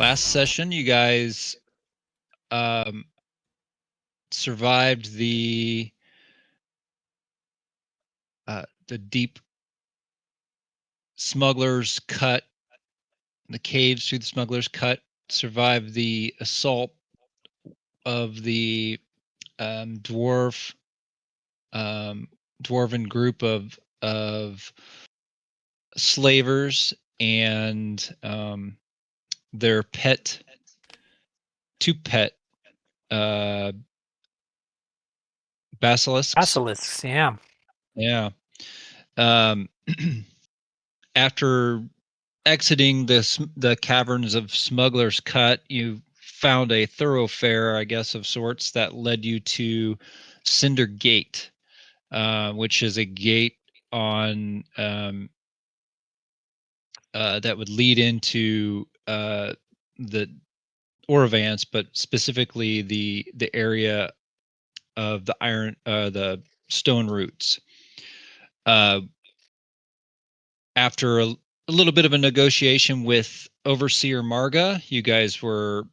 last session, you guys survived the deep smuggler's cut, the caves through the smuggler's cut. Survived the assault of the dwarven group of slavers and their two pet basilisks. Basilisks, yeah. Yeah. After exiting the caverns of Smuggler's Cut, you found a thoroughfare, I guess, of sorts that led you to Cinder Gate, which is a gate on that would lead into the Orovance, but specifically the area of the stone roots. After a little bit of a negotiation with Overseer Marga, you guys were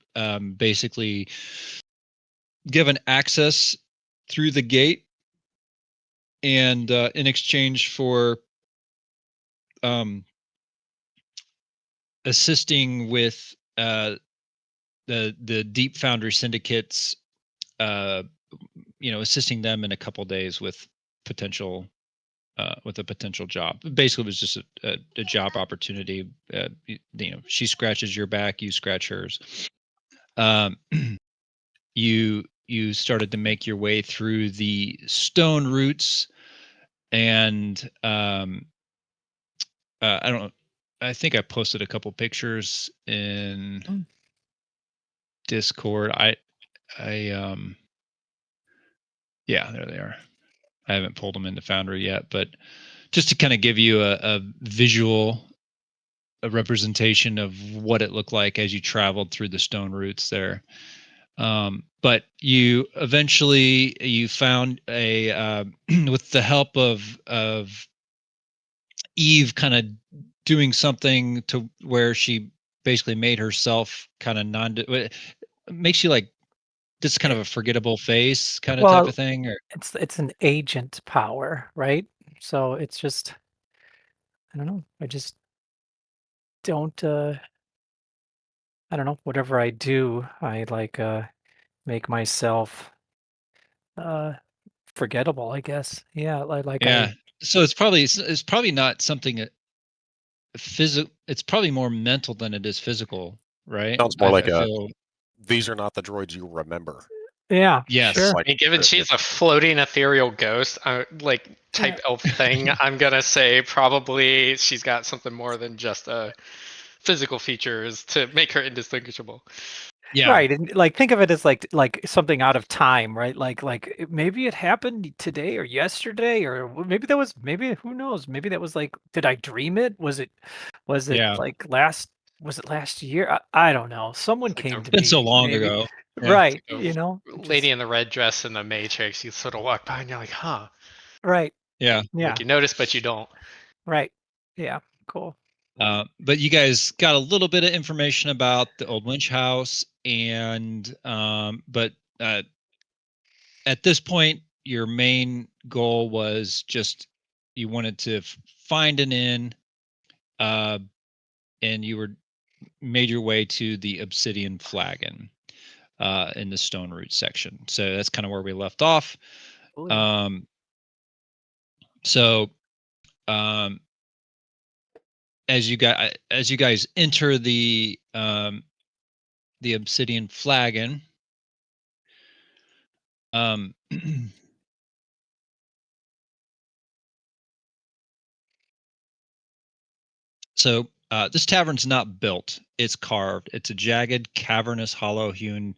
basically given access through the gate, and in exchange for assisting with the Deep Foundry syndicates, assisting them in a couple days with a potential job. Basically, it was just a job opportunity. She scratches your back, you scratch hers. You started to make your way through the stone roots, and I don't know. I think I posted a couple pictures in Discord. Yeah, there they are. I haven't pulled them into Foundry yet, but just to kind of give you a visual, a representation of what it looked like as you traveled through the stone roots there. But you eventually found a with the help of Eve kind of doing something to where she basically made herself kind of makes you like just kind of a forgettable face kind of type of thing, or it's an agent power, right? So it's just, I don't know. I just don't I don't know, whatever I do, I like make myself forgettable, I guess. Yeah, yeah. So it's probably not something physical. It's probably more mental than it is physical, right? Sounds more like these are not the droids you remember. Yeah. Yes. Sure. I mean, given she's a floating ethereal ghost, type elf thing, I'm gonna say probably she's got something more than just physical features to make her indistinguishable. Yeah. Right, and like think of it as like something out of time, right? Like maybe it happened today or yesterday, or maybe who knows? Maybe that was like, did I dream it? Was it like last year? I don't know. Someone came to me. It's so long ago. Yeah. Right. Lady in the red dress in the Matrix, you sort of walk by and you're like, huh. Right. Yeah. Like you notice, but you don't. Right. Yeah. Cool. But you guys got a little bit of information about the old winch house, and but at this point, your main goal was just you wanted to find an inn, and you made your way to the Obsidian Flagon in the Stone Root section. So that's kind of where we left off. As you guys enter the Obsidian Flagon, so this tavern's not built; it's carved. It's a jagged, cavernous hollow hewn.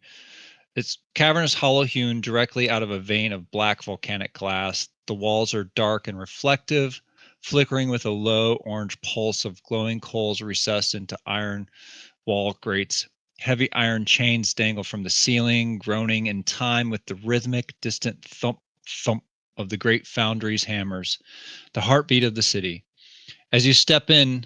It's cavernous hollow hewn directly out of a vein of black volcanic glass. The walls are dark and reflective, flickering with a low orange pulse of glowing coals recessed into iron wall grates. Heavy iron chains dangle from the ceiling, groaning in time with the rhythmic, distant thump, thump of the great foundry's hammers, the heartbeat of the city. As you step in,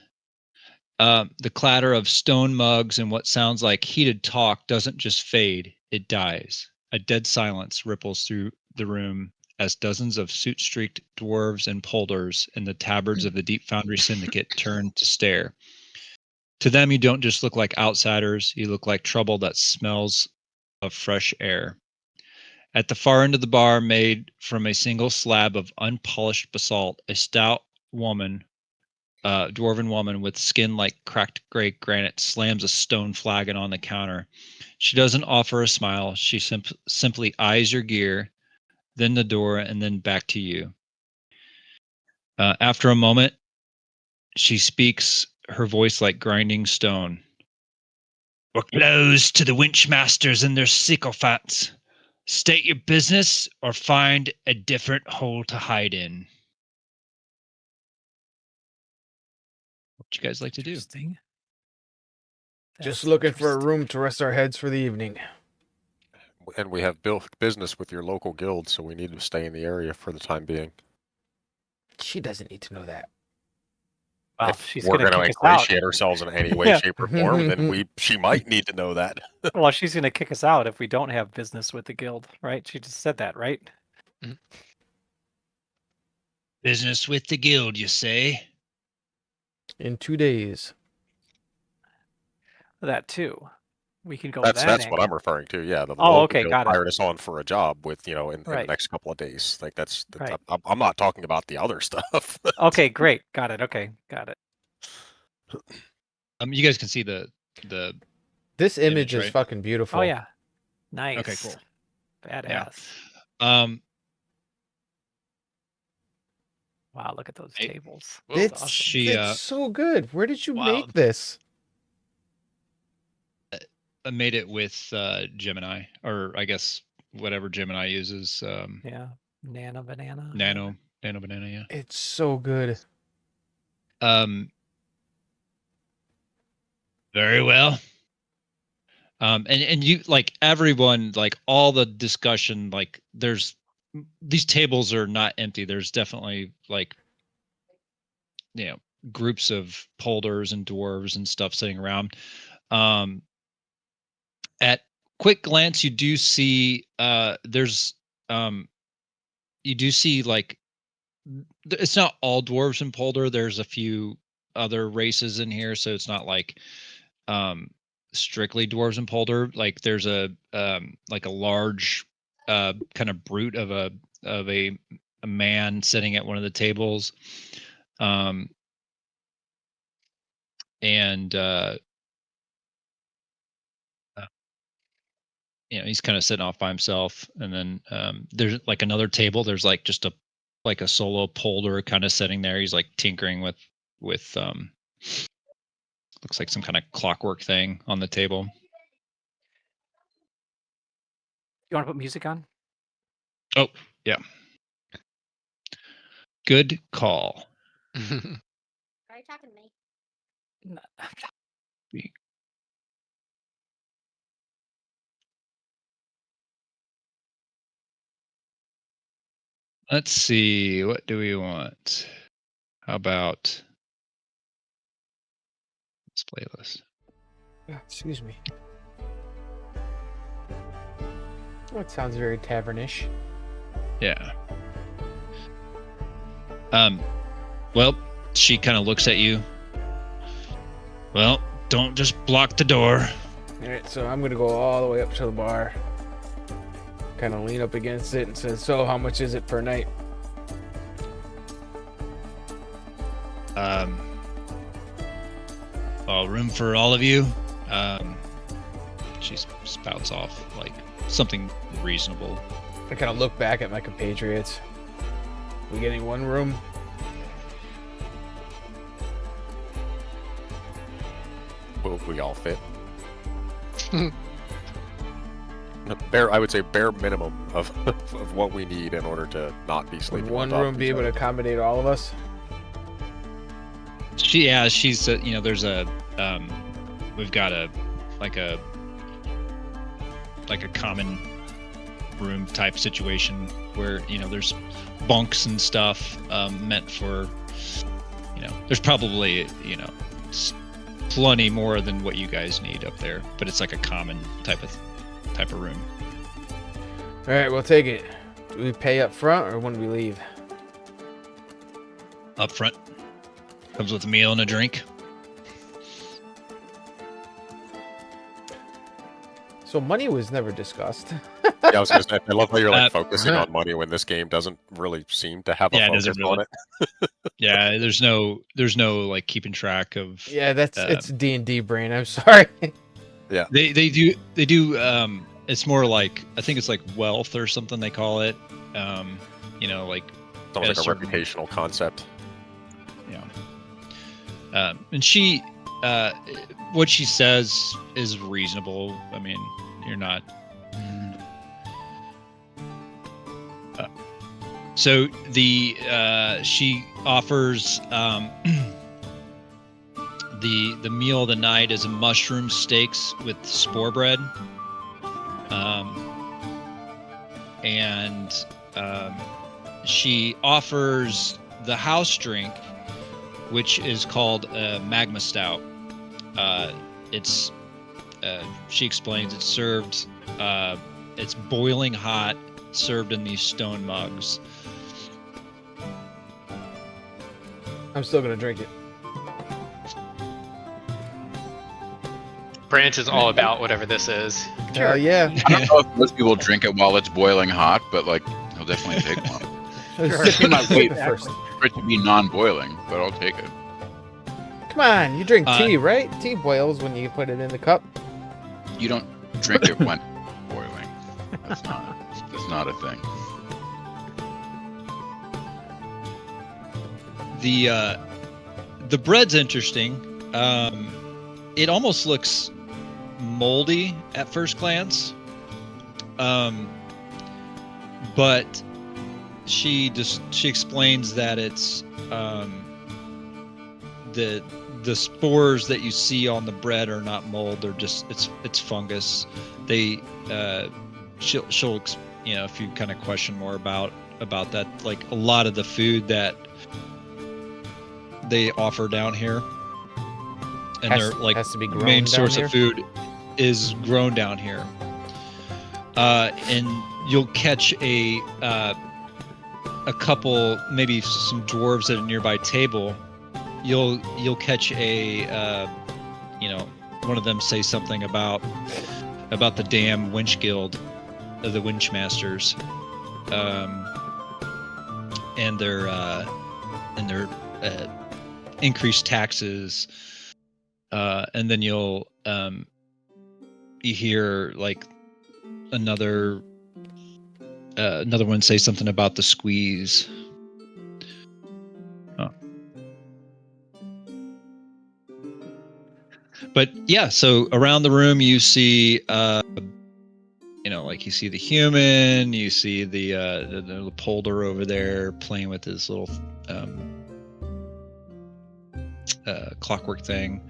The clatter of stone mugs and what sounds like heated talk doesn't just fade, it dies. A dead silence ripples through the room as dozens of suit-streaked dwarves and polders in the tabards of the Deep Foundry Syndicate turn to stare. To them, you don't just look like outsiders, you look like trouble that smells of fresh air. At the far end of the bar, made from a single slab of unpolished basalt, a stout woman, dwarven woman with skin like cracked gray granite, slams a stone flagon on the counter. She doesn't offer a smile. She simply eyes your gear, then the door, and then back to you. After a moment, she speaks, her voice like grinding stone. We're closed to the winchmasters and their sycophants. State your business or find a different hole to hide in. What would you guys like to do? Interesting. Just That's looking for a interesting. room to rest our heads for the evening. And we have built business with your local guild, so we need to stay in the area for the time being. She doesn't need to know that. Well, If she's we're gonna going to kick us out. ingratiate ourselves in any way, Yeah. shape, or form, then she might need to know that. Well, she's gonna kick us out if we don't have business with the guild, right? She just said that, right? Business with the guild, you say? In 2 days. That too. We can go That's that what angle. I'm referring to. Yeah, the Oh, local okay, guild got it. hired us on for a job with in the Right. next couple of days. Like that's Right. I'm not talking about the other stuff. Okay, great. Got it. Okay, got it. You guys can see the This Image, image is right? fucking beautiful. Oh yeah. Nice. Okay, cool. Badass. Wow, look at those Hey, tables. Well, It's, awesome. she it's so good. Where did you wow. make this? made it with Gemini, or I guess whatever Gemini uses. Yeah. Nano banana. Nano banana, yeah. It's so good. Very well. And you, like, everyone, like, all the discussion, like, there's these tables are not empty. There's definitely, like, groups of polders and dwarves and stuff sitting around. At quick glance, you do see there's you do see, like, it's not all dwarves and polder. There's a few other races in here, so it's not like strictly dwarves and polder. Like, there's a like a large kind of brute of a man sitting at one of the tables, and he's kind of sitting off by himself. And then there's like another table. There's like just a solo polder kind of sitting there. He's like tinkering with looks like some kind of clockwork thing on the table. You want to put music on? Oh, yeah. Good call. Are you talking to me? No, Let's see. What do we want? How about this playlist? Excuse me. Oh, it sounds very tavernish. Yeah. Well, she kind of looks at you. Well, don't just block the door. Alright, so I'm gonna go all the way up to the bar. Kind of lean up against it and say, so how much is it per night? Room for all of you. She spouts off like something reasonable. I kind of look back at my compatriots. We getting one room? Will we all fit? I would say bare minimum of what we need in order to not be Would sleeping. one on top room of be each able to other. accommodate all of us? She's there's a we've got a common room type situation where there's bunks and stuff meant for there's probably plenty more than what you guys need up there, but it's like a common type of room. All right, we'll take it. Do we pay up front or when we leave? Up front. Comes with a meal and a drink. So money was never discussed. Yeah, I was gonna say, I love how you're like Uh, focusing on money when this game doesn't really seem to have a Yeah, it focus doesn't on really. it. Yeah, there's no like keeping track of. Yeah, it's D&D brain. I'm sorry. They do it's more like, I think it's like wealth or something they call it. Like Sounds like a certain- reputational concept. and she what she says is reasonable. I mean, you're not. So she offers the meal of the night is a mushroom steaks with spore bread, and she offers the house drink, which is called magma stout. She explains it's served. It's boiling hot, served in these stone mugs. I'm still gonna drink it. Branch is all about whatever this is. Hell yeah. I don't know if most people drink it while it's boiling hot, but like I'll definitely take one. Sure. Might wait First. for it to be non-boiling, but I'll take it. Come on, you drink Uh, tea, right? Tea boils when you put it in the cup. You don't drink it when boiling. That's not a thing. The bread's interesting. It almost looks moldy at first glance, but she explains that it's the spores that you see on the bread are not mold. They're just it's fungus. She'll if you kind of question more about that, like a lot of the food that they offer down here, and they're like has to be grown main down source here? of food is grown down here. And you'll catch a couple, maybe some dwarves at a nearby table. You'll catch one of them say something about the damn winch guild, the winch masters, and their increased taxes, and then you hear like another one say something about the squeeze. But yeah, so around the room you see you see the human, you see the polder over there playing with his little clockwork thing.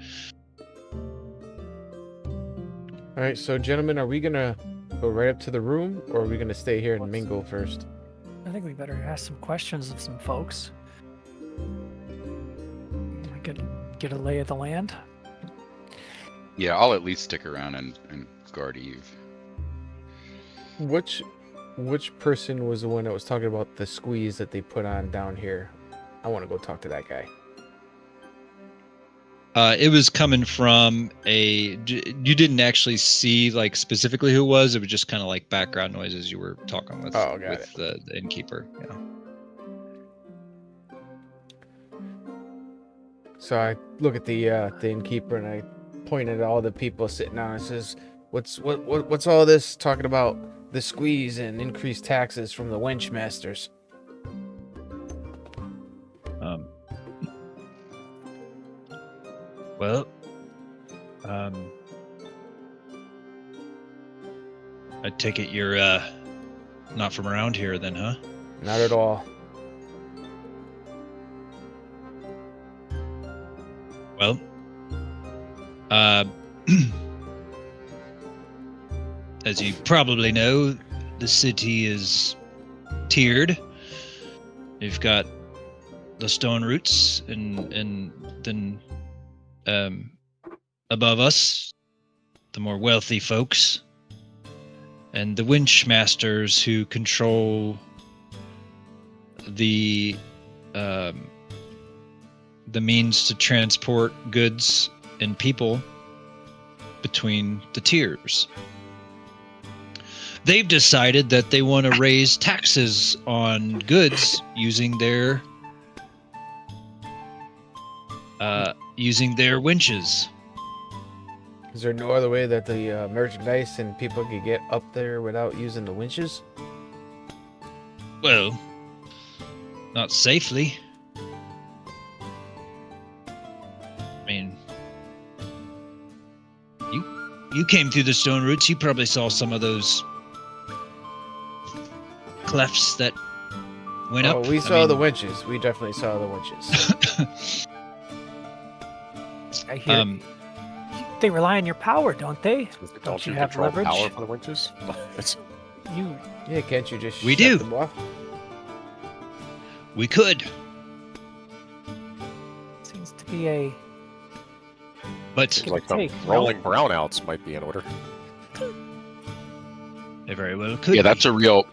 All right, so gentlemen, are we gonna go right up to the room, or are we gonna stay here and mingle first? I think we better ask some questions of some folks. Get a lay of the land. Yeah, I'll at least stick around and guard Eve. Which person was the one that was talking about the squeeze that they put on down here? I want to go talk to that guy. It was coming from you didn't actually see like specifically who it was. It was just kind of like background noises you were talking with, the innkeeper. Yeah. So I look at the innkeeper and I point at all the people sitting down and says, "What's all this talking about the squeeze and increased taxes from the wench masters?" Well, I take it you're not from around here then, huh? Not at all. Well, as you probably know, the city is tiered. You've got the stone roots, and then above us, the more wealthy folks, and the winch masters who control the means to transport goods and people between the tiers. They've decided that they want to raise taxes on goods using their winches. Is there no other way that the merchandise and people could get up there without using the winches? Well, not safely. I mean, you came through the stone roots. You probably saw some of those clefts that went up. Oh, we saw the winches. We definitely saw the winches. I hear they rely on your power, don't they? Don't you have control leverage? power for the winches? Yeah, can't you just We shut do. them off? We could, Seems to be a but Give or Like the take, no? rolling brownouts might be in order. they very well could. Yeah, be. that's a real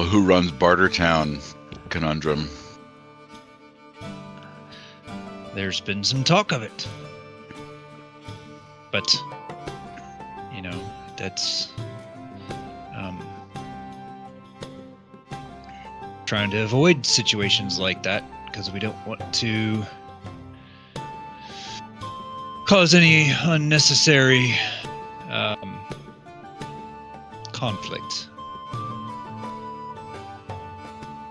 who runs Bartertown conundrum. There's been some talk of it. But, that's trying to avoid situations like that because we don't want to cause any unnecessary conflict.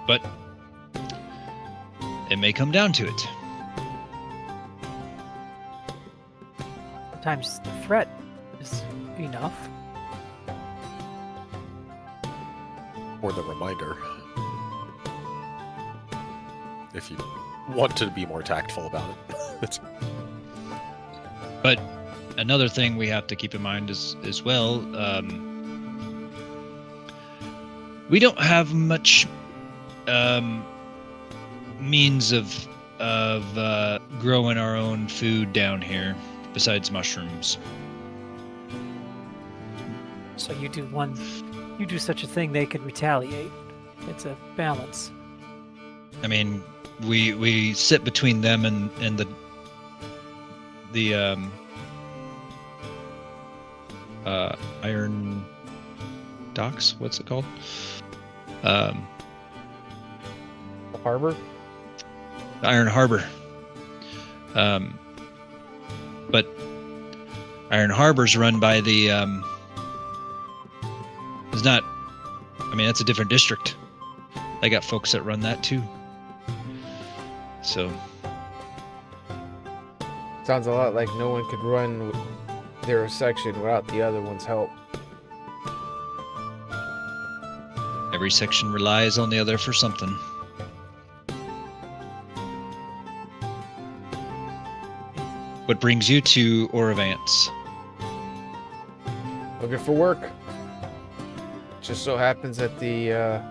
But it may come down to it. sometimes the threat is enough. Or the reminder. If you want to be more tactful about it. But another thing we have to keep in mind is as well, we don't have much means of growing our own food down here besides mushrooms. So you do such a thing, they could retaliate. It's a balance. I mean, we sit between them and the iron docks. What's it called? The harbor? Iron Harbor. But Iron Harbor's run by the it's not, I mean, that's a different district. I got folks that run that too. So Sounds a lot like no one could run their section without the other one's help. every section relies on the other for something. What brings you to Oravance? Looking for work. Just so happens that the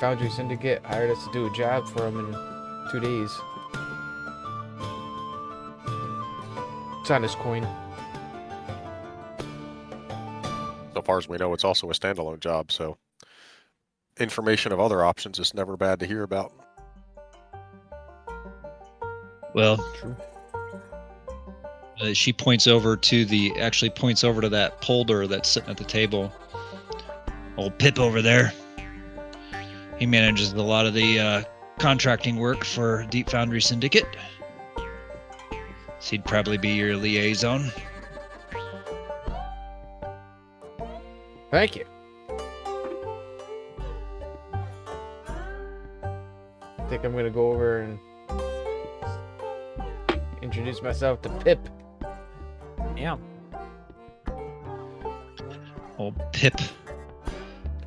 Foundry Syndicate hired us to do a job for them in 2 days. It's on his coin. So far as we know, it's also a standalone job, so information of other options is never bad to hear about. Well, True. she points over to that polder that's sitting at the table. Old Pip over there. He manages a lot of the contracting work for Deep Foundry Syndicate. So he'd probably be your liaison. Thank you. I think I'm gonna go over and introduce myself to Pip. Yeah. Old Pip.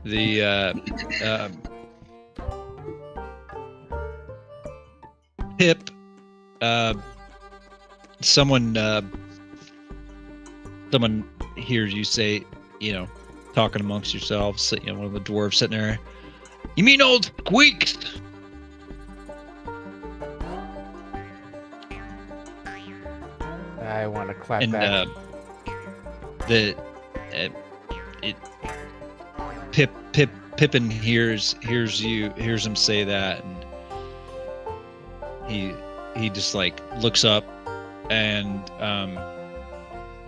The Pip. Someone hears you say, talking amongst yourselves. One of the dwarves sitting there. You mean old Squeaks? I want to clap And back. Pippin hears him say that, and he just like looks up and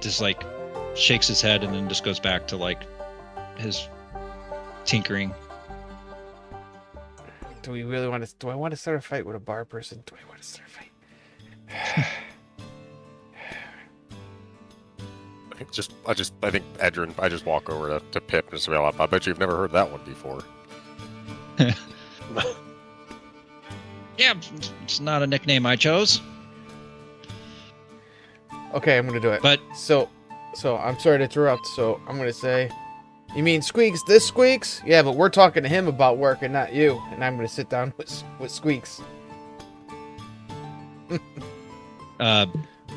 just like shakes his head and then just goes back to like his tinkering. Do we really want to? Do I want to start a fight with a bar person? Do I want to start a fight? I think Edrin. I just walk over to Pip and say, "Well, I bet you've never heard that one before." Yeah, it's not a nickname I chose. Okay, I'm gonna do it. But So I'm sorry to interrupt. So I'm gonna say, you mean Squeaks? This Squeaks? Yeah, but we're talking to him about work and not you. And I'm gonna sit down with Squeaks.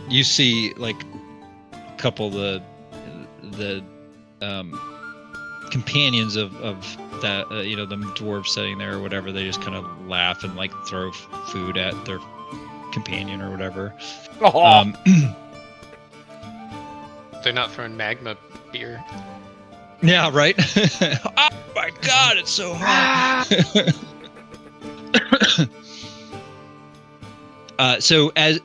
you see like a couple of the companions of that the dwarves sitting there or whatever. They just kind of laugh and like throw food at their companion or whatever. Oh. They're not throwing magma beer. Yeah, right. Oh my god, it's so hot. So as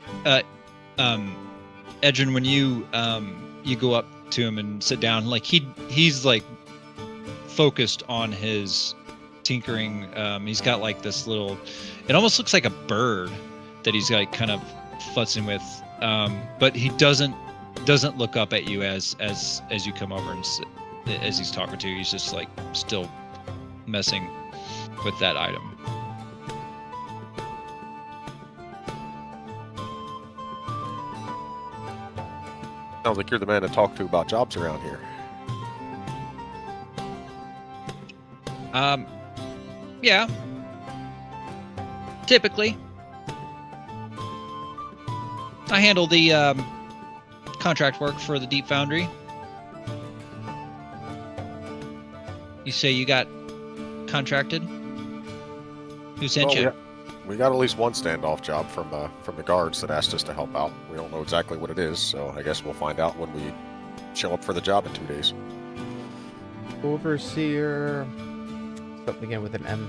Edrin, when you go up to him and sit down, like he's like focused on his tinkering. He's got like this little, it almost looks like a bird that he's like kind of futzing with, but he doesn't look up at you as you come over and sit, as he's talking to you. He's just like still messing with that item. Sounds like you're the man to talk to about jobs around here. Yeah. Typically. I handle the contract work for the Deep Foundry. You say you got contracted? Who sent Well, you? we got at least one standoff job from the guards that asked us to help out. We don't know exactly what it is, so I guess we'll find out when we show up for the job in 2 days. Overseer. Something again with an M.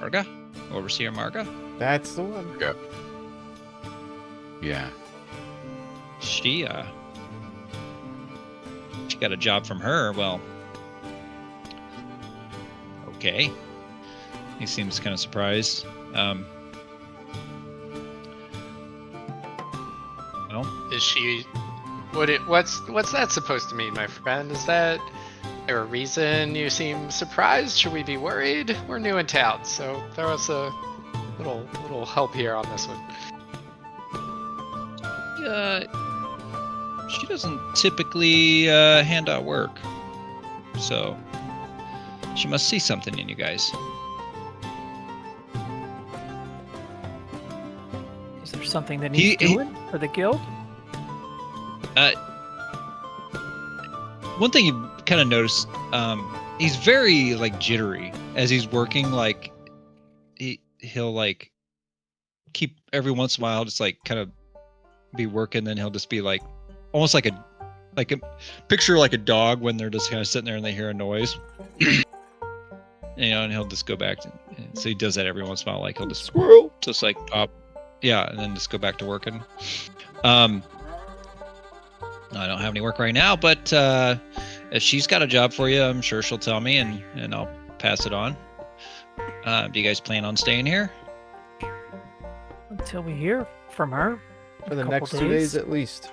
Marga? Overseer Marga? That's the one. Yeah. She got a job from her. Well, okay. He seems kind of surprised. Well, Is she? What's that supposed to mean, my friend? Is that there a reason you seem surprised? Should we be worried? We're new in town, so throw us a little help here on this one. she doesn't typically hand out work, so she must see something in you guys. Is there something that needs doing for the guild? One thing you kind of notice, he's very like jittery as he's working. Like he'll like keep every once in a while just like kind of be working, then he'll just be like almost like a picture like a dog when they're just kind of sitting there and they hear a noise. And he'll just go back to, so he does that every once in a while. Like he'll just Squirrel. just like yeah, and then just go back to working. I don't have any work right now, but if she's got a job for you, I'm sure she'll tell me, and I'll pass it on. Do you guys plan on staying here? Until we hear from her. For the Couple next 2 days at least.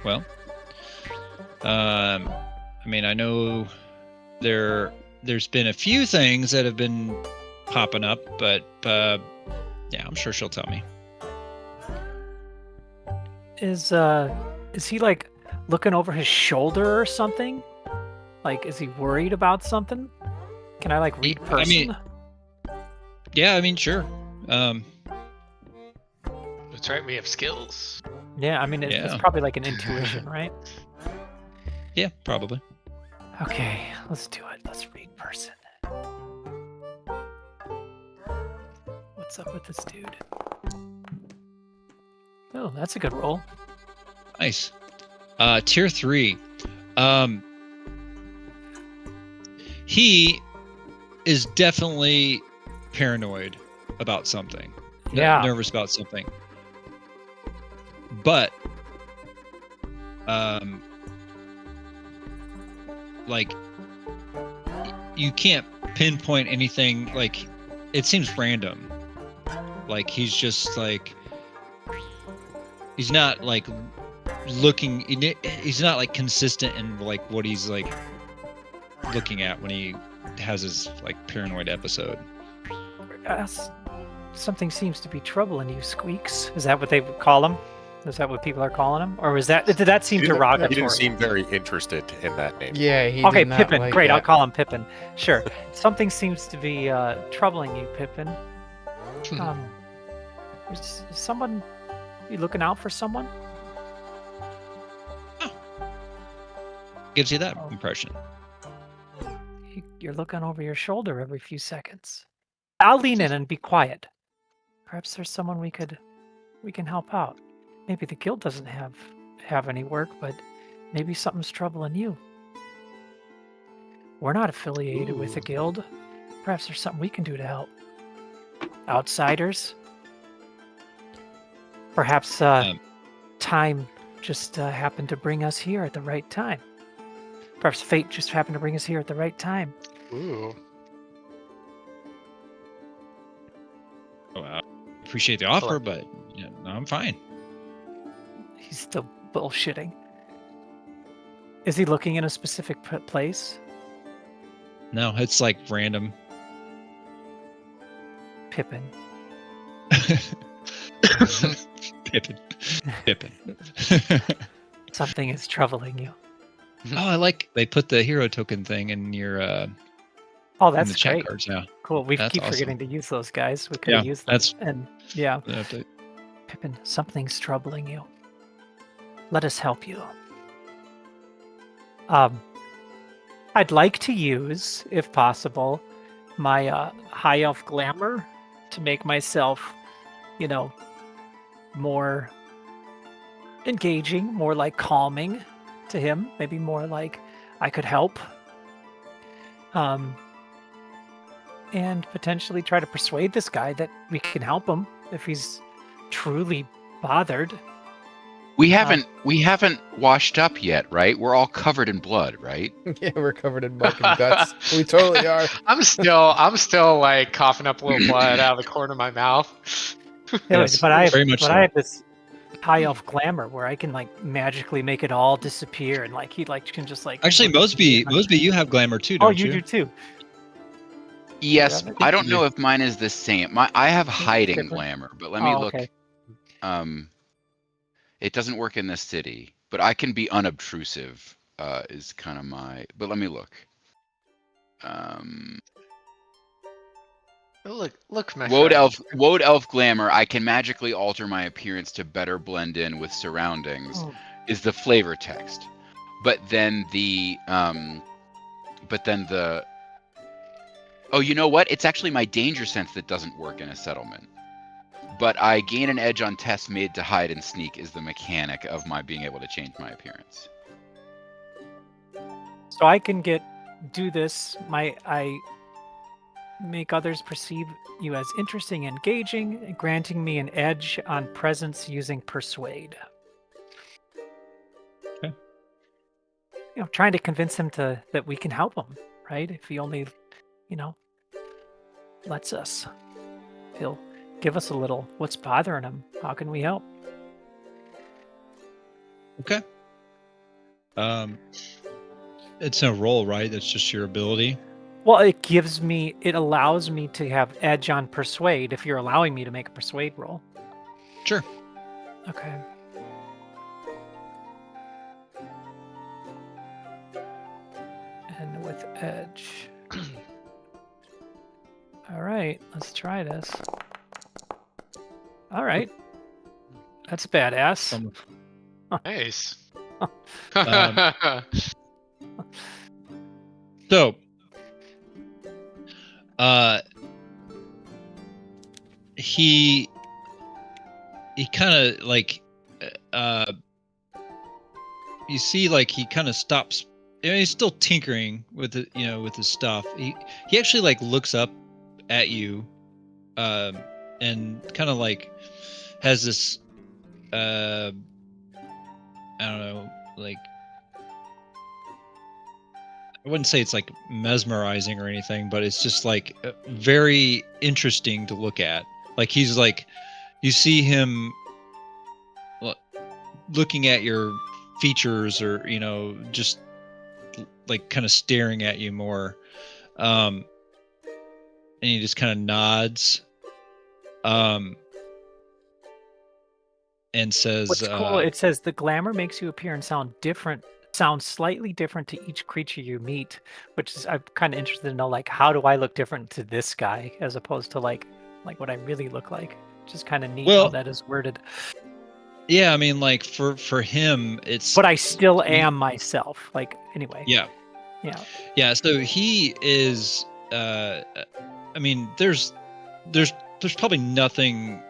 Well, I mean, I know there's been a few things that have been popping up, but yeah, I'm sure she'll tell me. Is he like looking over his shoulder or something? Like, is he worried about something? Can I like read person? I mean, yeah, I mean, sure. That's right, we have skills. Yeah, I mean, it's probably like an intuition, right? Yeah, probably. Okay, let's do it. Let's read person. What's up with this dude? Oh, that's a good roll. Nice. Tier 3. He is definitely paranoid about something. Yeah. Nervous about something. But like you can't pinpoint anything. Like it seems random. Like he's just like he's not like looking. He's not like consistent in like what he's like looking at when he has his like paranoid episode. Something seems to be troubling you, Squeaks. Is that what they would call him? Is that what people are calling him? Or was that did that seem derogatory? He didn't seem very interested in that name. Yeah, he Okay, did not Pippin. like Great, I'll that. call him Pippin. Sure. Something seems to be troubling you, Pippin. Is someone you looking out for someone? Gives you that impression. You're looking over your shoulder every few seconds. I'll lean in and be quiet. Perhaps there's someone we can help out. Maybe the guild doesn't have any work, but maybe something's troubling you. We're not affiliated with the guild. Perhaps there's something we can do to help. Outsiders? Perhaps time just happened to bring us here at the right time. Perhaps fate just happened to bring us here at the right time. Ooh. Oh, I appreciate the offer, but yeah, no, I'm fine. He's still bullshitting. Is he looking in a specific place? No, it's like random. Pippin. Pippin. Something is troubling you. Oh, I like they put the hero token thing in your Oh, in that's the chat great. cards. Yeah, Cool. We That's keep awesome. forgetting to use those guys. We could have Yeah, used them. that's- And yeah, I have to- Pippin, something's troubling you. Let us help you. I'd like to use, if possible, my high elf glamour to make myself, more engaging, more like calming to him. Maybe more like I could help. And potentially try to persuade this guy that we can help him if he's truly bothered. We haven't washed up yet, right? We're all covered in blood, right? Yeah, we're covered in muck and guts. We totally are. I'm still like coughing up a little blood out of the corner of my mouth. Yes, but I very much so. have this high elf glamour where I can like magically make it all disappear, and like he like can just like. Actually, Mosby, you have glamour too, Oh, don't you do too. Yes, Yeah, I don't know if mine is the same. I have hiding different. glamour, but let me Oh, look. okay. It doesn't work in this city, but I can be unobtrusive. Is kind of my. But let me look. Look, my Woad friend. elf glamour. I can magically alter my appearance to better blend in with surroundings. Oh. Is the flavor text, but then the oh, you know what? It's actually my danger sense that doesn't work in a settlement. But I gain an edge on tests made to hide and sneak is the mechanic of my being able to change my appearance. So I can do this. I make others perceive you as interesting, engaging, granting me an edge on presence using persuade. Okay. Trying to convince him that we can help him, right? If he only, lets us, he'll give us a little. What's bothering him? How can we help? Okay. It's a roll, right? That's just your ability. Well, it allows me to have edge on persuade if you're allowing me to make a persuade roll. Sure. Okay. And with edge. All right, let's try this. All right. That's badass. Nice. So, he kind of like you see like he kind of stops. I mean, he's still tinkering with it, you know, with his stuff. He actually like looks up at you, and kind of like has this I don't know, like I wouldn't say it's like mesmerizing or anything, but it's just like very interesting to look at. Like he's like, you see him looking at your features, or you know, just like kind of staring at you more, and he just kind of nods, and says, What's cool, it says the glamour makes you appear and sound slightly different to each creature you meet, which is, I'm kind of interested to know, like, how do I look different to this guy as opposed to like what I really look like? Just kind of neat how that is worded. Yeah, I mean, like for him, it's. But I still am myself. Like, anyway. Yeah. Yeah. Yeah. So he is. I mean, there's probably nothing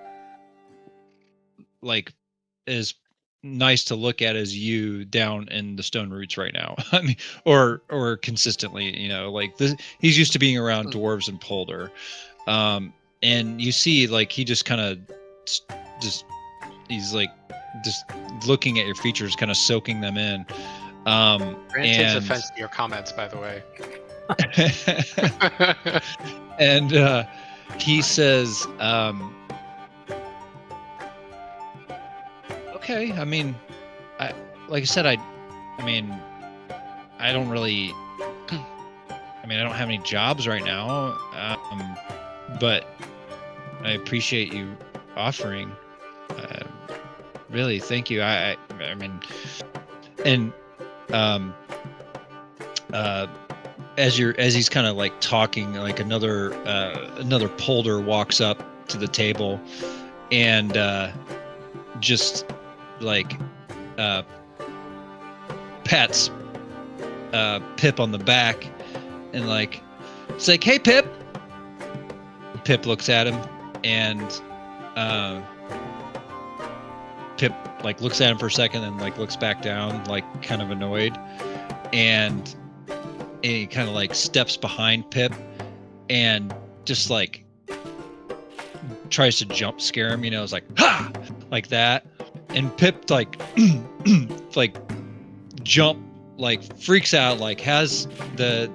like as nice to look at as you down in the stone roots right now. I mean, or consistently, you know, like this. He's used to being around dwarves and Polder, and you see, like he just kind of he's like just looking at your features, kind of soaking them in. Grant takes offense to your comments, by the way. And he says, okay, I mean, like I said, I mean, I don't really, I mean, I don't have any jobs right now, but I appreciate you offering. Really, thank you. I mean, and as he's kind of like talking, like another Polder walks up to the table, and just like pats Pip on the back, and like it's like, hey Pip. Pip looks at him, and Pip like looks at him for a second and like looks back down, like kind of annoyed, and he kind of like steps behind Pip and just like tries to jump scare him, you know, it's like ha, like that, and Pip like like jump, like freaks out, like has the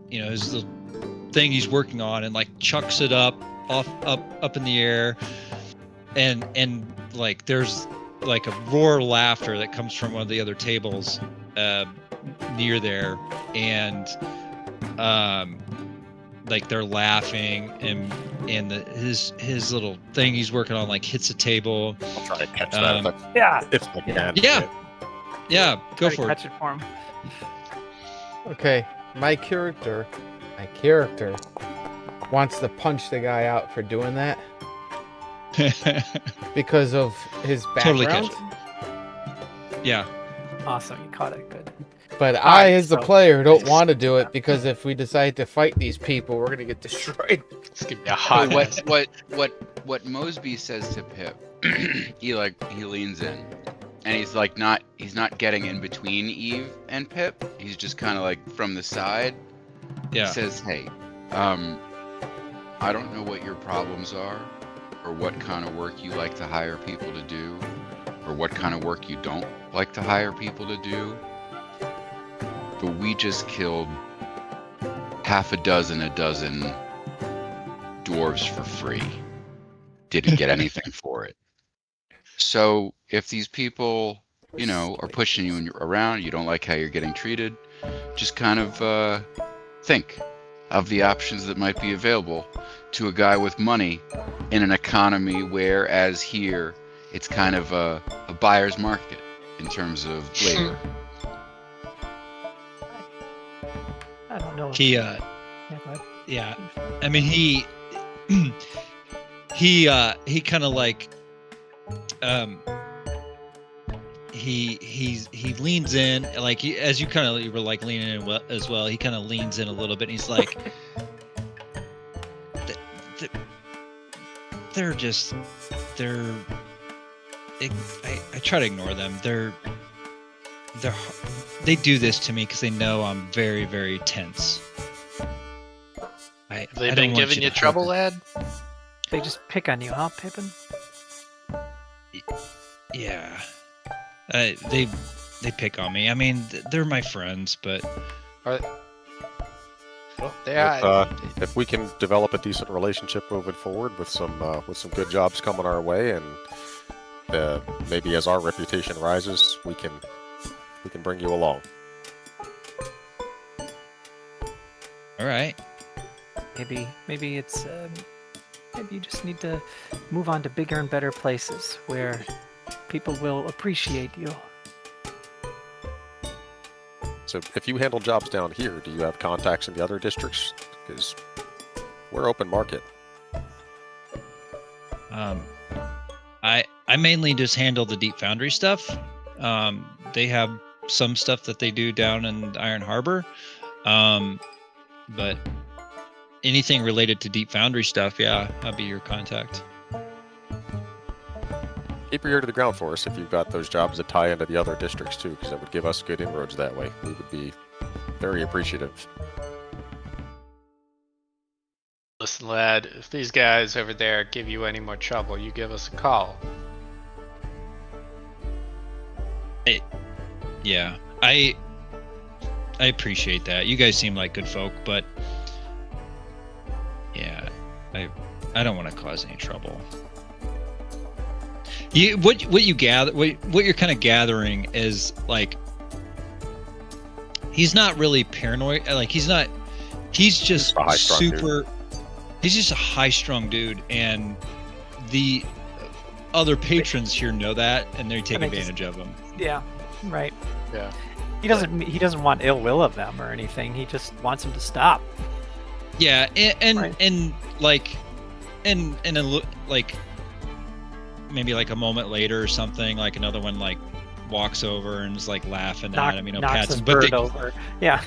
you know, his the thing he's working on, and like chucks it up in the air, and like there's like a roar of laughter that comes from one of the other tables near there, and like they're laughing, and his little thing he's working on like hits a table. I'll try to catch that. Yeah. If I can. Yeah, go for it. Catch it for him. Okay, my character wants to punch the guy out for doing that because of his Totally background. catch Yeah. Awesome, you caught it. Good. But All I, right, as the so- player, don't want to do it because if we decide to fight these people, we're gonna get destroyed. It's gonna be a hot mess. What Mosby says to Pip, he leans in, and he's not getting in between Eve and Pip. He's just kind of like from the side. Yeah. He says, "Hey, I don't know what your problems are, or what kind of work you like to hire people to do, or what kind of work you don't like to hire people to do. But we just killed a dozen dwarves for free. Didn't get anything for it. So if these people, you know, are pushing you around, you don't like how you're getting treated, just kind of think of the options that might be available to a guy with money in an economy where, as here, it's kind of a buyer's market in terms of labor." I don't know. He Yeah, go ahead. yeah, I mean he kind of like he leans in, like as you kind of, you were like leaning in as well, he kind of leans in a little bit, and he's like, they're I try to ignore them. They do this to me because they know I'm very, very tense. Have they been giving you trouble, lad? They just pick on you, huh, Pippin? Yeah. They pick on me. I mean, they're my friends, but Well, Yeah. if we can develop a decent relationship moving forward with some good jobs coming our way, and maybe as our reputation rises, we can bring you along. all right. Maybe it's maybe you just need to move on to bigger and better places where people will appreciate you. So if you handle jobs down here, do you have contacts in the other districts? Because we're open market. I mainly just handle the Deep Foundry stuff. They have some stuff that they do down in Iron Harbor, but anything related to Deep Foundry stuff, yeah, I'll be your contact. Keep your ear to the ground for us if you've got those jobs that tie into the other districts too, because that would give us good inroads that way. We would be very appreciative. Listen, lad, if these guys over there give you any more trouble, you give us a call. Yeah, I appreciate that. You guys seem like good folk, but yeah, I don't want to cause any trouble. What you're kind of gathering is like he's not really paranoid. Like he's just a high-strung super. He's just a high-strung dude, and the other patrons here know that, and they take And they advantage of him. Yeah, right. Yeah. He doesn't want ill will of them or anything. He just wants them to stop. Yeah, and Right. like maybe like a moment later or something, like another one like walks over and is like laughing at him, Knocks pats his him, bird over. Yeah.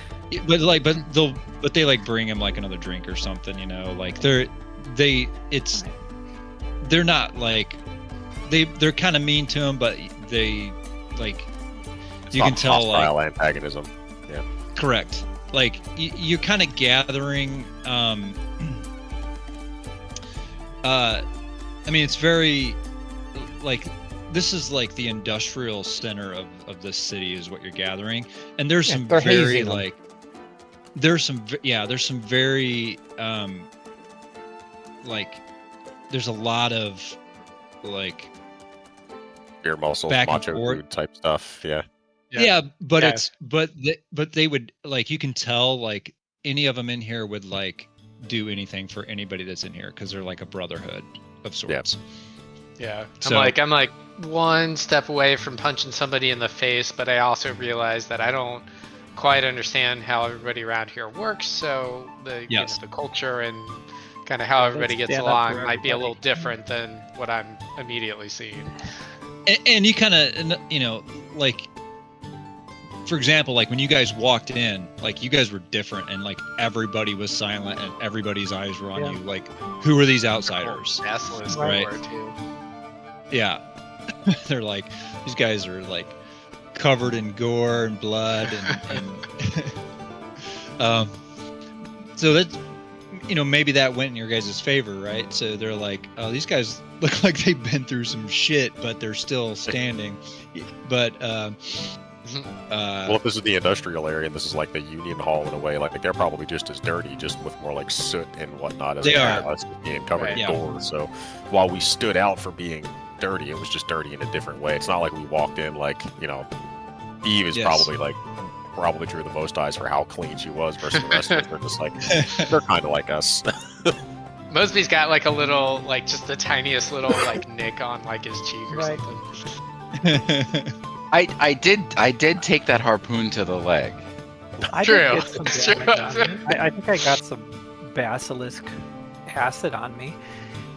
but they like bring him like another drink or something, like they're not like they're kind of mean to him, but they like It's you not can tell hostile like antagonism. Yeah. correct. Like you're kind of gathering. I mean, it's very like this is like the industrial center of this city is what you're gathering, and there's some they're very hazing them. like there's some very like there's a lot of like Beer muscles, back and macho forth. dude type stuff. Yeah. Yeah, but Yeah. it's but they would like you can tell like any of them in here would like do anything for anybody that's in here because they're like a brotherhood of sorts. Yeah. So- I'm like one step away from punching somebody in the face, but I also realize that I don't quite understand how everybody around here works. So Yes. the culture and kind of how everybody gets stand up along for might be a little everybody. different than what I'm immediately seeing. And you kind of like for example, like when you guys walked in, like you guys were different and like everybody was silent and everybody's eyes were on Yeah. you. Like, who are these outsiders? Basilisk Right. Lord, too. Yeah. They're like, these guys are like covered in gore and blood and so that's maybe that went in your guys' favor, right? So they're like, oh, these guys look like they've been through some shit, but they're still standing. But Well, if this is the industrial area and this is like the union hall in a way, like they're probably just as dirty, just with more like soot and whatnot as They us being covered Right. in Yeah. gore. So while we stood out for being dirty, it was just dirty in a different way. It's not like we walked in like, Eve is Yes. probably drew the most eyes for how clean she was versus the rest of us. They're just like, they're kind of like us. Mosby's got like a little, like just the tiniest little like nick on like his cheek or Right. something. I did take that harpoon to the leg. I True. did get some True. damage on me. I think I got some basilisk acid on me.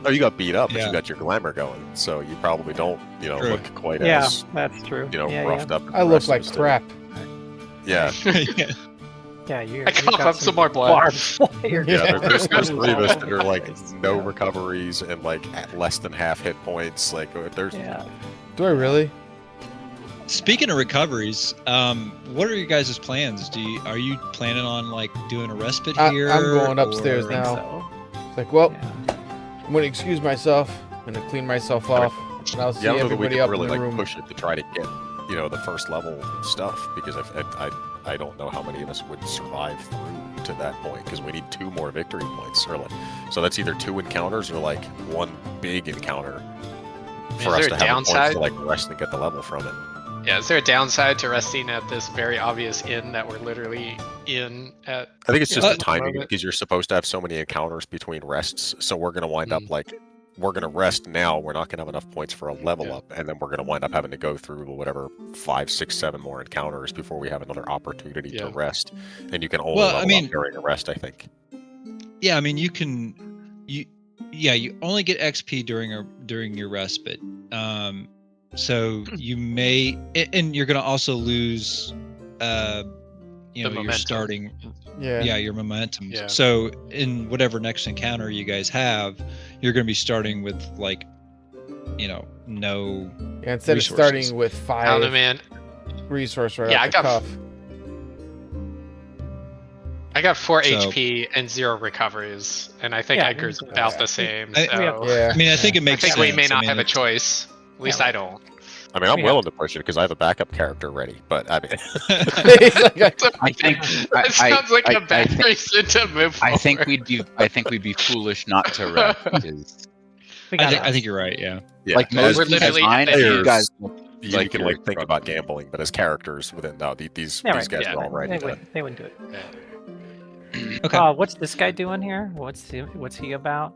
No, you got beat up, but Yeah. you got your glamour going. So you probably don't, True. look quite Yeah, as, that's true. Yeah, roughed up. as I the look rest of like us do. crap. Yeah. Yeah. Yeah, you. I cough up some more blood. barbed wire. Yeah, there's 3 of us that are like no recoveries and like at less than half hit points. Like there's Yeah. Do I really? Speaking of recoveries, what are your guys' plans? Are you planning on like doing a respite here? I'm going upstairs or- I think now. so. It's like, well, Yeah. I'm gonna excuse myself. I'm gonna clean myself off, and I'll see yeah, I don't know that we everybody can up really in the like room. push it to try to get the first level stuff because I don't know how many of us would survive through to that point because we need 2 more victory points or like so that's either 2 encounters or like 1 big encounter for us there to a have the points downside? to like rest and get the level from it. Yeah, is there a downside to resting at this very obvious inn that we're literally in at? I think it's just Yeah. the timing Moment. because you're supposed to have so many encounters between rests, so we're gonna wind Mm. up like we're gonna rest now. We're not gonna have enough points for a level Yeah. up, and then we're gonna wind up having to go through whatever 5, 6, 7 more encounters before we have another opportunity to Yeah. rest. And you can only Well, I level mean- up during a rest, I think. Yeah, I mean you only get XP during your respite. So you may, and you're gonna also lose, The your momentum. starting, Yeah. your momentum. Yeah. So in whatever next encounter you guys have, you're gonna be starting with like, no. Yeah, instead resources. of starting with I don't know, 5 man. resource right Yeah, off I the got- cuff. I got 4 So- HP and 0 recoveries, and I think Yeah, Edgar's yeah. about the same. I- So Yeah. I mean, I think it I makes think sense. we may not I mean, have a it's- choice. At least Yeah. I don't. I mean, I'm Yeah. willing to push it because I have a backup character ready. But I mean, He's like, I think That sounds like a bad reason to move I think forward. we'd be foolish not to rest because We I got think you're right. Yeah. yeah, like as most We're literally design, at the you end. guys look you like can you're like think struggling. about gambling, but as characters within these Yeah, these right. guys Yeah. are all ready. They wouldn't do it. Okay. What's this guy doing here? What's he about?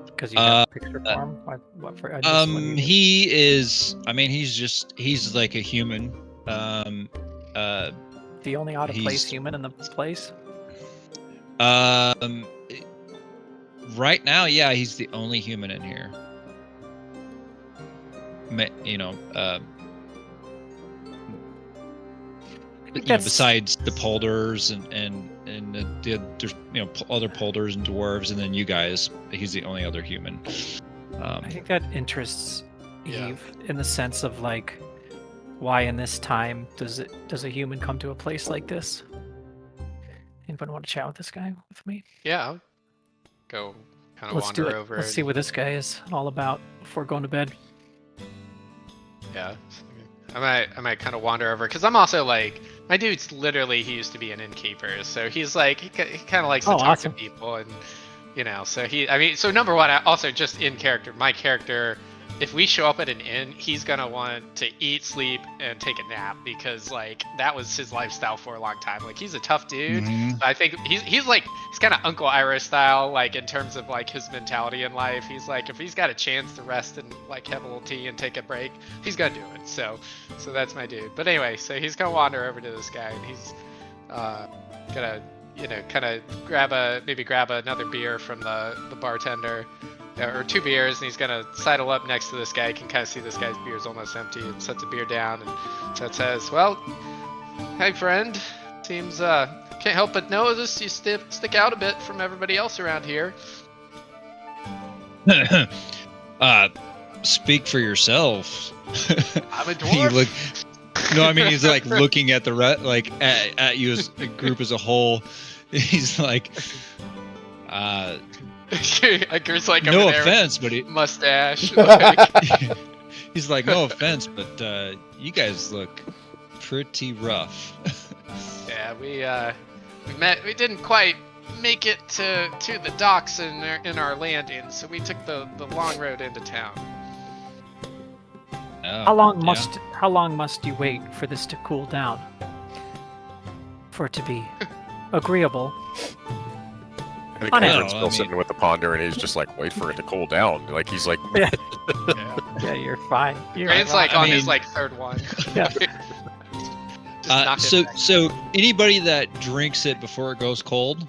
Because you have a picture for him. What for? I just wouldn't- He is. I mean, he's like a human. the only out of place he's- human in the place. Right now, yeah, he's the only human in here. That's- Besides the polders and there's other polders and dwarves, and then you guys. He's the only other human. I think that interests Yeah. Eve in the sense of like, why in this time does a human come to a place like this? Anybody want to chat with this guy with me? Yeah, I'll go kind of Let's do wander it. over. Let's see what this guy is all about before going to bed. Yeah, I might kind of wander over because I'm also like my dude's literally he used to be an innkeeper, so he's like he kind of likes to Oh, talk awesome. to people and so number one, I also just in character, my character, if we show up at an inn, he's gonna want to eat, sleep, and take a nap because like that was his lifestyle for a long time. Like he's a tough dude. Mhm. I think he's kind of Uncle Irish style, like in terms of like his mentality in life. He's like if he's got a chance to rest and like have a little tea and take a break, he's gonna do it. So that's my dude. But anyway, so he's gonna wander over to this guy and he's gonna kind of grab another beer from the bartender. Or 2 beers, and he's gonna sidle up next to this guy. You can kind of see this guy's beer's almost empty, and sets a beer down, and so it says, "Well, hey friend, seems can't help but notice you stick out a bit from everybody else around here." Speak for yourself. I'm a He dwarf. No, I mean he's like looking at the at you as a group as a whole. He's like, Edgar's like no over there, offense, but mustache. Like, he's like, no offense, but you guys look pretty rough. yeah, we didn't quite make it to the docks in our landing, so we took the long road into town. Oh, How long yeah. must you wait for this to cool down? For it to be agreeable. I think On it. Cameron's No, still I mean- sitting with the ponder, and he's just like, wait for it to cool down. Like he's like, Yeah. Yeah, you're fine. You're Rand's like I on his mean- like 3rd one. Yeah. Just knock it back. So anybody that drinks it before it goes cold,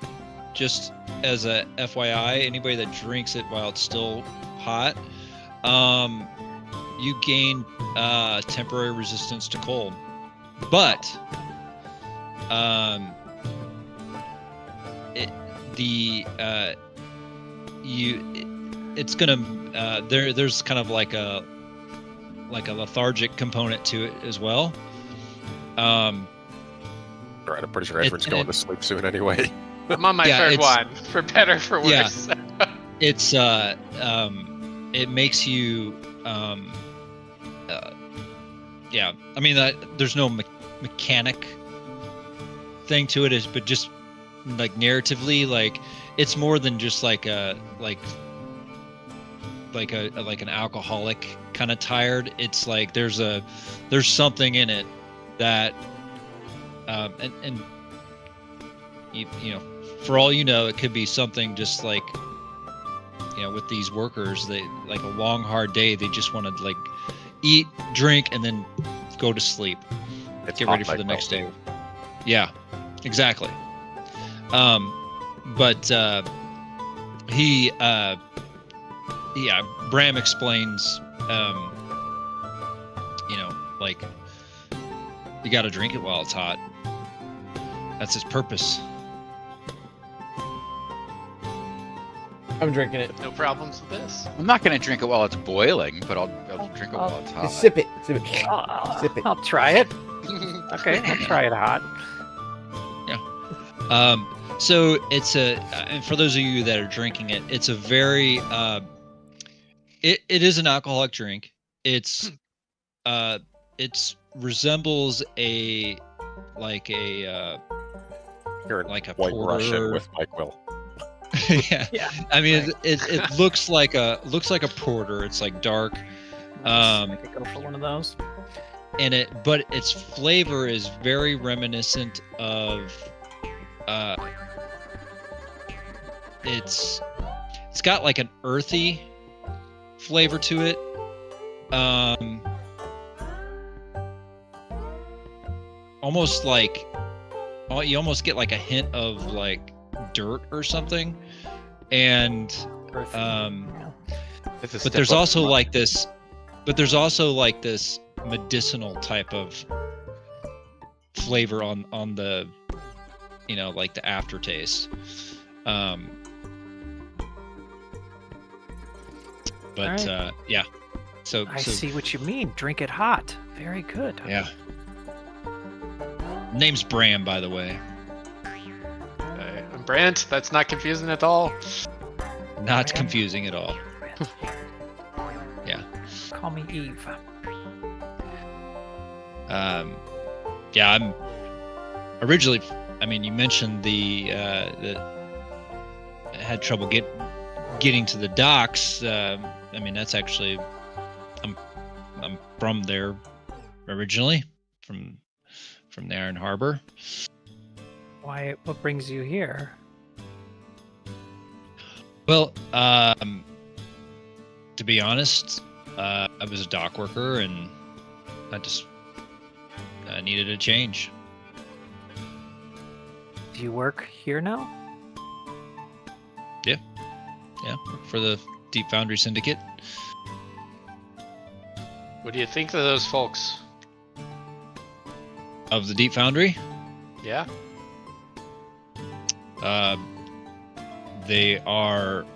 just as a FYI, anybody that drinks it while it's still hot, you gain temporary resistance to cold. But it's gonna there's kind of like a lethargic component to it as well. Right, I'm pretty sure everyone's going to sleep soon anyway. I'm on my third one, for better, for worse. Yeah. It's it makes you yeah. I mean, there's no mechanic thing to it, but just like narratively, like it's more than just like an alcoholic kind of tired. It's like there's something in it that and you know, for all you know, it could be something just like, you know, with these workers, they like a long hard day, they just want to like eat, drink, and then go to sleep. Get ready for the next day. Yeah, exactly. But Bram explains, you know, like you got to drink it while it's hot. That's his purpose. I'm drinking it. No problems with this. I'm not gonna drink it while it's boiling, but I'll drink it while it's hot. Just sip it. Sip it. Sip it. I'll try it. Okay, I'll try it hot. Yeah. So it's and for those of you that are drinking it, it's a very, it is an alcoholic drink. It's resembles a White porter. Russian with Mike Will. Yeah. I mean, it looks like a porter. It's like dark. I could go for one of those. But its flavor is very reminiscent of it's got like an earthy flavor to it. Almost like you almost get like a hint of like dirt or something, and but there's also like this medicinal type of flavor on the, you know, like the aftertaste. But right. Yeah. So I see what you mean. Drink it hot. Very good. Yeah. Name's Bram, by the way. I'm Brant. That's not confusing at all. Not confusing at all. Yeah. Call me Eve. Yeah, I'm originally. I mean, you mentioned the had trouble getting to the docks. I mean, that's actually I'm from there originally, from the Iron Harbor. Why? What brings you here? Well, to be honest, I was a dock worker, and I just needed a change. Do you work here now? Yeah, for the Deep Foundry Syndicate. What do you think of those folks? Of the Deep Foundry? Yeah. They are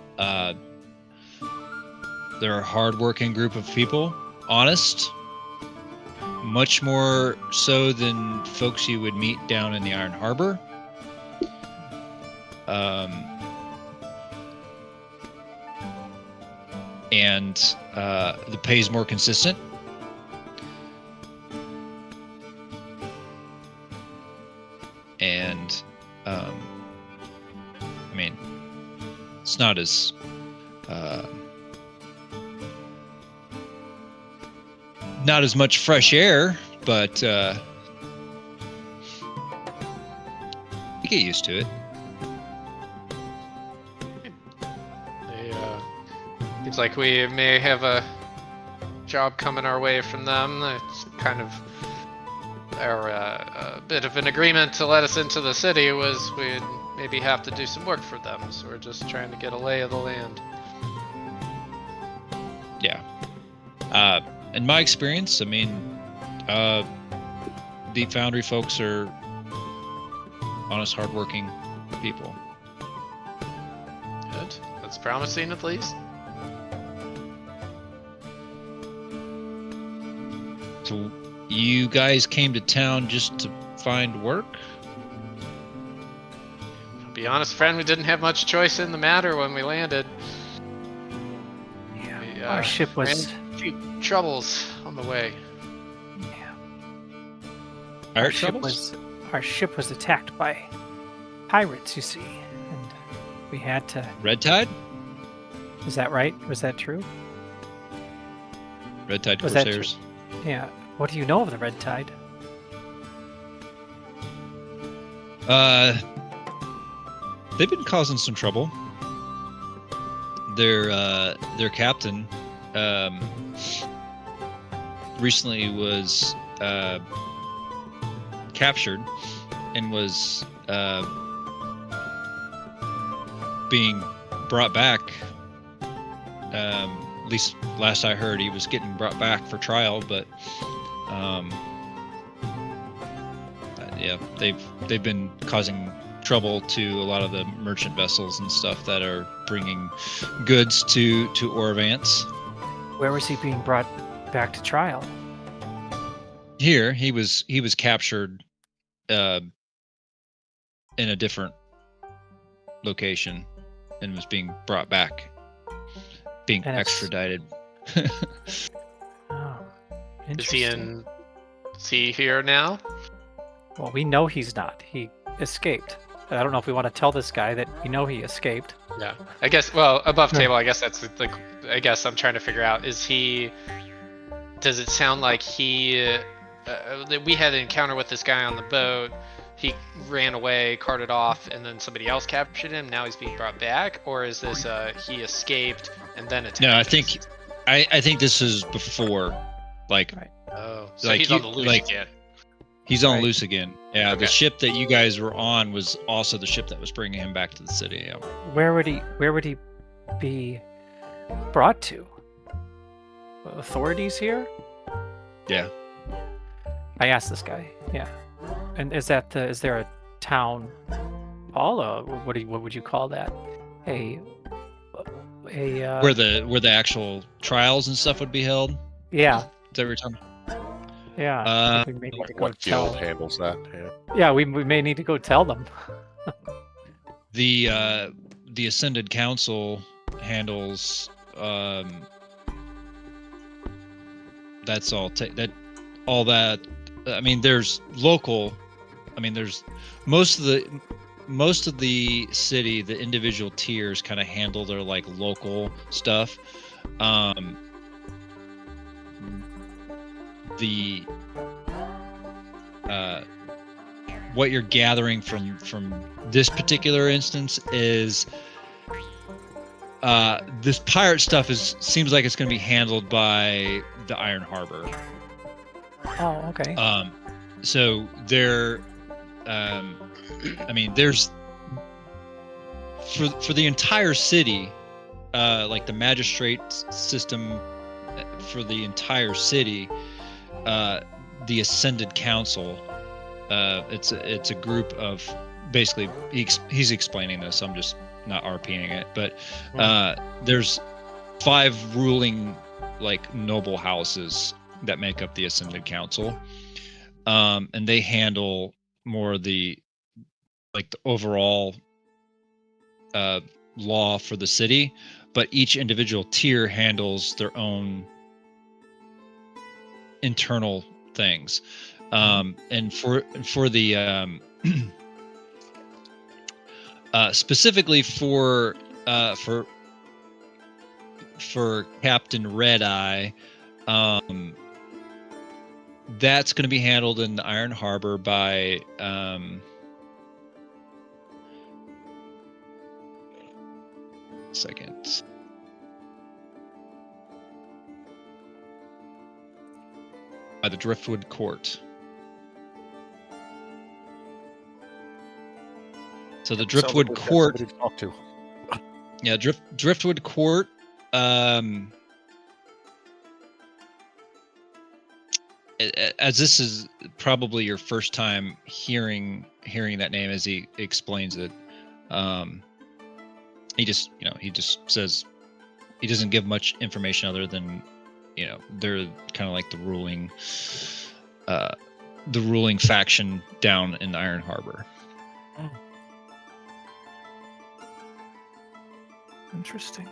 they're a hardworking group of people, honest, much more so than folks you would meet down in the Iron Harbor. And the pay's more consistent. And I mean, it's not as much fresh air, but you get used to it. Seems like we may have a job coming our way from them. It's kind of a bit of an agreement to let us into the city was we'd maybe have to do some work for them. So we're just trying to get a lay of the land. Yeah. In my experience, I mean, Deep Foundry folks are honest, hardworking people. promising, at least. So you guys came to town just to find work? To be honest, friend, we didn't have much choice in the matter when we landed. Yeah. We, Our ship was. ran a few troubles on the way. Yeah. Pirate troubles? Our ship was attacked by pirates, you see, and we had to. Red Tide? Is that right? Was that true? Red Tide Was that true? Corsairs. Yeah. What do you know of the Red Tide? They've been causing some trouble. Their captain recently was captured and was being brought back. At least last I heard, he was getting brought back for trial, but yeah, they've been causing trouble to a lot of the merchant vessels and stuff that are bringing goods to Orvance. Where was he being brought back to trial? Here, he was captured in a different location and was being brought back, being And it's- extradited. Oh, Is he interesting. is he here now? Well, we know he's not. He escaped. I don't know if we want to tell this guy that we know he escaped. Yeah. I guess, well, above table, I guess that's like, I guess I'm trying to figure out, does it sound like that we had an encounter with this guy on the boat, he ran away, carted off, and then somebody else captured him, now he's being brought back? Or is this, he escaped and then attacked? No, I us? think I think this is before, like, Right. Oh, so like he's you- on the loose like- again. he's on Right. loose again. Yeah, Okay. the ship that you guys were on was also the ship that was bringing him back to the city. Yeah. Where would he be brought to? Authorities here? Yeah. I asked this guy. Yeah. And is there a town hall? What would you call that? A Where the actual trials and stuff would be held. Is yeah, that what you're talking? yeah. Uh, I think we may need to go What guild tell. handles that? Yeah. Yeah, we may need to go tell them. The Ascended Council handles. That's all. All that. I mean, there's local. I mean, there's most of the city. The individual tiers kind of handle their like local stuff. The what you're gathering from this particular instance is this pirate stuff seems like it's going to be handled by the Iron Harbor. Oh, okay. So there, I mean, there's for the entire city, like the magistrate system for the entire city, the Ascended Council. It's a group of basically he's explaining this. I'm just not RPing it, but there's 5 ruling like noble houses that make up the Ascended Council, and they handle more of the overall law for the city, but each individual tier handles their own internal things. And for the specifically for Captain Red Eye, that's going to be handled in the Iron Harbor by second. By the Driftwood Court. So the Driftwood Court. To talk to. Yeah, Driftwood Court. As this is probably your first time hearing that name as he explains it, he just says he doesn't give much information other than, they're kind of like the ruling faction down in Iron Harbor. Interesting.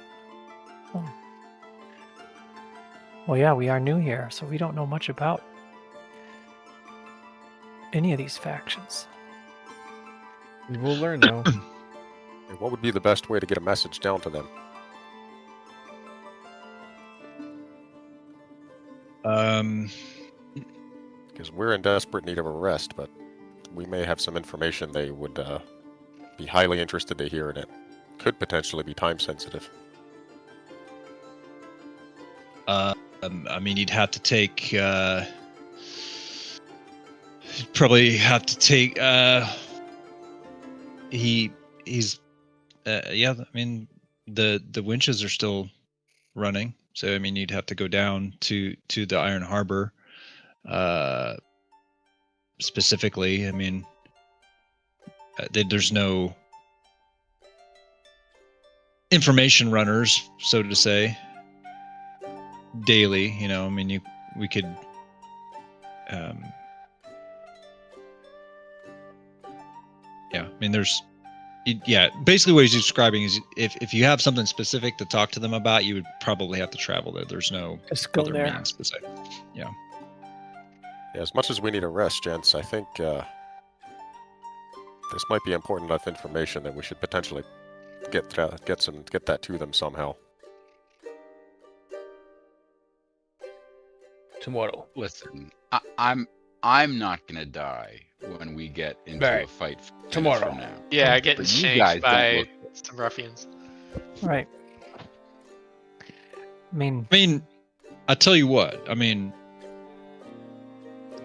Well, yeah, we are new here, so we don't know much about any of these factions. We'll learn though. And what would be the best way to get a message down to them? Because we're in desperate need of a rest, but we may have some information they would be highly interested to hear, and it could potentially be time sensitive. You'd have to take. You'd probably have to take. He's. The winches are still running, so you'd have to go down to the Iron Harbor. Specifically, there's no information runners, so to say, daily. We could. There's. Basically what he's describing is if you have something specific to talk to them about, you would probably have to travel there. There's no other means to say. Yeah. As much as we need a rest, gents, I think this might be important enough information that we should potentially get that to them somehow. Tomorrow. Listen, I'm not gonna die when we get into a fight tomorrow. From now. Yeah, getting But you shanked guys by don't some ruffians. Right. I tell you what.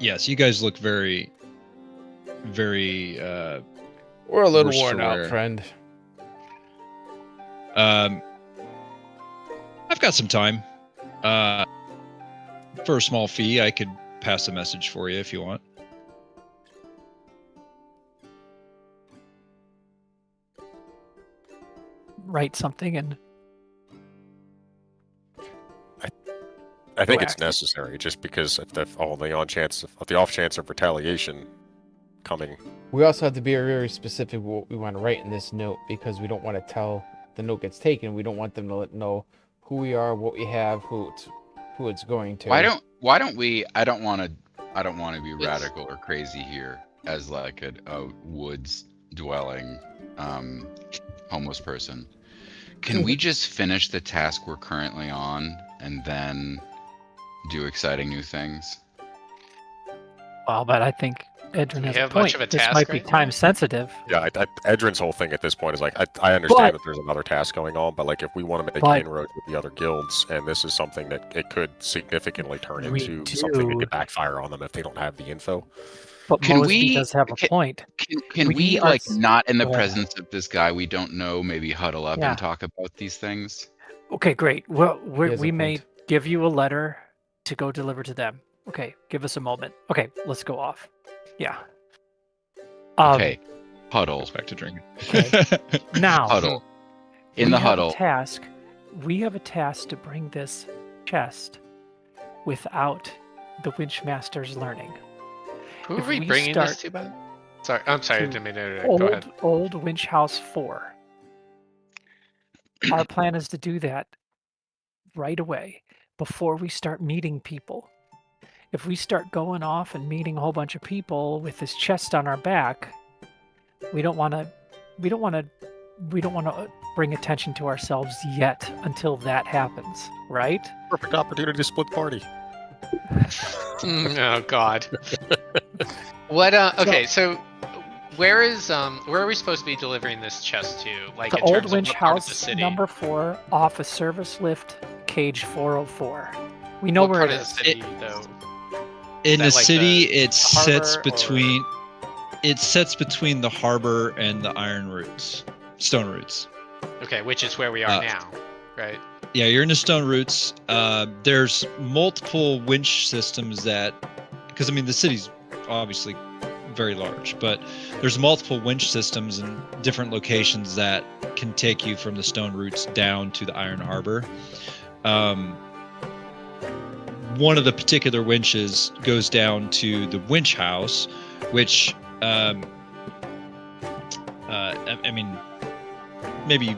Yes, you guys look very, very. We're a little worse worn for out, wear. friend. I've got some time. For a small fee, I could pass a message for you if you want. Write something and. I think it's necessary, just because of the off chance of retaliation coming. We also have to be very specific what we want to write in this note, because we don't want to tell the note gets taken. We don't want them to know who we are, what we have, who it's going to. Why don't we? I don't want to be radical or crazy here as like a woods dwelling homeless person. Can we just finish the task we're currently on and then do exciting new things? Well, but I think Icedern has a have point. much of a This task might be right now? time sensitive. Yeah, Edrin's whole thing at this point is like, I understand that there's another task going on, but like if we want to make inroads with the other guilds, and this is something that it could significantly turn into something that could backfire on them if they don't have the info. But Mosby does have a point. Can we like not in the Go ahead. presence of this guy we don't know, maybe huddle up Yeah. and talk about these things? Okay, great. Well, He has a we may point. give you a letter to go deliver to them. Okay, give us a moment. Okay, let's go off. Yeah. Okay, huddle. Goes back to drinking. Okay. Now, Huddle. In we the have a huddle. task. We have a task to bring this chest without the Winchmaster's learning. Who If are we we bringing start this to, bud? Sorry, I'm sorry, I to didn't mean to interrupt. Go ahead. Old Winch House 4. Our plan is to do that right away before we start meeting people. If we start going off and meeting a whole bunch of people with this chest on our back, we don't want to bring attention to ourselves yet until that happens, right? Perfect opportunity to split the party. Oh God. What? Okay, so where are we supposed to be delivering this chest to? Like The in Old terms of Winch what part of the House city? number 4 off a service lift cage 404. We know What where part it of the is. city, though? In the that like city, the it sits harbor, or- between. It sits between the harbor and the stone roots. Okay, which is where we are Uh, now, right? Yeah, you're in the stone roots. There's multiple winch systems because the city's obviously very large, but there's multiple winch systems in different locations that can take you from the stone roots down to the Iron Harbor. One of the particular winches goes down to the winch house, which I mean, maybe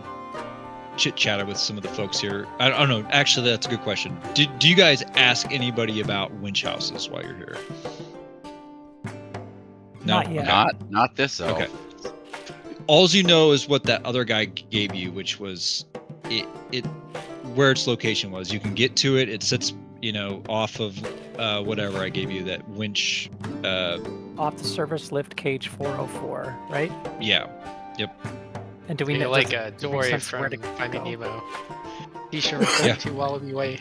chit-chatted with some of the folks here. I don't know. Actually, that's a good question. Do you guys ask anybody about winch houses while you're here? No? Not yet. Okay. Not this though. Okay. All you know is what that other guy gave you, which was it where its location was. You can get to it. It sits, off of whatever I gave you, that winch. Off the service lift cage 404, right? Yeah. Yep. And do we know like does a it make Dory sense where from to Finding go? Nemo. He sure referred Yeah. to Wallaby Way.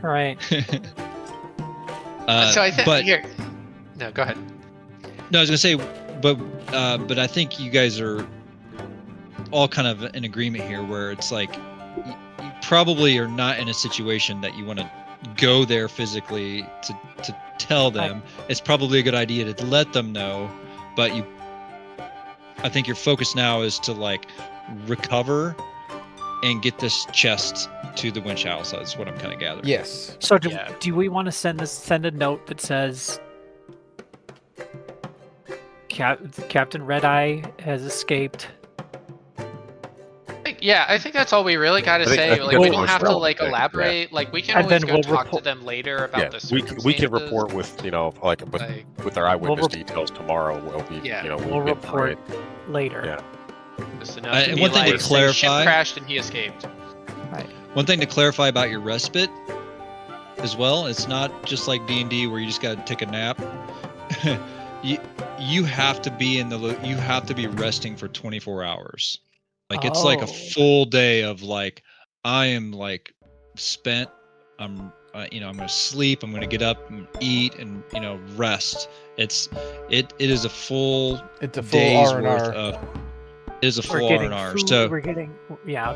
Right. So I think but here. No, go ahead. no, I was gonna say, but I think you guys are all kind of in agreement here, where it's like you probably are not in a situation that you want to go there physically to tell them. It's probably a good idea to let them know, but I think your focus now is to like recover and get this chest to the winch house. That's what I'm kind of gathering. Yes. So do Yeah. we want to send a note that says Captain Red Eye has escaped? Yeah, I think that's all we really got to I think say. that's Like, the we don't most have to relevant like thing, yeah. elaborate. Like, we can And always then go we'll talk to report- them later about the we can circumstances. report with with our eyewitness details tomorrow. We'll be Yeah. We'll report later. Yeah. Just enough to and be one thing to like, say clarify- ship crashed and he escaped. One thing to clarify about your respite as well, it's not just like D&D where you just got to take a nap. you have to be you have to be resting for 24 hours. Like it's like a Oh. full day of like, I am like spent. I'm I'm going to sleep. I'm going to get up and eat and rest. It is a full It's a full day's R&R. worth of. It is a We're full getting R&R. food, So we're getting we're Yeah.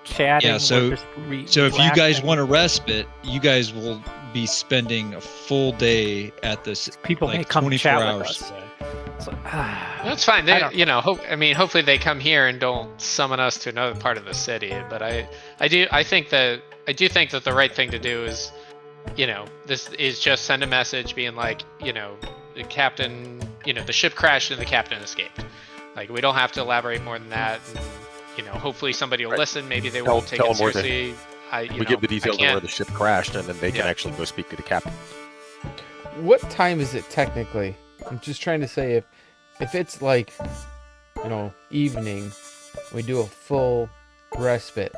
chatting. Yeah, so- we're just So if you guys relaxing. want a respite, you guys will be spending a full day at this, people may like come 24 chat hours. with us. So, That's fine. I They, don't- hopefully they come here and don't summon us to another part of the city. But I do think that the right thing to do is, this is just send a message being like, the captain, the ship crashed and the captain escaped. Like, we don't have to elaborate more than that. And, hopefully somebody will Right. listen. Maybe they Tell- won't take tell it them where to- seriously. We give the details of where the ship crashed, and then they can Yeah. actually go speak to the captain. What time is it technically? I'm just trying to say if it's like, evening, we do a full respite.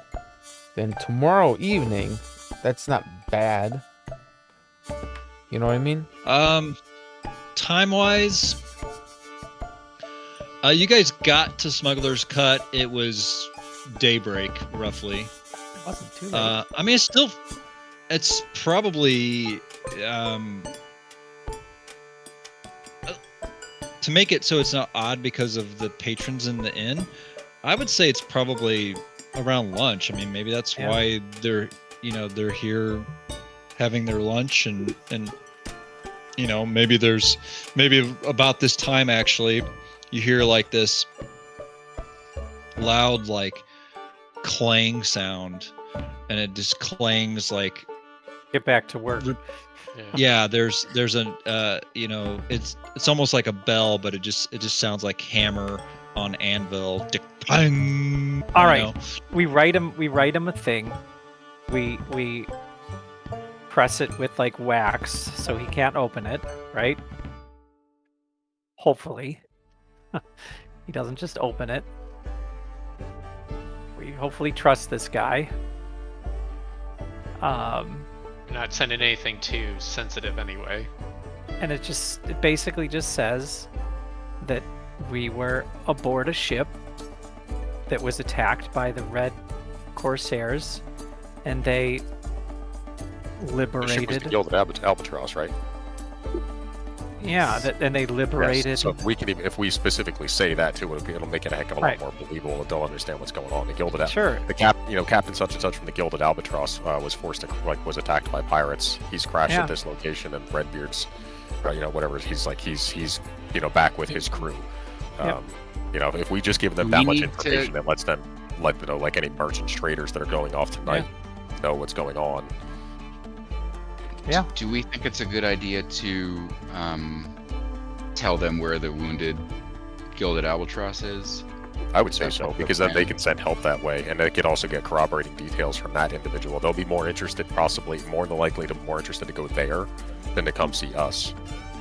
Then tomorrow evening, that's not bad. You know what I mean? Time wise, you guys got to Smuggler's Cut. It was daybreak roughly. It wasn't too late. I mean, it's probably to make it so it's not odd because of the patrons in the inn. I would say it's probably around lunch. I mean, maybe that's Yeah. why they're here having their lunch and maybe about this time actually you hear like this loud like clang sound, and it just clangs like Get back to work. yeah. There's an it's almost like a bell, but it just sounds like hammer on anvil. Tick, pang, All you right. know. We write him a thing. We press it with like wax so he can't open it, right? Hopefully. He doesn't just open it. We hopefully trust this guy. You're not sending anything too sensitive anyway. And it basically just says that we were aboard a ship that was attacked by the Red Corsairs, and they The ship was liberated. the Gilded Albatross, right? Yeah, and they liberated. Yes. So we can even, if we specifically say that too, it'll make it a heck of a Right. lot more believable. They'll understand what's going on. The Gilded Sure. Captain such and such from the Gilded Albatross was forced to was attacked by pirates. He's crashed Yeah. at this location, and Redbeard's, whatever. He's back with his crew. Yep. If we just give them We that much need information, that lets them let know, like any merchants, traders that are going off tonight know what's going on. Yeah. Do we think it's a good idea to tell them where the wounded Gilded Albatross is? I would say That's so, the because then they plan. can send help that way, and they could also get corroborating details from that individual. They'll be more interested, possibly more than likely, more interested to go there than to come see us.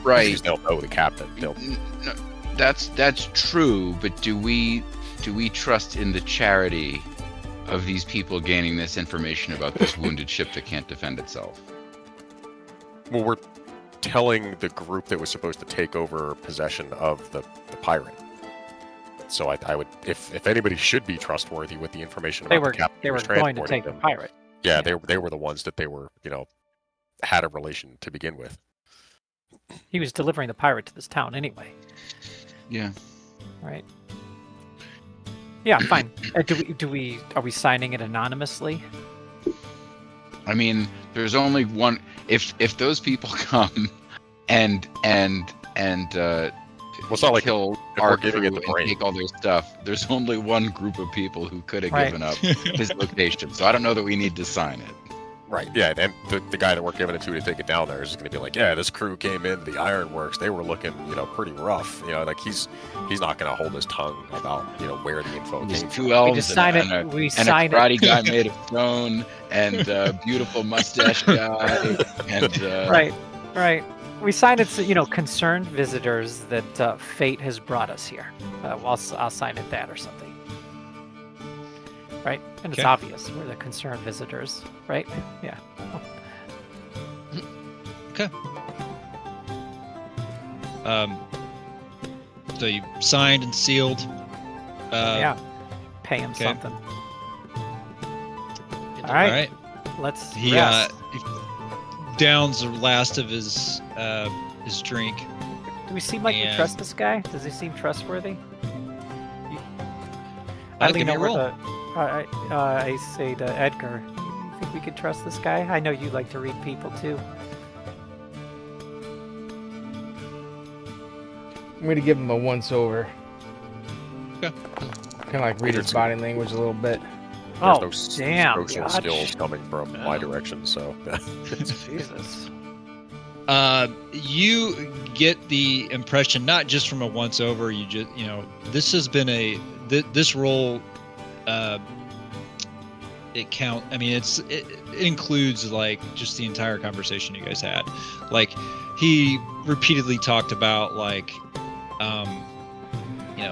Right. Because they'll know the captain. They'll, No, that's true, but do we trust in the charity of these people gaining this information about this wounded ship that can't defend itself? well, we're telling the group that was supposed to take over possession of the pirate. So I would, if anybody should be trustworthy with the information about the captain, They who were was going to transporting take the them, pirate. yeah, they were the ones that they were, had a relation to begin with. He was delivering the pirate to this town anyway, Yeah. right? Yeah, fine. Are we signing it anonymously? I mean, there's only one. If those people come and Well, it's not like kill if our we're giving it crew the and brain. take all their stuff, there's only one group of people who could have Right. given up his location. So I don't know that we need to sign it. Right. Yeah, and the guy that we're giving it to take it down there is just going to be like, yeah, this crew came in the ironworks. They were looking, pretty rough. Like he's not going to hold his tongue about, where the info There's came two from. elves just sign and, it. and, a, We and a sign karate it. guy made of stone and a beautiful mustache guy and Right. We sign it, concerned visitors that fate has brought us here. I'll sign it that or something. Right? And it's Okay. obvious we're the concerned visitors, right? Yeah. So you signed and sealed. Yeah. Pay him okay. something. All right. right. Let's He rest. he downs the last of his drink. Do we seem like we and- trust this guy? Does he seem trustworthy? Give me a roll. I say to Edgar, you think we could trust this guy? I know you like to read people too. I'm gonna give him a once over. Okay. Kind of like read his body language a little bit. Oh, There's no damn. social God. skills coming from my direction, so Jesus. You get the impression, not just from a once over, this has been this role, it includes like just the entire conversation you guys had. Like he repeatedly talked about like,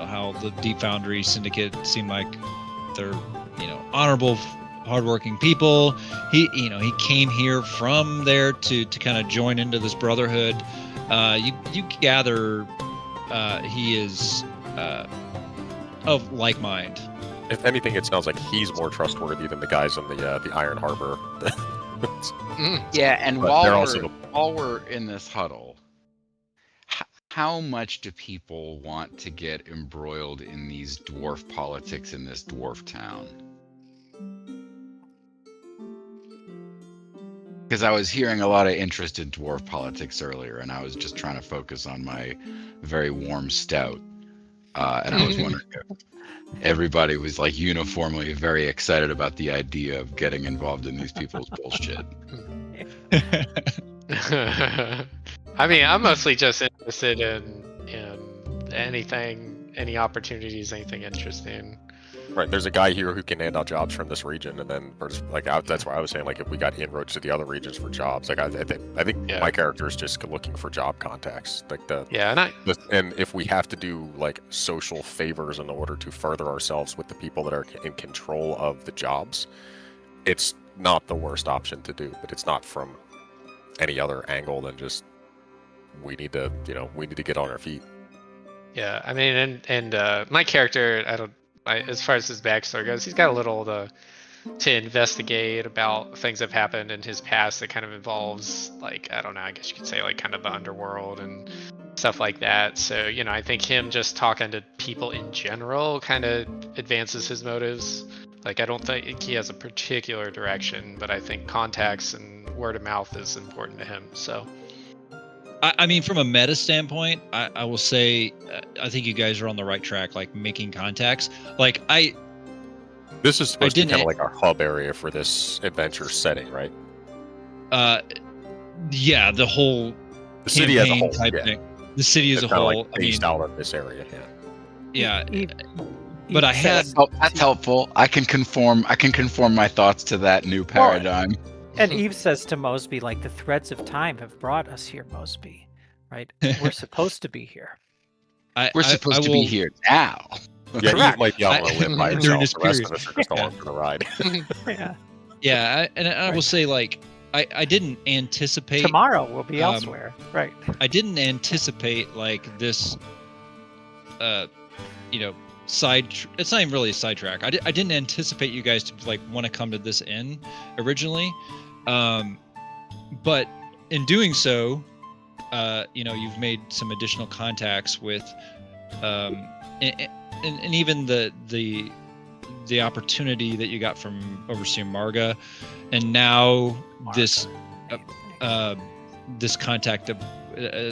how the Deep Foundry Syndicate seemed like they're, honorable, hardworking people. He came here from there to kind of join into this brotherhood. You gather he is of like mind. if anything, it sounds like he's more trustworthy than the guys on the Iron Harbor. Yeah, and But they're also while we're in this huddle, how much do people want to get embroiled in these dwarf politics in this dwarf town? Because I was hearing a lot of interest in dwarf politics earlier, and I was just trying to focus on my very warm stout. And I was wondering if everybody was like uniformly very excited about the idea of getting involved in these people's bullshit. I mean, I'm mostly just interested in anything, any opportunities, anything interesting. Right, there's a guy here who can hand out jobs from this region, and then that's why I was saying like if we got inroads to the other regions for jobs, like I think Yeah. my character is just looking for job contacts, like Yeah, and if we have to do like social favors in order to further ourselves with the people that are in control of the jobs, it's not the worst option to do, but it's not from any other angle than just we need to get on our feet. yeah. I mean, and my character, as far as his backstory goes, he's got a little to investigate about things that have happened in his past that kind of involves, like, I don't know, I guess you could say like kind of the underworld and stuff like that. So, I think him just talking to people in general kind of advances his motives. Like, I don't think he has a particular direction, but I think contacts and word of mouth is important to him. So, I mean, from a meta standpoint, I will say I think you guys are on the right track, like making contacts. Like This is supposed to be didn't kind of like our hub area for this adventure setting, right? Yeah, the whole The city as a campaign whole. type Yeah. thing. The city as It's a kinda, whole. like, I mean, based out of this area. Yeah. yeah, but I had That's helpful. I can conform my thoughts to that new paradigm. And Eve says to Mosby, like, the threads of time have brought us here, Mosby. Right? We're supposed to be here. We're supposed to be here now. Yeah, Correct. Eve might be able to live by During himself. this The rest period. of us are just Yeah. along for the ride. Yeah. Yeah, and I will say, like, I didn't anticipate. Tomorrow we'll be elsewhere. Right. I didn't anticipate like this. It's not even really a sidetrack. I didn't anticipate you guys to like want to come to this inn originally, but in doing so, you've made some additional contacts with, and even the opportunity that you got from Overseer Marga, and now this contact of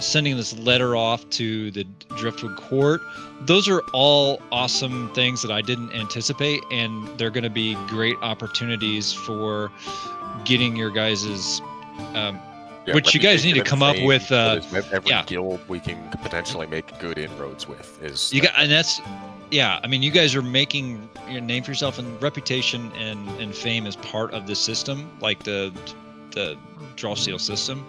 sending this letter off to the Driftwood Court. Those are all awesome things that I didn't anticipate, and they're going to be great opportunities for getting your guys's which you guys need to come up with. Every yeah. guild we can potentially make good inroads with is. And that's, yeah. I mean, you guys are making your name for yourself, and reputation and fame is part of the system, like the draw seal system.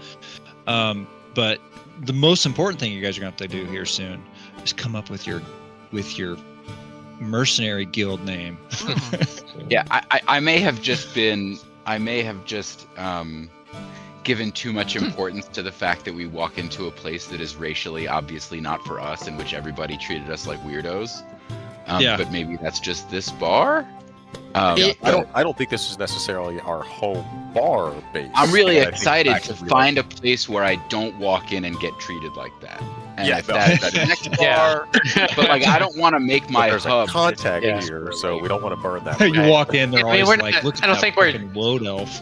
But the most important thing you guys are going to have to do here soon is come up with your mercenary guild name. Yeah, I may have just given too much importance to the fact that we walk into a place that is racially obviously not for us, in which everybody treated us like weirdos. But maybe that's just this bar. I don't think this is necessarily our home bar base. I'm really but I think excited it's to actually find a place where I don't walk in and get treated like that. And Yeah, if no. that's the next bar, but like I don't want to make my there's hub. a contact Yeah. here, so we don't want to burn that. You bridge. walk in, they're I mean, always we're like, not- "Look I at don't that think we're- fucking woad elf."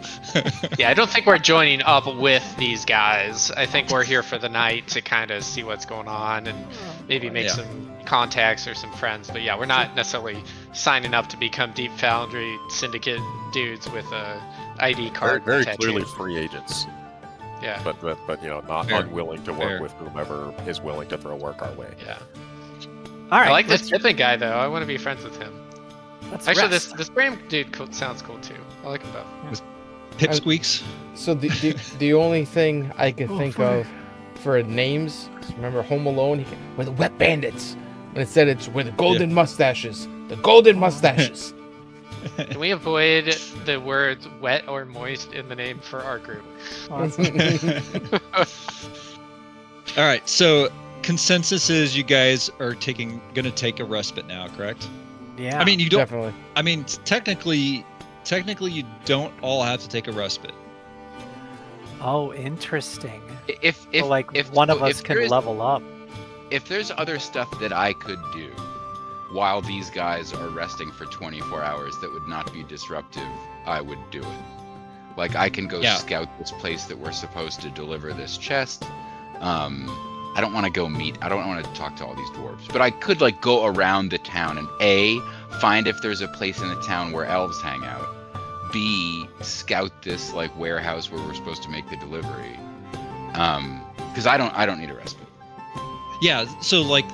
Yeah, I don't think we're joining up with these guys. I think we're here for the night to kind of see what's going on and maybe make Yeah. some contacts or some friends. But yeah, we're not necessarily signing up to become Deep Foundry Syndicate dudes with a ID card. Very tattoo. clearly free agents, Yeah. but not Fair. unwilling to work Fair. with whomever is willing to throw work our way. Yeah. All right. I like this let's- Pippin guy though. I want to be friends with him. let's Actually, rest. this Bram dude sounds cool too. I like him both. Pipsqueaks. So the only thing I can Oh, think fuck. of for names, remember Home Alone? We're the Wet Bandits. And instead it's we're the Golden Mustaches. The Golden Mustaches. Can we avoid the words wet or moist in the name for our group? All right, so consensus is you guys are gonna take a respite now, correct? Yeah. I mean, you don't. Definitely. I mean, technically, you don't all have to take a respite. Oh, interesting. If So, like if one of so us if can there is- level up. If there's other stuff that I could do while these guys are resting for 24 hours that would not be disruptive, I would do it. Like I can go Yeah. scout this place that we're supposed to deliver this chest. I don't want to go meet. I don't want to talk to all these dwarves, but I could like go around the town and find if there's a place in the town where elves hang out. B, scout this like warehouse where we're supposed to make the delivery. Because I don't need a respite. Yeah, so like,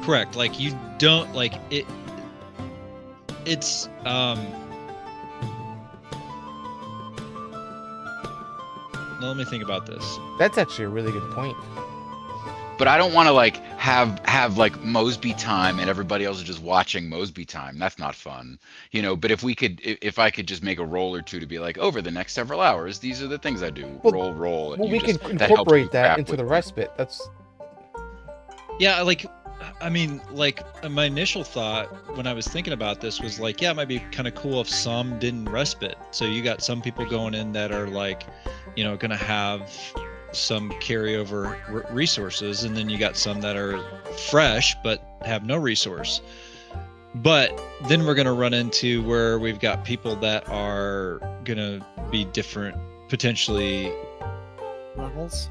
correct. Like you don't like it. It's Let me think about this. That's actually a really good point. But I don't want to like have like Mosby time and everybody else is just watching Mosby time. That's not fun, But if I could just make a roll or two to be like, over the next several hours, these are the things I do. Well- roll. And Well, you we just, can that helps you incorporate that craft into with the it. respite. That's Yeah, like, I mean, like my initial thought when I was thinking about this was like, yeah, it might be kind of cool if some didn't respite. So you got some people going in that are like, gonna have some carryover resources, and then you got some that are fresh but have no resource. But then we're gonna run into where we've got people that are gonna be different, potentially Levels.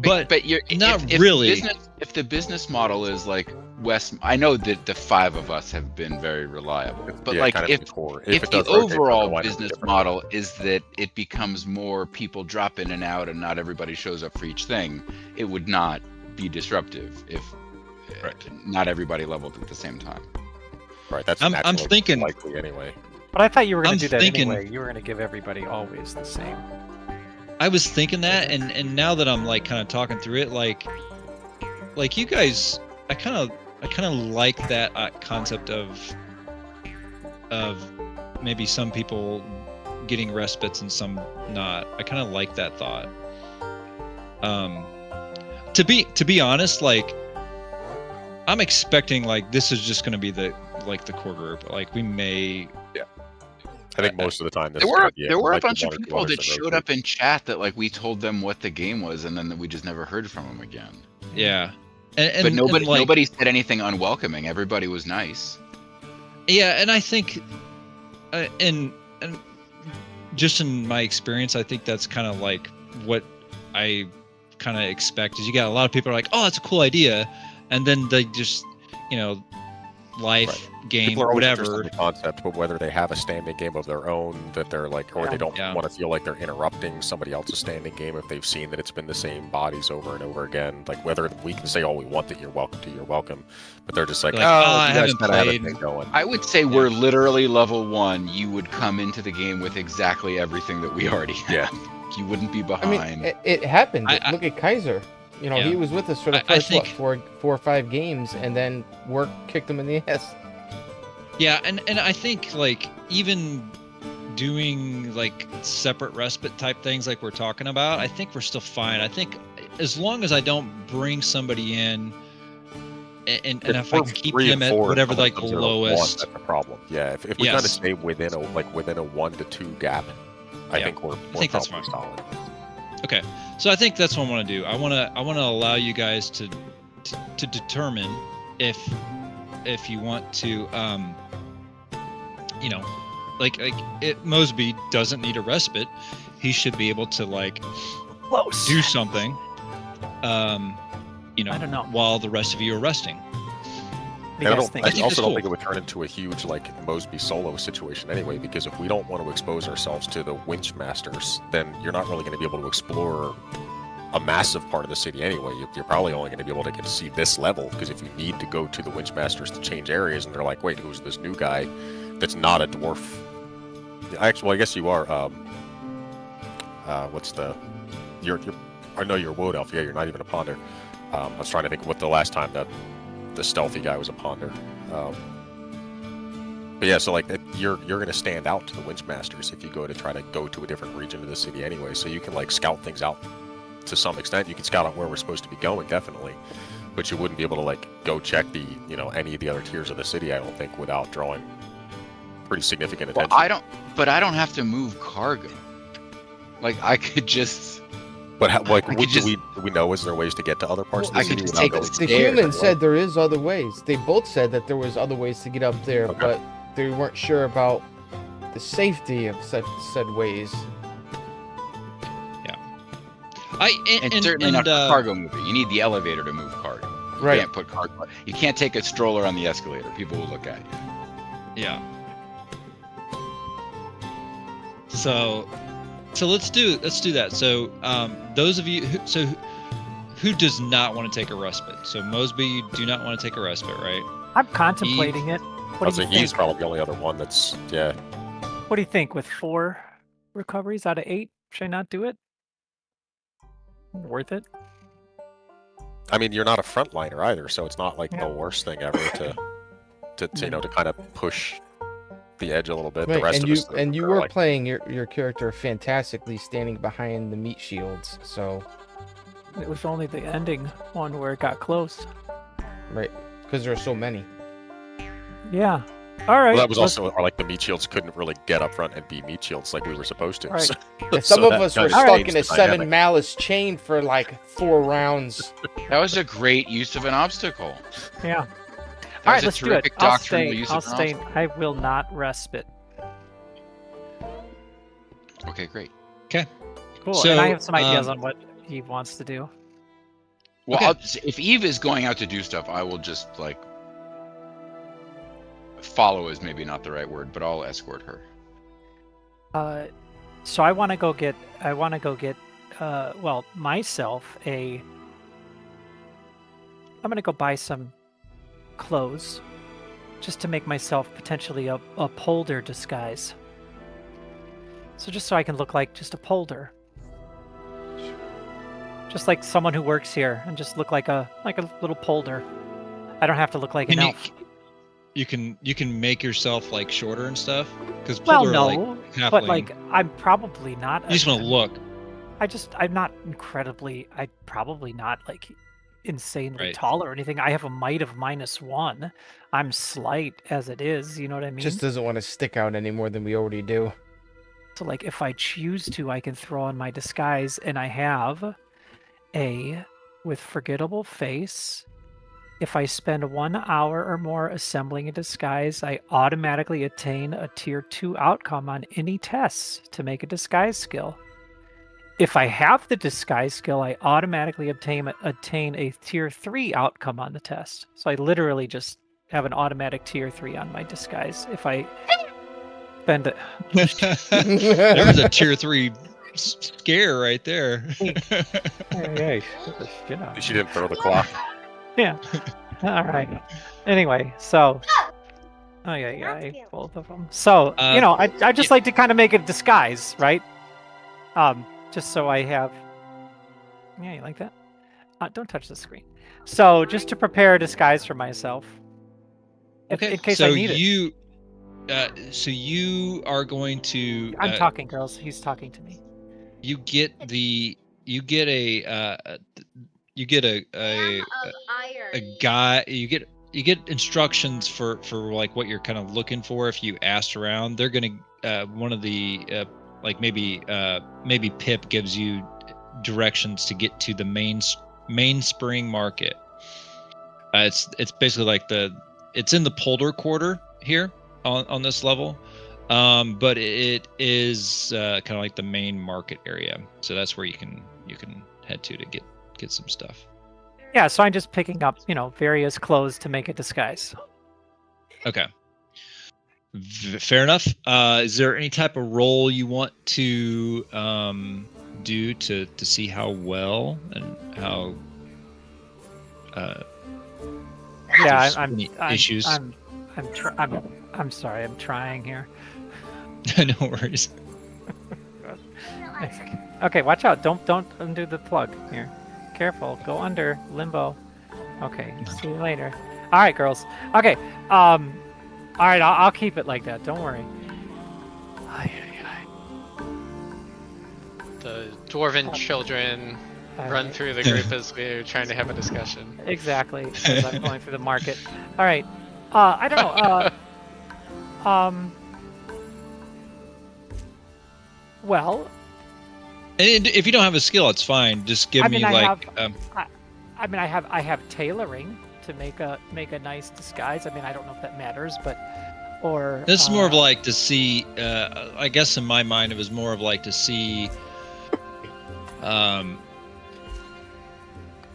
but you're not if really. if the business model is like West, I know that the 5 of us have been very reliable, but Yeah, like kind of if the core. if it the does rotate, then overall why not be business different? model is that it becomes more people drop in and out and not everybody shows up for each thing, it would not be disruptive if not everybody leveled at the same time. Right, that's I'm naturally thinking- likely anyway. But I thought you were going I'm to do that thinking- anyway. You were going to give everybody always the same. I was thinking that, and now that I'm like kind of talking through it, like you guys, I kind of like that concept of maybe some people getting respites and some not. I kind of like that thought. To be honest, like I'm expecting like this is just going to be the core group. Like we may. I think most of the time There were a bunch of people that showed up in chat that like we told them what the game was and then we just never heard from them again. Yeah. But nobody said anything unwelcoming. Everybody was nice. Yeah, and I think, and just in my experience, I think that's kind of like what I kind of expect. Is you got a lot of people are like, "Oh, that's a cool idea," and then they just, life game, People are always interested whatever. in the concept, but whether they have a standing game of their own that they're like, or they don't want to feel like they're interrupting somebody else's standing game if they've seen that it's been the same bodies over and over again. Like whether we can say all we want that you're welcome, but they're just like, Like, oh, I you guys haven't gotta have a played. thing going. I would say we're literally level 1. You would come into the game with exactly everything that we already have. You wouldn't be I behind. mean, it happened. I- Look at Kaiser. He was with us for the I first think- four or 5 games, and then work kicked him in the ass. Yeah, and I think like even doing like separate respite type things like we're talking about, I think we're still fine. I think as long as I don't bring somebody in and if I we're can keep 3 them and at 4 whatever and like someone the comes in at 1, lowest. that's the problem. Yeah, if we kind of Yes. stay within a 1 to 2 gap, I Yeah. think we're think that's probably fine. solid. Okay, so I think that's what I want to do. I want to allow you guys to determine if you want to Mosby doesn't need a respite. He should be able to like Close. do something. I don't know. While the rest of you are resting. What do you guys think? I think also it's don't cool. think it would turn into a huge like Mosby solo situation anyway, because if we don't want to expose ourselves to the winch masters, then you're not really going to be able to explore a massive part of the city anyway. You're probably only going to be able to get to see this level, because if you need to go to the winch masters to change areas, and they're like, wait, who's this new guy that's not a dwarf? Actually, I guess you are. What's the? I know you're a wood elf. Yeah, you're not even a ponder. I was trying to think what the last time that the stealthy guy was a ponder. But yeah, so like you're going to stand out to the winch masters if you go to a different region of the city anyway. So you can like scout things out to some extent. You can scout out where we're supposed to be going, definitely, but you wouldn't be able to like go check the any of the other tiers of the city, I don't think, without drawing pretty significant Well, attention. I don't have to move cargo. Like I could just. But how, like, I could do we know, is there ways to get to other parts of the I could city just without take going the The stairs. human said there is other ways. They both said that there was other ways to get up there, Okay. but they weren't sure about the safety of said ways. And certainly not cargo moving. You need the elevator to move cargo. You Right. can't put cargo. You can't take a stroller on the escalator. People will look at you. Yeah. So let's do that. So those of you who does not want to take a respite? So Mosby, you do not want to take a respite, right? I'm contemplating it. What I'd do say you he's think? probably the only other one that's What do you think? With 4 recoveries out of 8, should I not do it? Worth it? I mean, you're not a frontliner either, so it's not like the worst thing ever to kind of push the edge a little bit. The Right, rest and of us you are were like, playing your character fantastically, standing behind the meat shields. So It was only the ending one where it got close. right, because there are so many. Yeah. All right. well, that was let's- also like the meat shields couldn't really get up front and be meat shields like we were supposed to. Right. So, Yeah, some so of that us were kinda stuck changed in a the 7 dynamic. malice chain for like 4 rounds. That was a great use of an obstacle. Yeah. That All was right, a let's do it. terrific I'll doctrinal stay. use I'll of an stay. obstacle. I will not respite. Okay, great. Cool. So, and I have some ideas on what he wants to do. Well, Okay. if Eve is going out to do stuff, I will just like follow is maybe not the right word, but I'll escort her. So I want to go get. Well, myself I'm gonna go buy some clothes, just to make myself potentially a polder disguise. So just so I can look like just a polder. Just like someone who works here, and just look like a little polder. I don't have to look like an elf. You can make yourself like shorter and stuff because Well, Polder no, are like halfling. but like I'm probably not. You just want to look. I'm not incredibly. I'm probably not like insanely Right. tall or anything. I have a might of -1. I'm slight as it is. You know what I mean? Just doesn't want to stick out any more than we already do. So like if I choose to, I can throw on my disguise, and I have a with forgettable face. If I spend 1 hour or more assembling a disguise, I automatically attain a tier 2 outcome on any tests to make a disguise skill. If I have the disguise skill, I automatically attain a tier 3 outcome on the test. So I literally just have an automatic tier 3 on my disguise. If I spend it. There was a tier 3 scare right there. Hey, She didn't throw the clock. Yeah. All right. Anyway, so. Oh yeah, both of them. So I just like to kind of make a disguise, right? Just so I have. Yeah, you like that? Don't touch the screen. So just to prepare a disguise for myself. Okay. In case so I need it. So you are going to. I'm talking, girls. He's talking to me. You get a guy. You get instructions for like what you're kind of looking for. If you asked around, they're gonna one of the like maybe Pip gives you directions to get to the mainspring market. It's basically like it's in the Polder Quarter here on this level. But it is kind of like the main market area, so that's where you can head to get some stuff. Yeah, so I'm just picking up various clothes to make a disguise. Okay, fair enough. Is there any type of role you want to do to see how well and how? Yeah, I'm issues. I'm sorry. I'm trying here. No worries. Okay, watch out. Don't undo the plug here. Careful. Go under limbo. Okay. See you later. All right, girls. Okay. All right. I'll keep it like that. Don't worry. The dwarven children run through the group as we're trying to have a discussion. Exactly. As I'm going through the market. All right. I don't know. Well. And if you don't have a skill, it's fine. Just give me like. I have tailoring to make a nice disguise. I mean, I don't know if that matters, but This is more of like to see. I guess in my mind, it was more of like to see.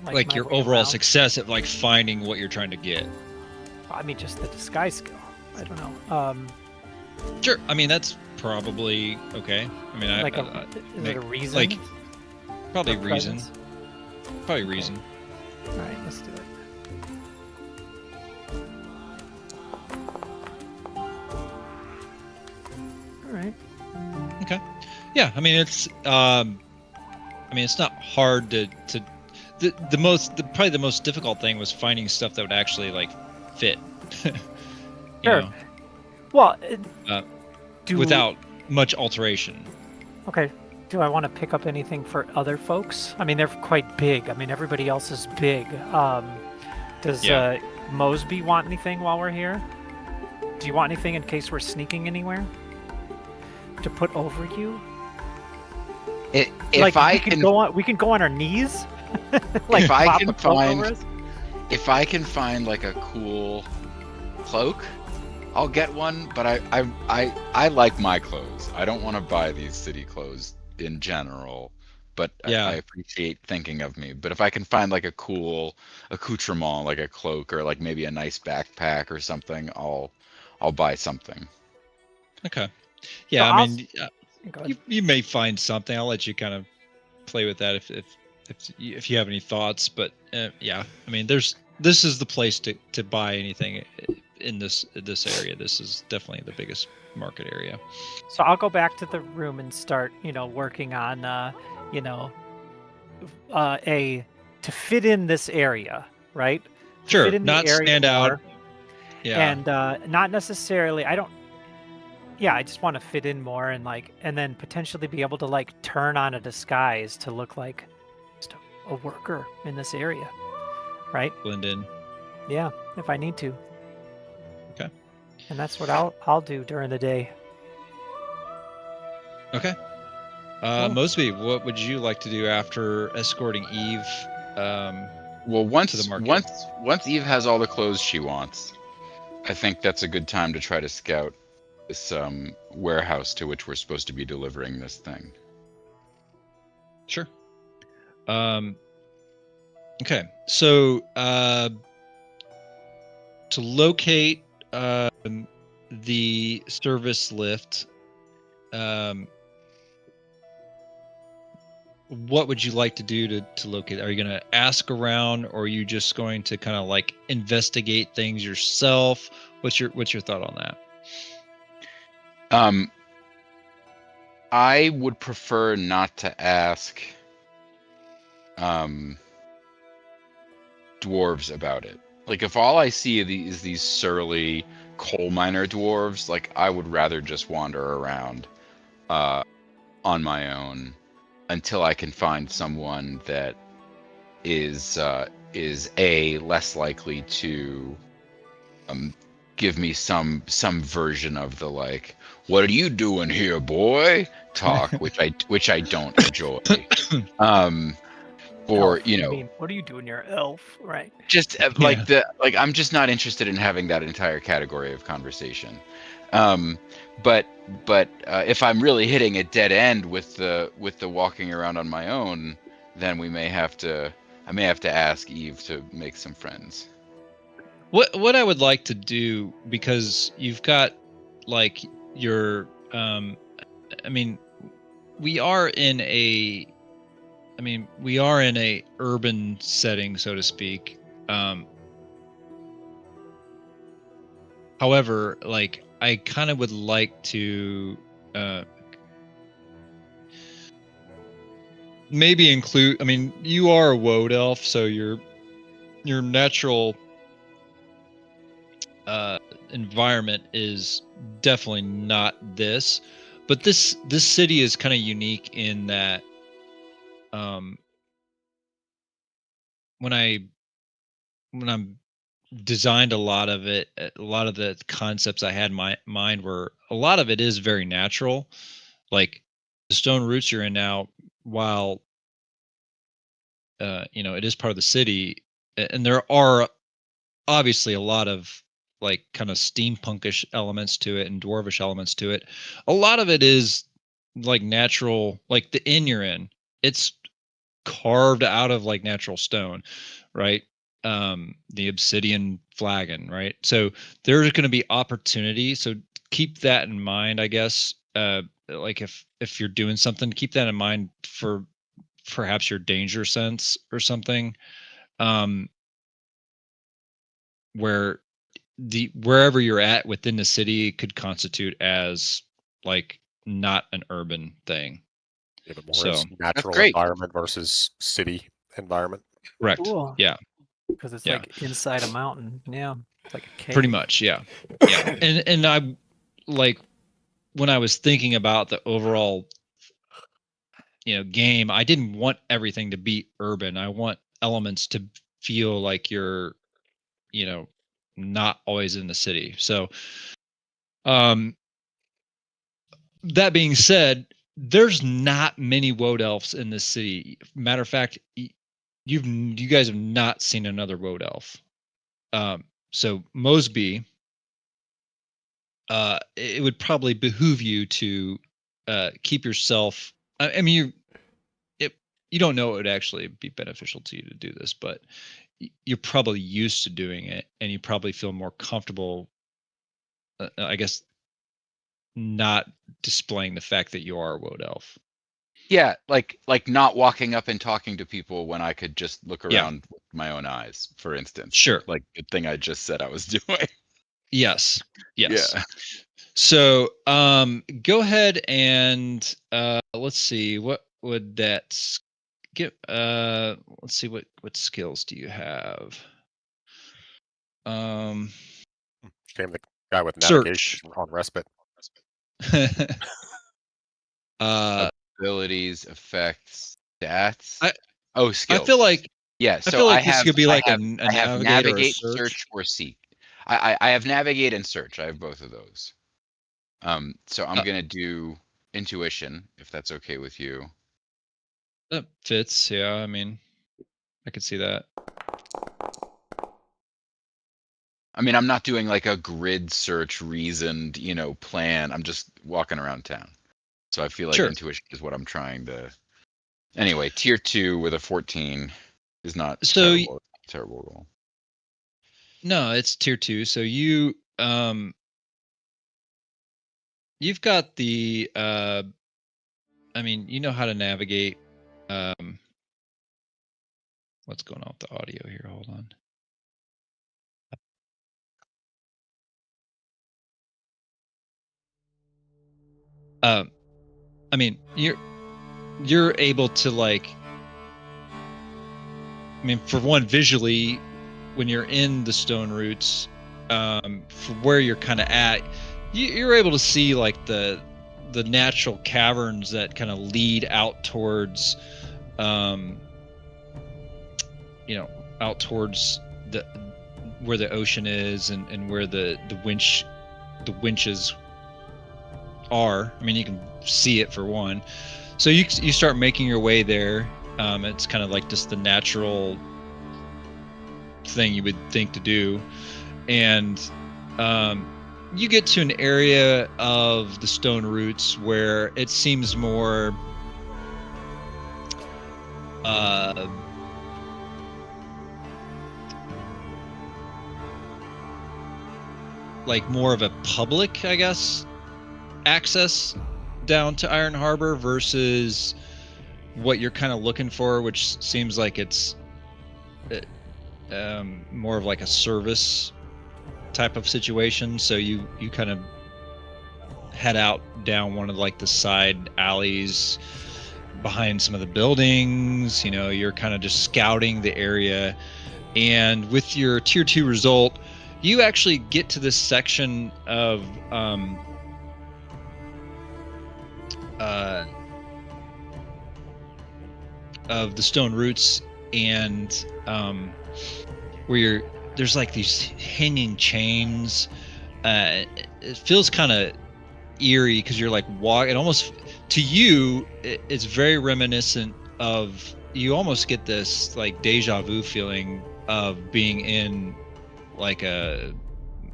Like your overall success at like finding what you're trying to get. I mean, just the disguise skill. I don't know. Sure. I mean, that's probably okay. I mean, is it a reason? Like, probably reason. Presence? Probably reason. All right, let's do it. All right. Okay. Yeah. I mean, it's. It's not hard to. Probably the most difficult thing was finding stuff that would actually like fit. Sure. Well, without much alteration. Okay. Do I want to pick up anything for other folks? I mean, they're quite big. I mean, everybody else is big. Does Mosby want anything while we're here? Do you want anything in case we're sneaking anywhere? To put over you? If we can go on our knees. Like if I can find like a cool cloak, I'll get one. But I like my clothes. I don't want to buy these city clothes in general. but Yeah. I appreciate thinking of me. But if I can find like a cool accoutrement, like a cloak or like maybe a nice backpack or something, I'll buy something. Okay. So Yeah, I I'll mean, go ahead. you may find something. I'll let you kind of play with that if you have any thoughts. But yeah, I mean, this is the place to buy anything in this area. This is definitely the biggest market area. So I'll go back to the room and start, working on, you know, to fit in this area, right? To Sure, fit in the not area stand more, out. Yeah. and not necessarily. I don't. Yeah, I just want to fit in more and then potentially be able to turn on a disguise to look like just a worker in this area, right? Blend in. Yeah, if I need to. Okay. And that's what I'll do during the day. Okay. Cool. Mosby, what would you like to do after escorting Eve? Well, to the market. once Eve has all the clothes she wants, I think that's a good time to try to scout this warehouse to which we're supposed to be delivering this thing. Sure. Okay. So to locate the service lift, what would you like to do to locate? Are you going to ask around, or are you just going to kind of like investigate things yourself? What's your thought on that? I would prefer not to ask dwarves about it. Like if all I see is these surly coal miner dwarves, like I would rather just wander around on my own until I can find someone that is less likely to give me some version of the like, what are you doing here, boy? Talk, which I don't enjoy. Or Elf, mean, what are you doing here, elf? Right. just I'm just not interested in having that entire category of conversation. But if I'm really hitting a dead end with the walking around on my own, then I may have to ask Eve to make some friends. What I would like to do, because you've got like your I mean, we are in a urban setting, so to speak. However, like I kind of would like to maybe include, I mean, you are a woad elf, so your natural environment is definitely not this, but this city is kind of unique in that when I'm designed a lot of it, a lot of the concepts I had in my mind were, a lot of it is very natural. Like the stone roots you're in now, while it is part of the city, and there are obviously a lot of like kind of steampunkish elements to it and dwarvish elements to it. A lot of it is like natural, like the inn you're in, it's carved out of like natural stone, right? The obsidian flagon, right? So there's going to be opportunity. So keep that in mind, I guess. Like if you're doing something, keep that in mind for perhaps your danger sense or something. Where wherever you're at within the city could constitute as like not an urban thing. Give it more So as natural great. environment versus city environment. correct. Cool. Yeah. Because it's like inside a mountain. Yeah. It's like a cave. Pretty much, yeah. Yeah. And I like when I was thinking about the overall game, I didn't want everything to be urban. I want elements to feel like you're not always in the city. So that being said, there's not many woad elves in this city. Matter of fact, you guys have not seen another woad elf. So Mosby, it would probably behoove you to keep yourself. I mean, you don't know it would actually be beneficial to you to do this, but you're probably used to doing it, and you probably feel more comfortable, I guess, not displaying the fact that you are a wood elf. Yeah, like not walking up and talking to people when I could just look Yeah. around with my own eyes, for instance. Sure. Like the thing I just said I was doing. Yes. Yes. Yeah. So go ahead and let's see, what would that get? Let's see, what skills do you have? Shame the guy with Search. navigation on respite. Abilities, effects, stats. Skills. I feel like yeah. I So feel like I this have, could be I like have, a I have navigate or a navigate, search. or seek. I have navigate and search. I have both of those. So I'm gonna do intuition, if that's okay with you. That fits. Yeah, I mean, I could see that. I mean, I'm not doing like a grid search, reasoned, plan. I'm just walking around town. So I feel like Sure. intuition is what I'm trying to. Anyway, tier 2 with a 14 is not So terrible roll. No, it's tier 2. So you've got the I mean, you know how to navigate. What's going on with the audio here? Hold on. I mean, you're able to, like, I mean, for one, visually, when you're in the stone roots, for where you're kind of at, you're able to see like the natural caverns that kind of lead out towards, out towards where the ocean is, and where the winches are. I mean, you can see it for one. So you start making your way there. It's kind of like just the natural thing you would think to do, and you get to an area of the stone roots where it seems more like more of a public, I guess, access down to Iron Harbor versus what you're kind of looking for, which seems like it's more of like a service type of situation. So you kind of head out down one of like the side alleys behind some of the buildings. You're kind of just scouting the area, and with your tier 2 result, you actually get to this section of the stone roots, and where there's like these hanging chains. It feels kind of eerie because you're like walking. Almost to you, it's very reminiscent of. You almost get this like deja vu feeling of being in like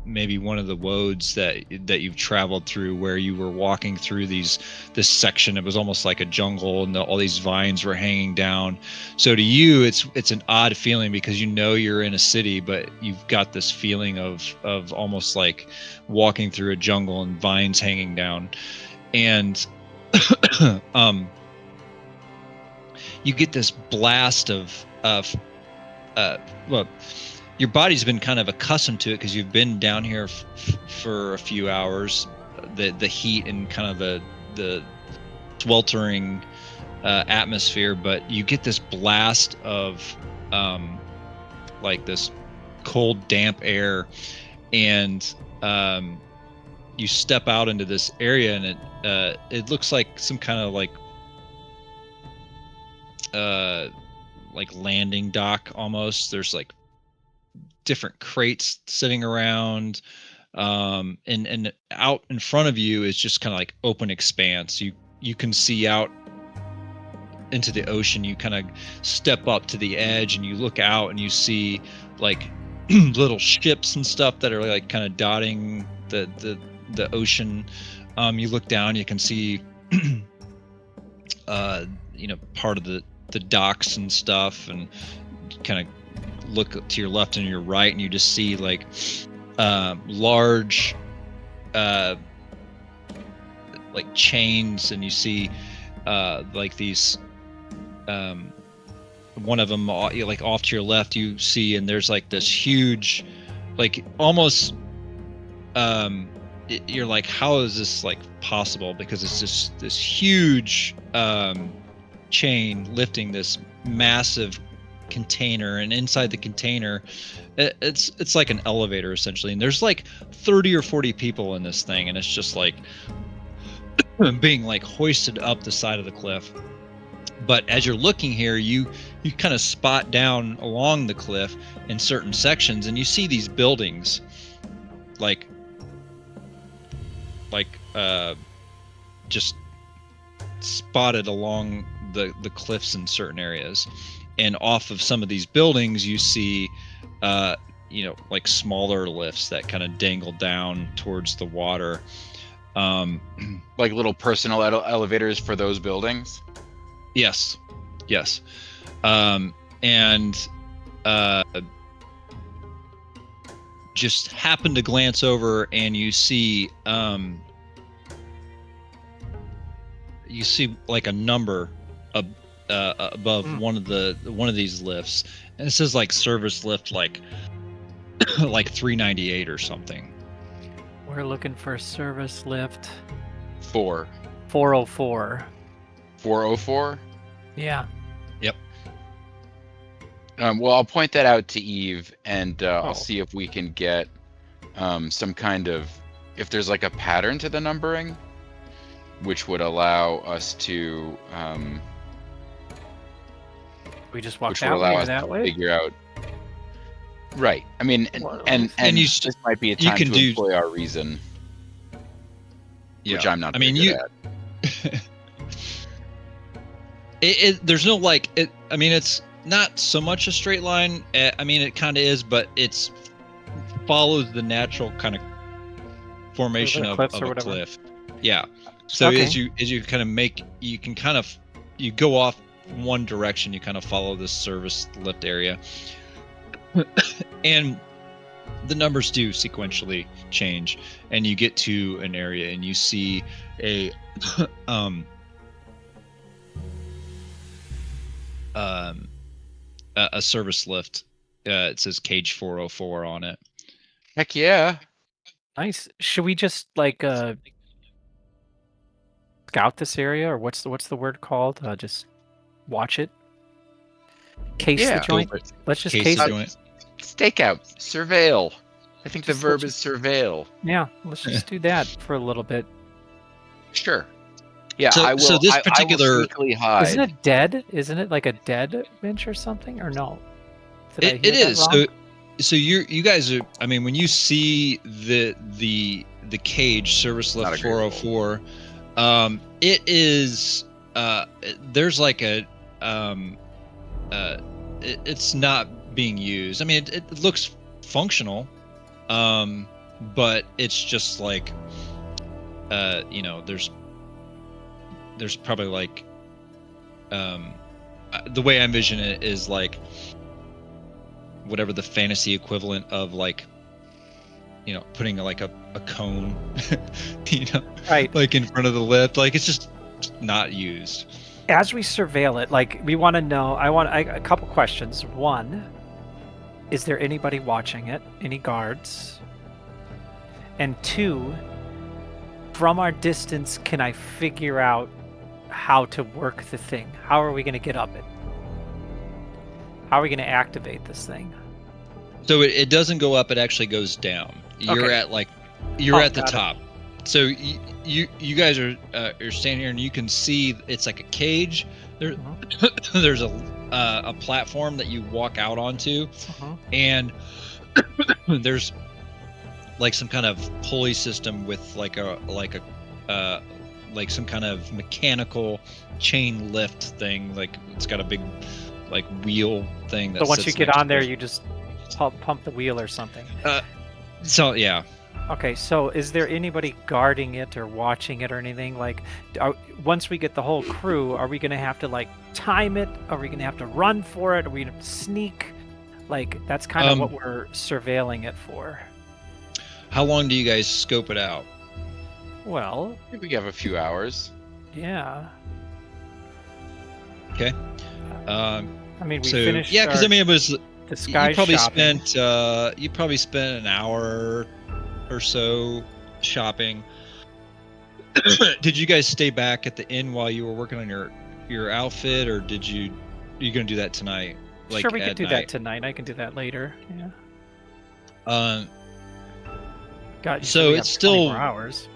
maybe one of the woads that you've traveled through, where you were walking through this section. It was almost like a jungle, and all these vines were hanging down. So to you, it's an odd feeling because you're in a city, but you've got this feeling of almost like walking through a jungle and vines hanging down. And you get this blast of well, your body's been kind of accustomed to it because you've been down here for a few hours, the heat and kind of the sweltering atmosphere, but you get this blast of like this cold, damp air, and you step out into this area, and it looks like some kind of like landing dock almost. There's like different crates sitting around, and out in front of you is just kind of like open expanse. You can see out into the ocean. You kind of step up to the edge and you look out and you see like little ships and stuff that are like kind of dotting the ocean. You look down, you can see part of docks and stuff, and kind of look to your left and your right, and you just see like large like chains, and you see like these one of them like off to your left you see, and there's like this huge, like almost you're like, how is this like possible, because it's just this huge chain lifting this massive container, and inside the container it's like an elevator essentially, and there's like 30 or 40 people in this thing, and it's just like being like hoisted up the side of the cliff. But as you're looking here, you kind of spot down along the cliff in certain sections, and you see these buildings like just spotted along the cliffs in certain areas. And off of some of these buildings you see like smaller lifts that kind of dangle down towards the water, like little personal elevators for those buildings. Yes. And just happen to glance over, and you see like a number above one of these lifts, and it says like service lift like 398 or something. We're looking for service lift 404. 404. Yeah. Yep. Well, I'll point that out to Eve, and I'll see if we can get some kind of, if there's like a pattern to the numbering, which would allow us to we just walk that way or that way? Figure out. Right. I mean, and this might be a time to employ our reason. Yeah. Which I'm not. I mean, good at. There's no like it. I mean, it's not so much a straight line. I mean, it kind of is, but it's follows the natural kind of formation of a cliff. Yeah. So as you kind of you go off one direction, you kind of follow this service lift area, and the numbers do sequentially change, and you get to an area, and you see a service lift. It says cage 404 on it. Heck yeah. Nice. Should we just like scout this area, or what's the word called? Just watch it. Case the joint. Let's just case the it. Joint. Stakeout. Surveil. I think the verb is surveil. Yeah, let's just do that for a little bit. Sure. Yeah, so, I will. So this particular, I will sneakily hide. Isn't it dead? Isn't it like a dead bench or something? Or no? It is. So you guys are. I mean, when you see the cage service lift 404, it is. There's like a. It's not being used. I mean, it looks functional, but it's just like, there's probably like, the way I envision it is like, whatever the fantasy equivalent of like, putting like a cone, right, like in front of the lift, like it's just not used. As we surveil it, like we want to know, a couple questions. One, is there anybody watching it? Any guards? And two, from our distance, can I figure out how to work the thing? How are we going to get up it? How are we going to activate this thing? So it doesn't go up; it actually goes down. You're at the top. So you guys are standing here, and you can see it's like a cage. There, there's a platform that you walk out onto, and there's like some kind of pulley system with like some kind of mechanical chain lift thing. Like it's got a big like wheel thing. So once you get on there, you just pump the wheel or something. So yeah. Okay, so is there anybody guarding it or watching it or anything? Like, once we get the whole crew, are we going to have to, like, time it? Are we going to have to run for it? Are we going to sneak? Like, that's kind of what we're surveilling it for. How long do you guys scope it out? Well, I think we have a few hours. yeah. Okay. I mean, we So finished yeah, because I our mean, it was disguise you probably shopping. spent an hour or so shopping. Did you guys stay back at the inn while you were working on your outfit, or are you gonna do that tonight? Sure, we could at do night? that tonight. I can do that later. Yeah. God, you said So we it's have 20 still more hours.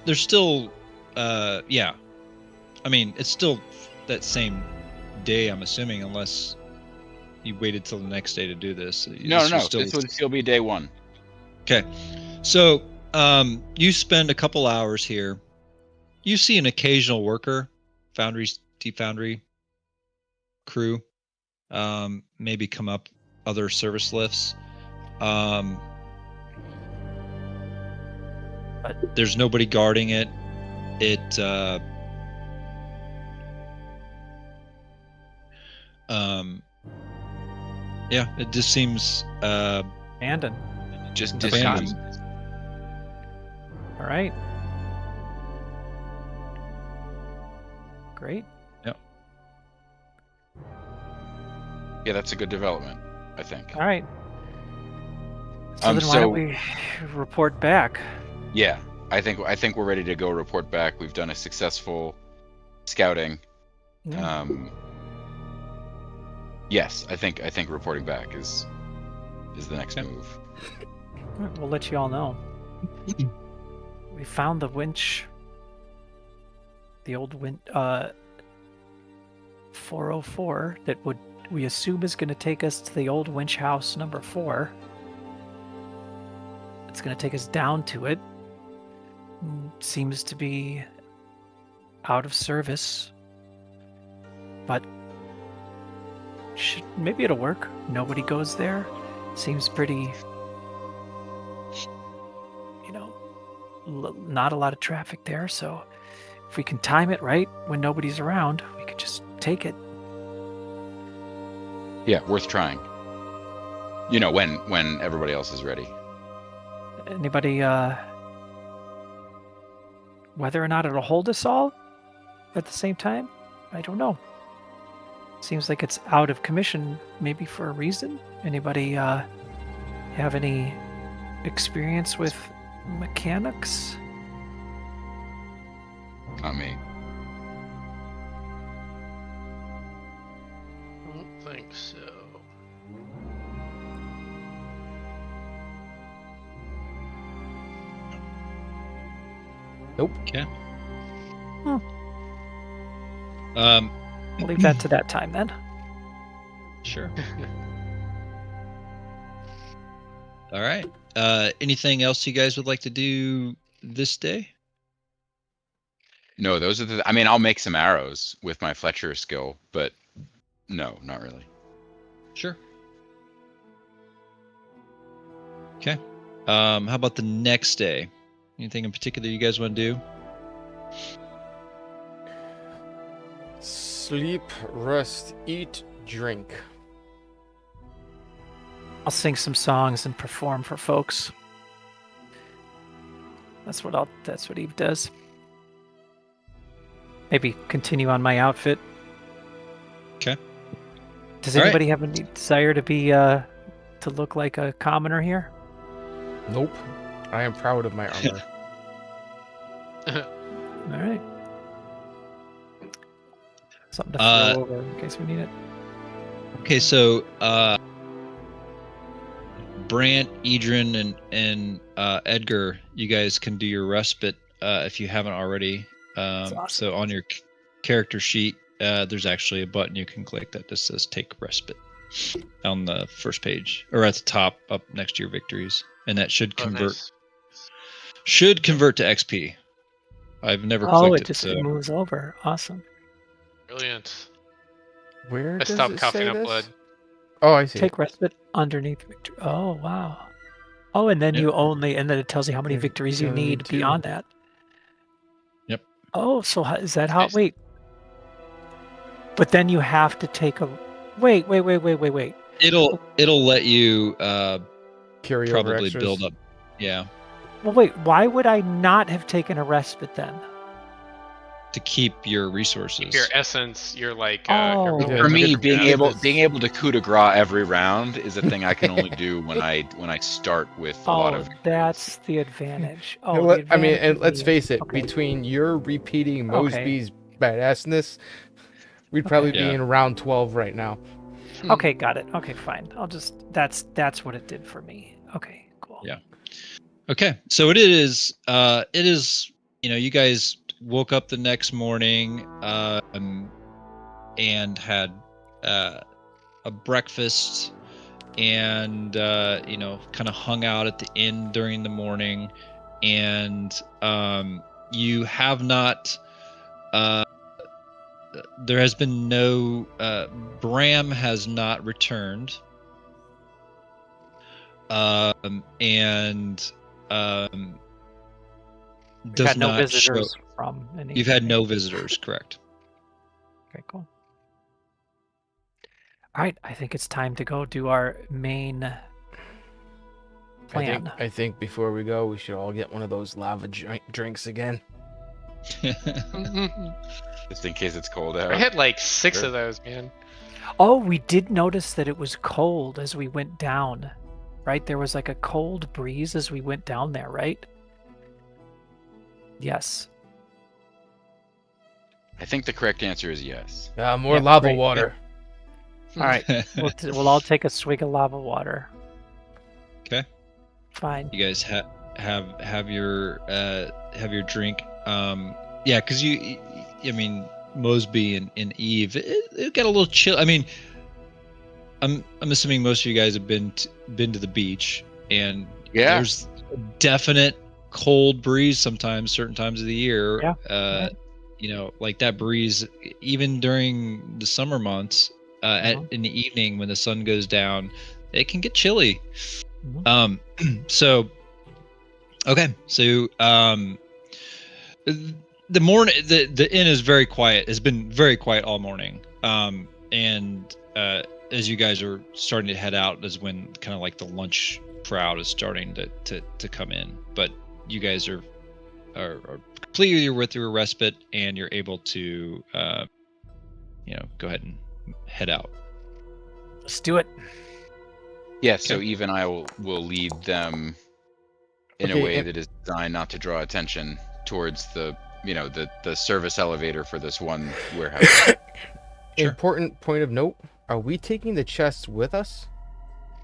there's still yeah. I mean, it's still that same day, I'm assuming, unless you waited till the next day to do this. No. This would still be day one. Okay. So you spend a couple hours here. You see an occasional worker, Foundry crew, maybe come up other service lifts. But there's nobody guarding it. Yeah, it just seems Abandoned. Just abandoned. discontinued. All right. Great. Yeah, that's a good development, I think. All right. So then why don't we report back? Yeah, I think we're ready to go report back. We've done a successful scouting. Yeah. Yes, I think reporting back is the next move. All right, we'll let you all know. We found the winch. The old winch 404 that we assume is going to take us to the old winch house number 4. It's going to take us down to it. Seems to be out of service, but maybe it'll work. Nobody goes there. Seems pretty, not a lot of traffic there. So if we can time it right when nobody's around, we could just take it. Yeah, worth trying. When everybody else is ready. Anybody, whether or not it'll hold us all at the same time, I don't know. Seems like it's out of commission, maybe for a reason. Anybody have any experience with mechanics? Not me. I don't think so. Nope. Okay. We'll leave that to that time then. Sure. All right. Anything else you guys would like to do this day? No, those are I mean, I'll make some arrows with my Fletcher skill, but no, not really. Sure. Okay. How about the next day? Anything in particular you guys want to do? Sleep, rest, eat, drink. I'll sing some songs and perform for folks. That's what Eve does. Maybe continue on my outfit. Okay. Does All right. anybody have any desire to be to look like a commoner here? Nope. I am proud of my armor. All right. Something to throw over in case we need it. Okay, so Brant, Icedern, and Edgar, you guys can do your respite if you haven't already. Awesome. So on your character sheet, there's actually a button you can click that just says "Take Respite" on the first page, or at the top, up next to your victories, and that should convert. Nice. Should convert to XP. I've never clicked it just so. moves over. Awesome. Brilliant. Where I does stopped it coughing say up this? blood. Oh, I see. Take respite underneath victory. Oh wow. Oh, and then Yep. and then it tells you how many Yeah, victories you you only need need 2. beyond that. Yep. Oh, so is that how? Nice. Wait. But then you have to take a. Wait. It'll let you Carry over probably extras. build up. Yeah, Well, wait. Why would I not have taken a respite then? to keep your resources. Your essence, your like. Oh. everything. Yeah, For me, you being get able this- to coup de grace every round is a thing I can only do when I start with a lot Oh, of. that's the advantage. And Oh, let- the I mean, advantage and let's is- face it, okay. between your repeating Okay. Mosby's badassness, we'd probably be Yeah. in round 12 right now. Okay, got it. Okay, fine. I'll just. That's what it did for me. Okay, cool. Yeah. Okay, so it is. You guys woke up the next morning and had a breakfast and kind of hung out at the inn during the morning, and you have not. There has been no. Bram has not returned. And We've does had no not show. visitors from any. You've had no visitors, correct? Okay, cool. All right, I think it's time to go do our main plan. I think before we go, we should all get one of those lava drinks again. Just in case it's cold I out. had like 6 Sure. of those, man. Oh, we did notice that it was cold as we went down, right? There was like a cold breeze as we went down there, right? Yes. I think the correct answer is yes. More Yeah, lava great, water. All right, we'll all take a swig of lava water. Okay. Fine. You guys have your drink. Yeah, because Mosby and Eve, it got a little chill. I mean, I'm assuming most of you guys have been to the beach, and Yeah. there's a definite cold breeze sometimes, certain times of the year. Yeah. Like that breeze, even during the summer months, in the evening when the sun goes down, it can get chilly. So the morning, the inn is very quiet. Has been very quiet all morning. And as you guys are starting to head out, is when kind of like the lunch crowd is starting to come in. But you guys are completely with your respite, and you're able to go ahead and head out. Let's do it. Yeah, so Okay. Eve and I will lead them in Okay, a way and- that is designed not to draw attention towards the service elevator for this one warehouse. Sure. Important point of note: are we taking the chests with us?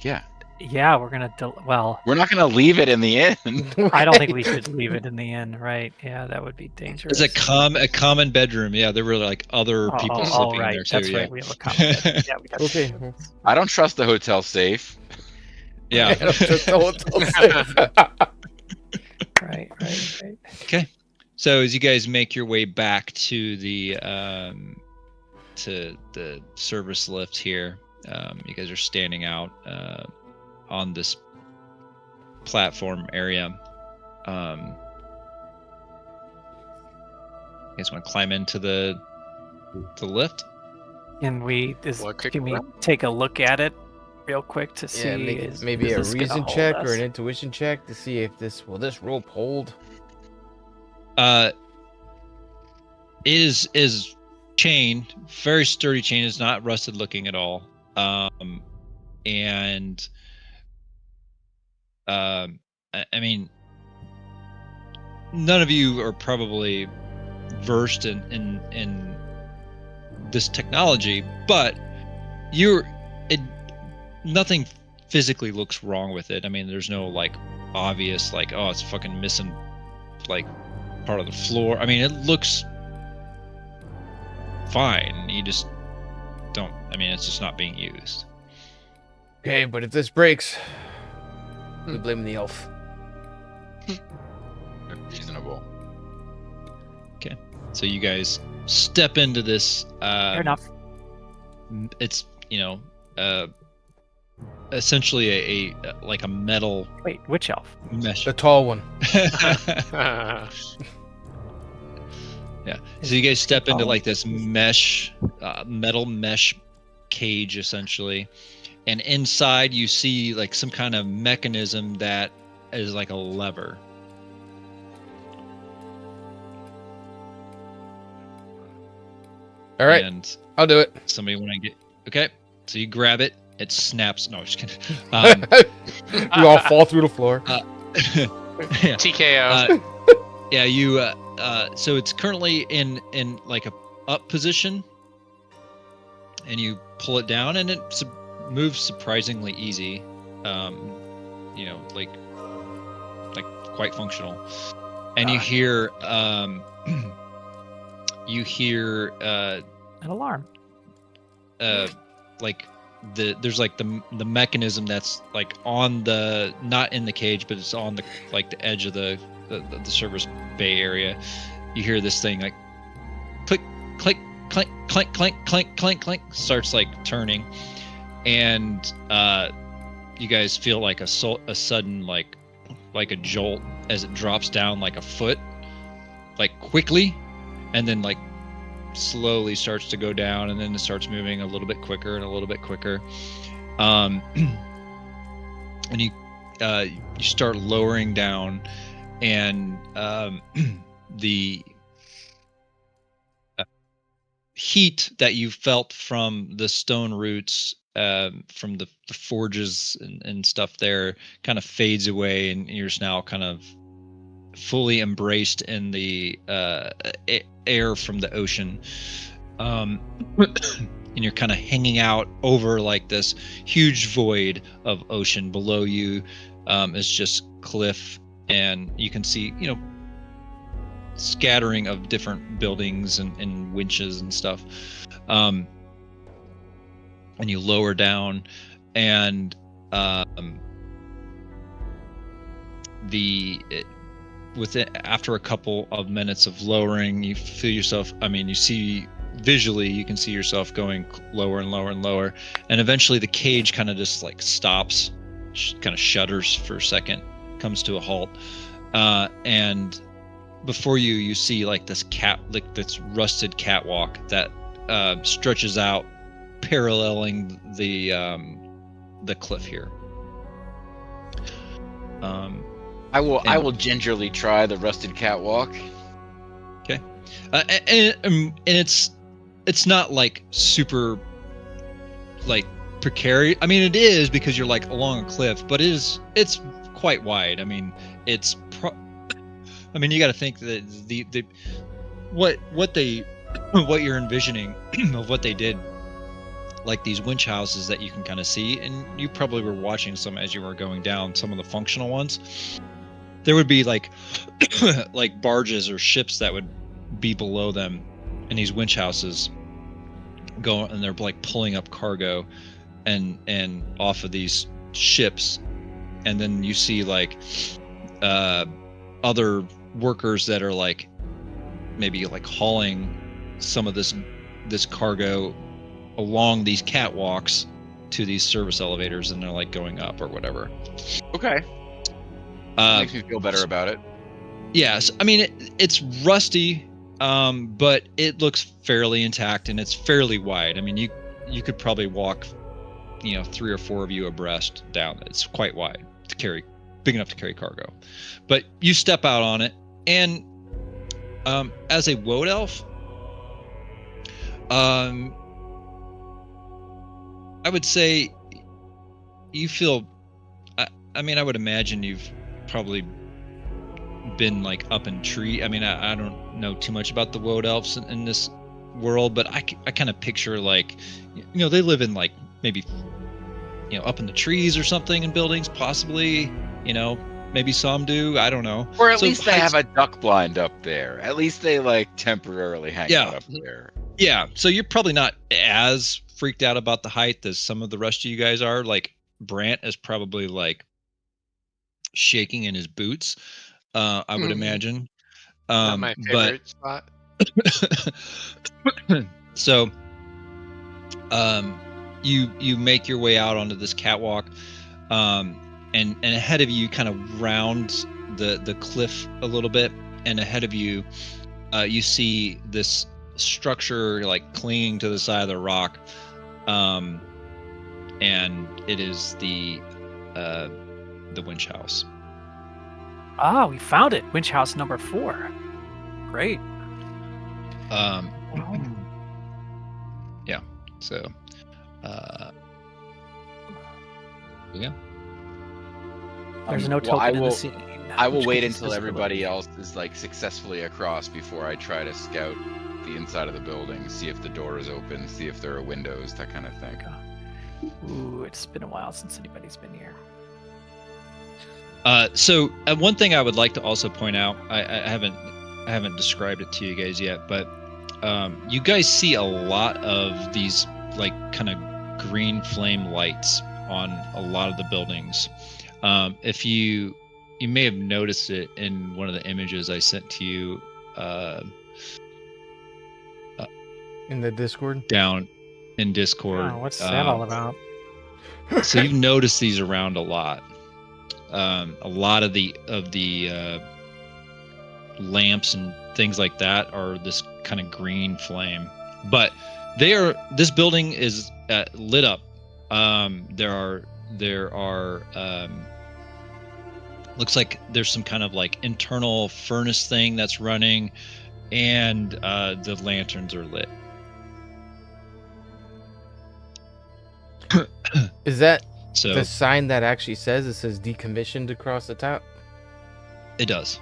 Yeah. Yeah, we're gonna. Well, We're not going to leave it in the inn. I don't think we should leave it in the inn, right? Yeah, that would be dangerous. It's a common bedroom. Yeah, there were like other people sleeping right. there too. That's yeah. right. We have a common bed. Yeah, we got Okay. I don't trust the hotel safe. Yeah. Just the hotel safe. Right. Okay. So as you guys make your way back to the service lift here, you guys are standing out on this platform area. You guys want to climb into the lift? Can we Well, quick can we run. take a look at it real quick to see? Yeah, maybe is a this gonna reason hold check or us? an intuition check to see if this rope hold. It is chain, very sturdy chain. It's not rusted looking at all. I mean, none of you are probably versed in this technology, but nothing physically looks wrong with it. I mean, there's no like obvious like, oh, it's fucking missing like part of the floor. I mean, it looks fine. You just don't. I mean, it's just not being used. Okay, but if this breaks, we blame the elf. Reasonable. So you guys step into this. Fair enough. It's essentially a like a metal Wait, which elf? mesh. The tall one. Yeah. So you guys step into like this mesh, metal mesh cage essentially, and inside you see like some kind of mechanism that is like a lever. All right, And I'll do it. somebody want to get okay. So you grab it. It snaps. No, just kidding. You all fall through the floor. Yeah. TKO. Yeah, you. So it's currently in like a up position, and you pull it down, and it moves surprisingly easy. You know, like quite functional. And you hear An alarm. like there's like the mechanism that's like on the, not in the cage, but it's on the like the edge of the service bay area. You hear this thing like click click clink clink clink clink clink clink, starts like turning, and you guys feel like a sudden like a jolt as it drops down like a foot, like quickly, and then like slowly starts to go down, and then it starts moving a little bit quicker and a little bit quicker. And you start lowering down, and the heat that you felt from the stone roots, from the forges and stuff there, kind of fades away, and you're just now kind of fully embraced in the air from the ocean. And you're kind of hanging out over like this huge void of ocean. Below you is just cliff, and you can see, you know, scattering of different buildings and winches and stuff. And you lower down, and after a couple of minutes of lowering, you feel yourself, you see visually, you can see yourself going lower and lower and lower, and eventually the cage kind of just like stops, kind of shudders for a second, comes to a halt, and before you see like this rusted catwalk that stretches out, paralleling the cliff here. I will gingerly try the rusted catwalk. Okay, and it's not like super like precarious. I mean, it is, because you're like along a cliff, but it's quite wide. I mean, you got to think that what you're envisioning of what they did, like these winch houses that you can kind of see, and you probably were watching some as you were going down, some of the functional ones. There would be like like barges or ships that would be below them, and these winch houses go, and they're like pulling up cargo and off of these ships, and then you see like other workers that are like maybe like hauling some of this cargo along these catwalks to these service elevators, and they're like going up or whatever. Okay. Makes me feel better about it. Yes, I mean it's rusty, but it looks fairly intact, and it's fairly wide. I mean, you could probably walk, 3 or 4 of you abreast down. It's quite wide to carry, big enough to carry cargo. But you step out on it, and as a woad elf, I would say you feel. I mean, I would imagine you've probably been like up in tree. I mean, I don't know too much about the woad elves in this world, but I kind of picture like, they live in like maybe, up in the trees or something in buildings, possibly, maybe some do. I don't know. Or at least they have a duck blind up there. At least they like temporarily hang out up there. Yeah. So you're probably not as freaked out about the height as some of the rest of you guys are. Like Brant is probably like shaking in his boots, I would imagine. Not my favorite spot. So you make your way out onto this catwalk, and ahead of you, kind of round the cliff a little bit, and ahead of you, you see this structure like clinging to the side of the rock, and it is the winch house. Ah, we found it. Winch house number 4. Great. Yeah. So, yeah. There's no well, token in the scene. I will which wait gives us until everybody visibility. else is like successfully across before I try to scout the inside of the building, see if the door is open, see if there are windows, that kind of thing. Ooh, it's been a while since anybody's been here. So one thing I would like to also point out, I haven't described it to you guys yet, but you guys see a lot of these like kind of green flame lights on a lot of the buildings. If you may have noticed it in one of the images I sent to you In the Discord? down in Discord. Oh, what's that all about? So you've noticed these around a lot. A lot of the lamps and things like that are this kind of green flame, but this building is lit up. There are looks like there's some kind of like internal furnace thing that's running, and the lanterns are lit. Is that So the sign that actually says decommissioned across the top? it does.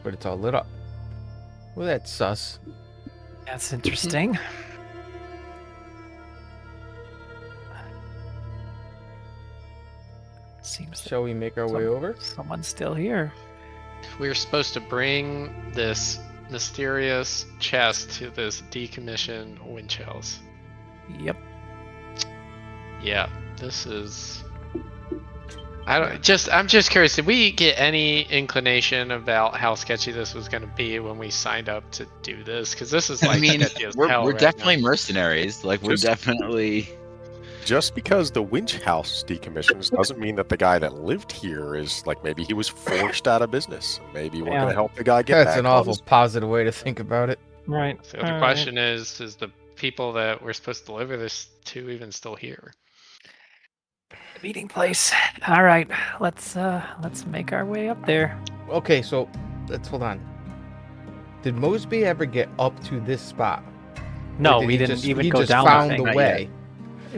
But it's all lit up. Well, that's sus. That's interesting. Seems that Shall we make our way over? someone's still here. We're supposed to bring this mysterious chest to this decommissioned winch house. Yep. Yeah, this is. I'm just curious. Did we get any inclination about how sketchy this was going to be when we signed up to do this? Because this is like I mean, sketchy as we're hell right definitely now. mercenaries. Like we're Just- definitely. Just because the winch house decommissions doesn't mean that the guy that lived here is like maybe he was forced out of business. Maybe we're Yeah. gonna help the guy get That's back an on awful his- positive way to think about it. Right. So the question is the people that we're supposed to deliver this to even still here? Meeting place. All right. Let's make our way up there. Okay, so let's hold on. Did Mosby ever get up to this spot? No, Or did we he didn't just- even he go just down found the the thing. way.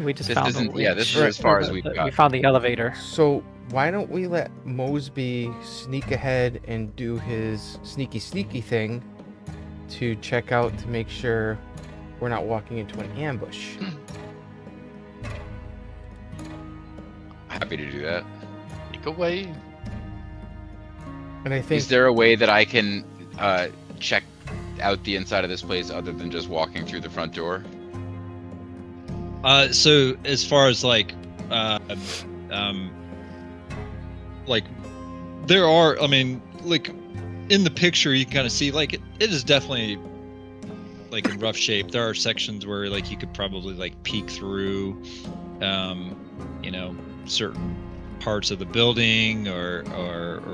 We just This found isn't. the Yeah, this is as far as we've We got. found the elevator. So why don't we let Mosby sneak ahead and do his sneaky thing to check out to make sure we're not walking into an ambush. Happy to do that. Make a way. And I think Is there a way that I can check out the inside of this place other than just walking through the front door? So as far as like there are, I mean, like in the picture you can kind of see like it is definitely like in rough shape. There are sections where like you could probably like peek through, you know, certain parts of the building or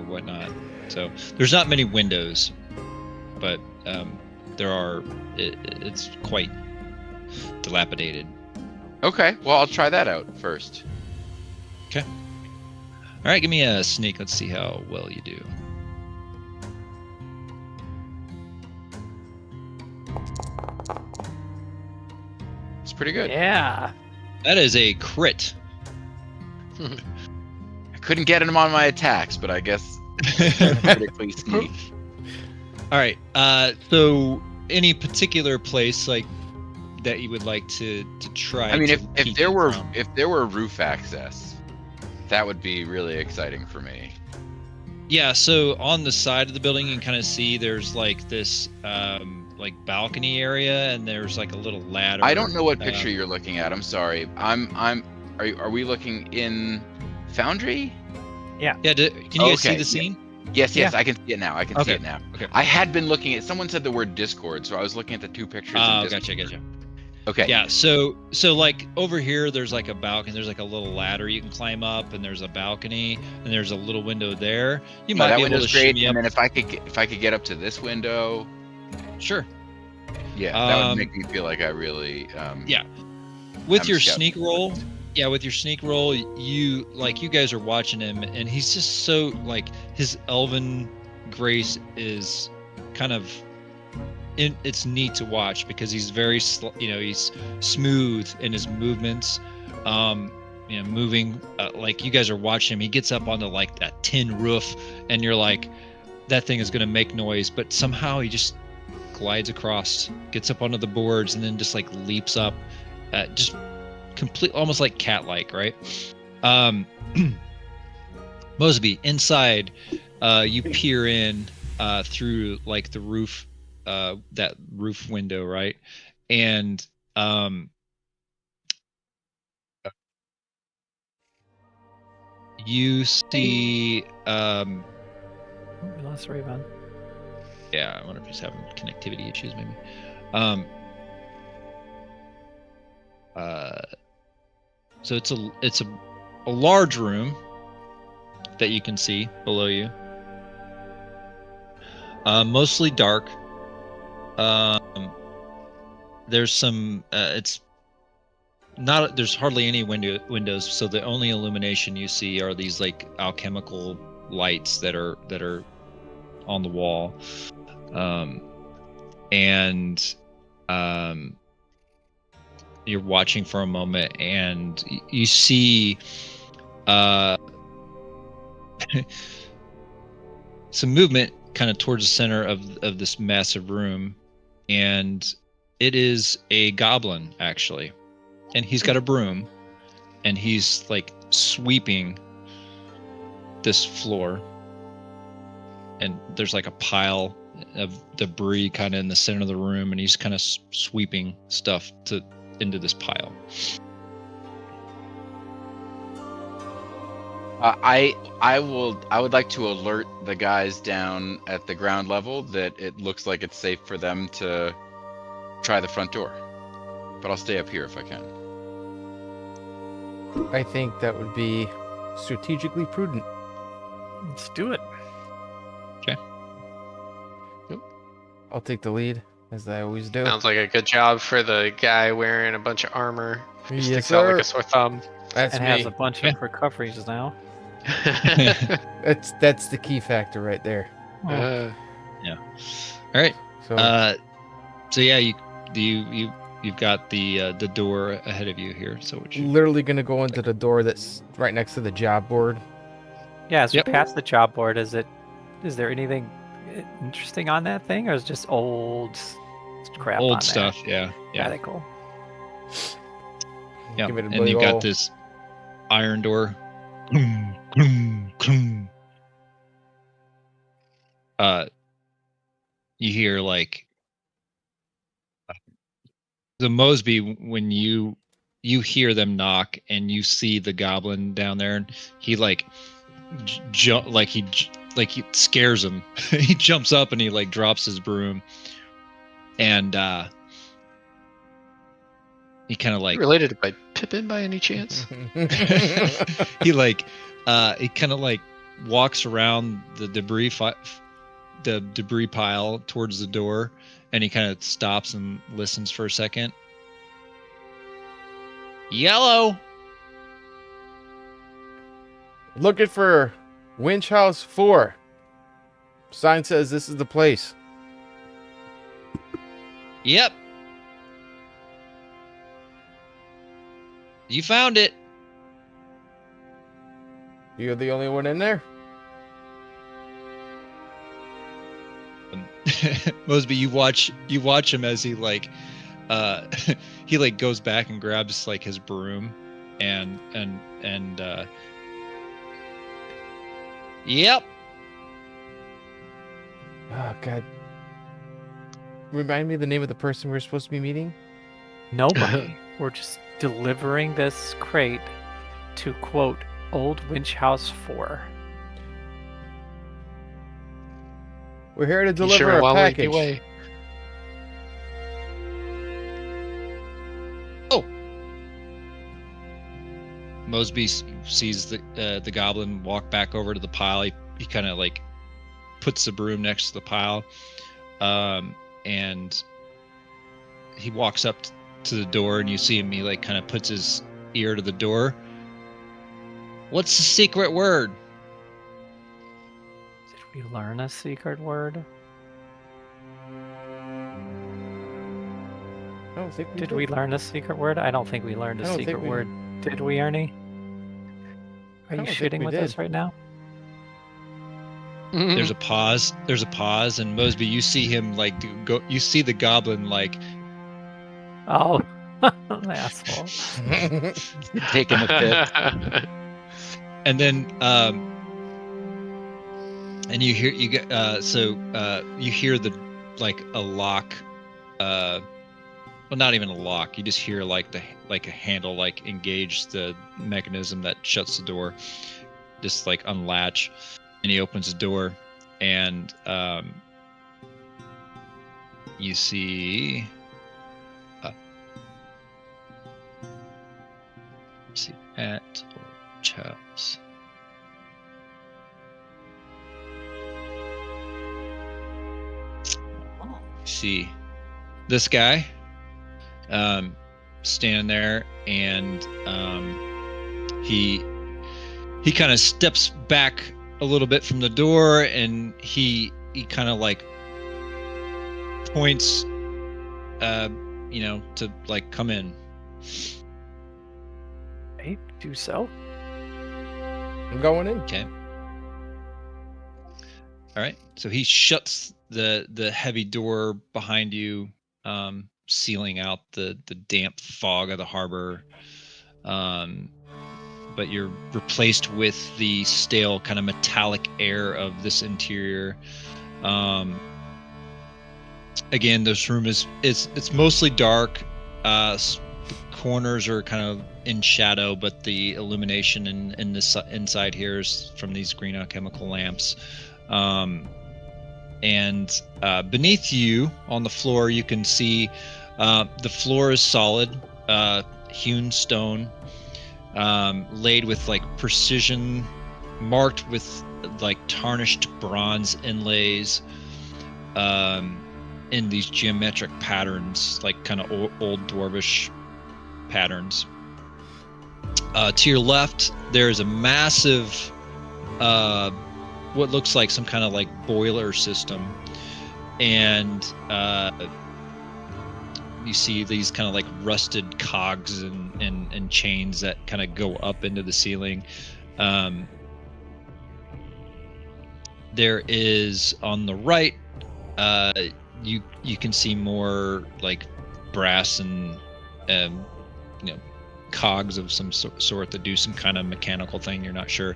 whatnot. So there's not many windows, but there are. It's quite dilapidated. Okay, well I'll try that out first. Okay. All right, give me a sneak. Let's see how well you do. It's pretty good. Yeah. That is a crit. I couldn't get him on my attacks, but I guess critically sneak. All right. So any particular place like that you would like to try? I mean, to if peek there were around? roof access, that would be really exciting for me. Yeah, so on the side of the building you can kind of see there's like this like balcony area, and there's like a little ladder. I don't know what picture you're looking at. I'm sorry. Are we looking in Foundry? Yeah, can you guys see Okay, the scene? Yes, I can see it now. I can see Okay, it now. okay. I had been looking at. Someone said the word Discord, so I was looking at the two pictures. Oh, in Discord. gotcha. Okay. Yeah, so like over here there's like a balcony, there's like a little ladder you can climb up, and there's a balcony, and there's a little window there. You No, might that be able to window's great. shimmy up. And then if I could get up to this window, Sure. yeah, that would make me feel like I really Yeah. With I'm your scout- sneak roll, with your sneak roll, you guys are watching him, and he's just so like his elven grace is kind of it's neat to watch because he's very he's smooth in his movements, moving like you guys are watching him. He gets up onto like that tin roof, and you're like, that thing is going to make noise, but somehow he just glides across, gets up onto the boards, and then just like leaps up, just complete, almost like cat-like, right? Mosby, inside, you peer in through like the roof, that roof window, right? And you see We lost Raven. yeah, I wonder if he's having connectivity issues maybe. So it's a large room that you can see below you. Mostly dark. There's some it's not, there's hardly any windows, so the only illumination you see are these like alchemical lights that are on the wall. And you're watching for a moment, and you see some movement kind of towards the center of this massive room, and it is a goblin actually, and he's got a broom, and he's like sweeping this floor, and there's like a pile of debris kind of in the center of the room, and he's kind of sweeping stuff into this pile. I would like to alert the guys down at the ground level that it looks like it's safe for them to try the front door, but I'll stay up here if I can. I think that would be strategically prudent. Let's do it. I'll take the lead, as I always do. Sounds like a good job for the guy wearing a bunch of armor. He Yes, sticks out like sir. a sore thumb. That's And me. has a bunch of recoveries now. That's the key factor right there. Uh, All right. So So yeah, you've got the door ahead of you here. So what you literally gonna go into the door that's right next to the job board. Yeah, as Yep. we pass the job board, is there anything interesting on that thing, or is it just old crap? old on stuff? There? Yeah. Very cool. Yeah. Give it a And big you've got ol'- this iron door. You hear like the Mosby when you hear them knock, and you see the goblin down there, and he like he scares him. He jumps up and he like drops his broom, and he kind of like related to by Pippin by any chance? he kind of like walks around the debris pile towards the door, and he kind of stops and listens for a second. Yellow. Looking for Winch House 4. Sign says this is the place. Yep. You found it. You're the only one in there? Mosby, you watch him as he like he like goes back and grabs like his broom and yep. Oh, God. Remind me of the name of the person we're supposed to be meeting? Nobody. We're just delivering this crate to quote Old Winch House 4. We're here to You deliver sure a will lead the package. way. Mosby sees the goblin walk back over to the pile. He kind of like puts the broom next to the pile, and he walks up to the door, and you see him. He like kind of puts his ear to the door. What's the secret word? Did we learn a secret word? I don't think we Did we learn a secret word? I don't think we learned a I don't think secret we- word. Did we, Ernie? Are I you don't think shitting we with did. us right now? There's a pause. There's a pause, and Mosby, you see him like go. You see the goblin like Oh, asshole. Taking a piss. and then and you hear you get you hear the like a lock well, not even a lock, you just hear like a handle like engage the mechanism that shuts the door, just like unlatch, and he opens the door, and you see let's see at Charles. See this guy standing there, and he kind of steps back a little bit from the door, and he kind of like points to like come in. Hey, do so. I'm going in. Okay. All right. So he shuts the heavy door behind you, sealing out the damp fog of the harbor. But you're replaced with the stale kind of metallic air of this interior. Again, this room it's mostly dark. The corners are kind of in shadow, but the illumination in this inside here is from these green alchemical lamps. And beneath you on the floor, you can see the floor is solid, hewn stone, laid with like precision, marked with like tarnished bronze inlays, in these geometric patterns, like kind of old dwarvish patterns. To your left, there's a massive what looks like some kind of like boiler system, and you see these kind of like rusted cogs and chains that kind of go up into the ceiling. There is on the right, you can see more like brass and cogs of some sort that do some kind of mechanical thing. You're not sure.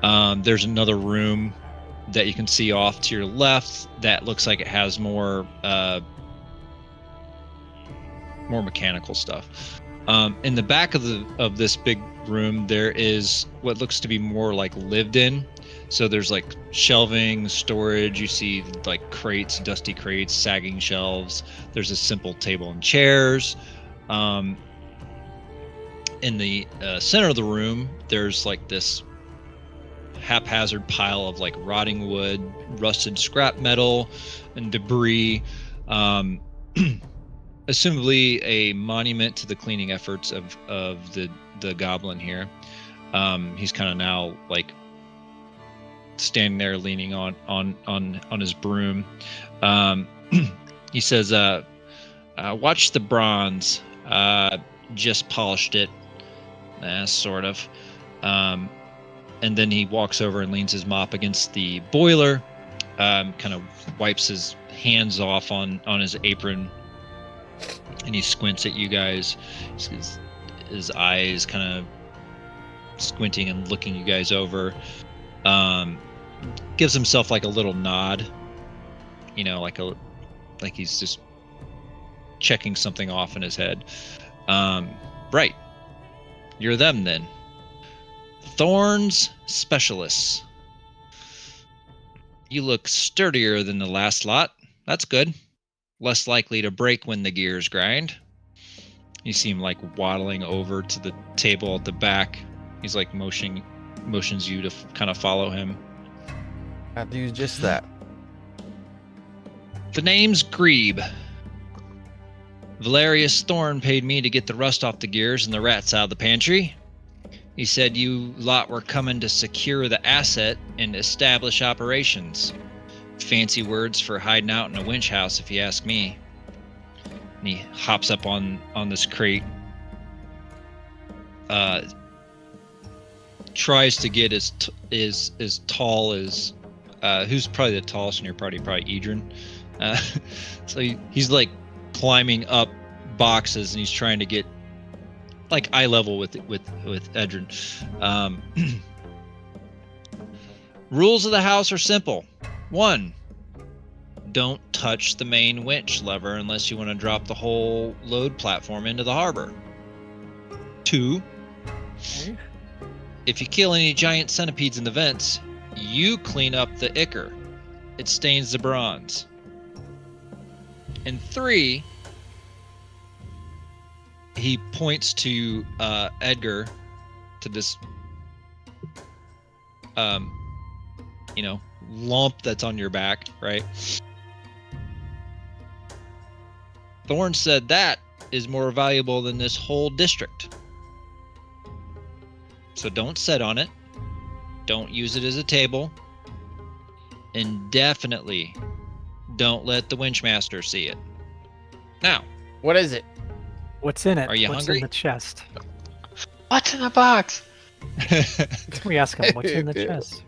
There's another room that you can see off to your left that looks like it has more mechanical stuff. In the back of this big room, there is what looks to be more like lived in. So there's like shelving, storage. You see like crates, dusty crates, sagging shelves. There's a simple table and chairs. In the center of the room, there's like this haphazard pile of like rotting wood, rusted scrap metal, and debris. Assumably a monument to the cleaning efforts of the goblin here. He's kind of now like standing there leaning on his broom. He says, watch the bronze, just polished it, sort of. And then he walks over and leans his mop against the boiler, kind of wipes his hands off on his apron, and he squints at you guys. His eyes kind of squinting and looking you guys over. Gives himself like a little nod, like he's just checking something off in his head. Right, you're them then. Thorns Specialists. You look sturdier than the last lot. That's good. Less likely to break when the gears grind. You see him like waddling over to the table at the back. He's like motions you to kind of follow him. I do just that. The name's Grebe. Valerius Thorn paid me to get the rust off the gears and the rats out of the pantry. He said you lot were coming to secure the asset and establish operations. Fancy words for hiding out in a winch house, if you ask me. And he hops up on this crate. Tries to get as tall as who's probably the tallest in your party? Probably Icedern. So he's like climbing up boxes, and he's trying to get like eye level with Icedern. Rules of the house are simple. 1, don't touch the main winch lever unless you want to drop the whole load platform into the harbor. 2, Okay. if you kill any giant centipedes in the vents, you clean up the ichor. It stains the bronze. And 3, he points to Edgar, to this lump that's on your back, right? Thorn said that is more valuable than this whole district. So don't sit on it. Don't use it as a table. And definitely don't let the winchmaster see it. Now, What is it? What's in it? Are you What's hungry? in the chest? What's in the box? We ask him what's in the chest.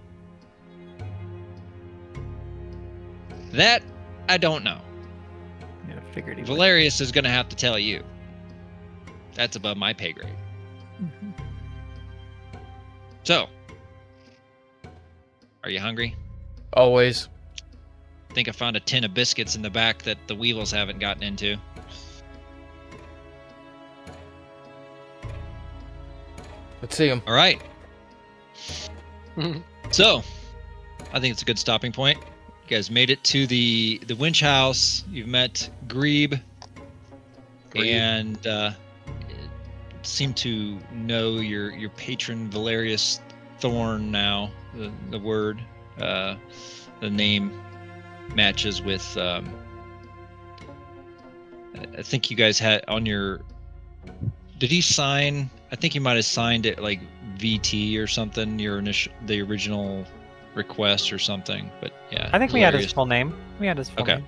that I don't know. Yeah, figured he would. Valerius is going to have to tell you. That's above my pay grade. Mhm. So, are you hungry? Always. I think I found a tin of biscuits in the back that the Weevils haven't gotten into. Let's see him. All right. So, I think it's a good stopping point. You guys made it to the winch house. You've met Grebe, and seem to know your patron Valerius Thorn now. The word, the name matches with. I think you guys had on your. Did he sign? I think he might have signed it like VT or something. The original request or something. But yeah, I think we had his Valerius. full name. We had his full Okay. name.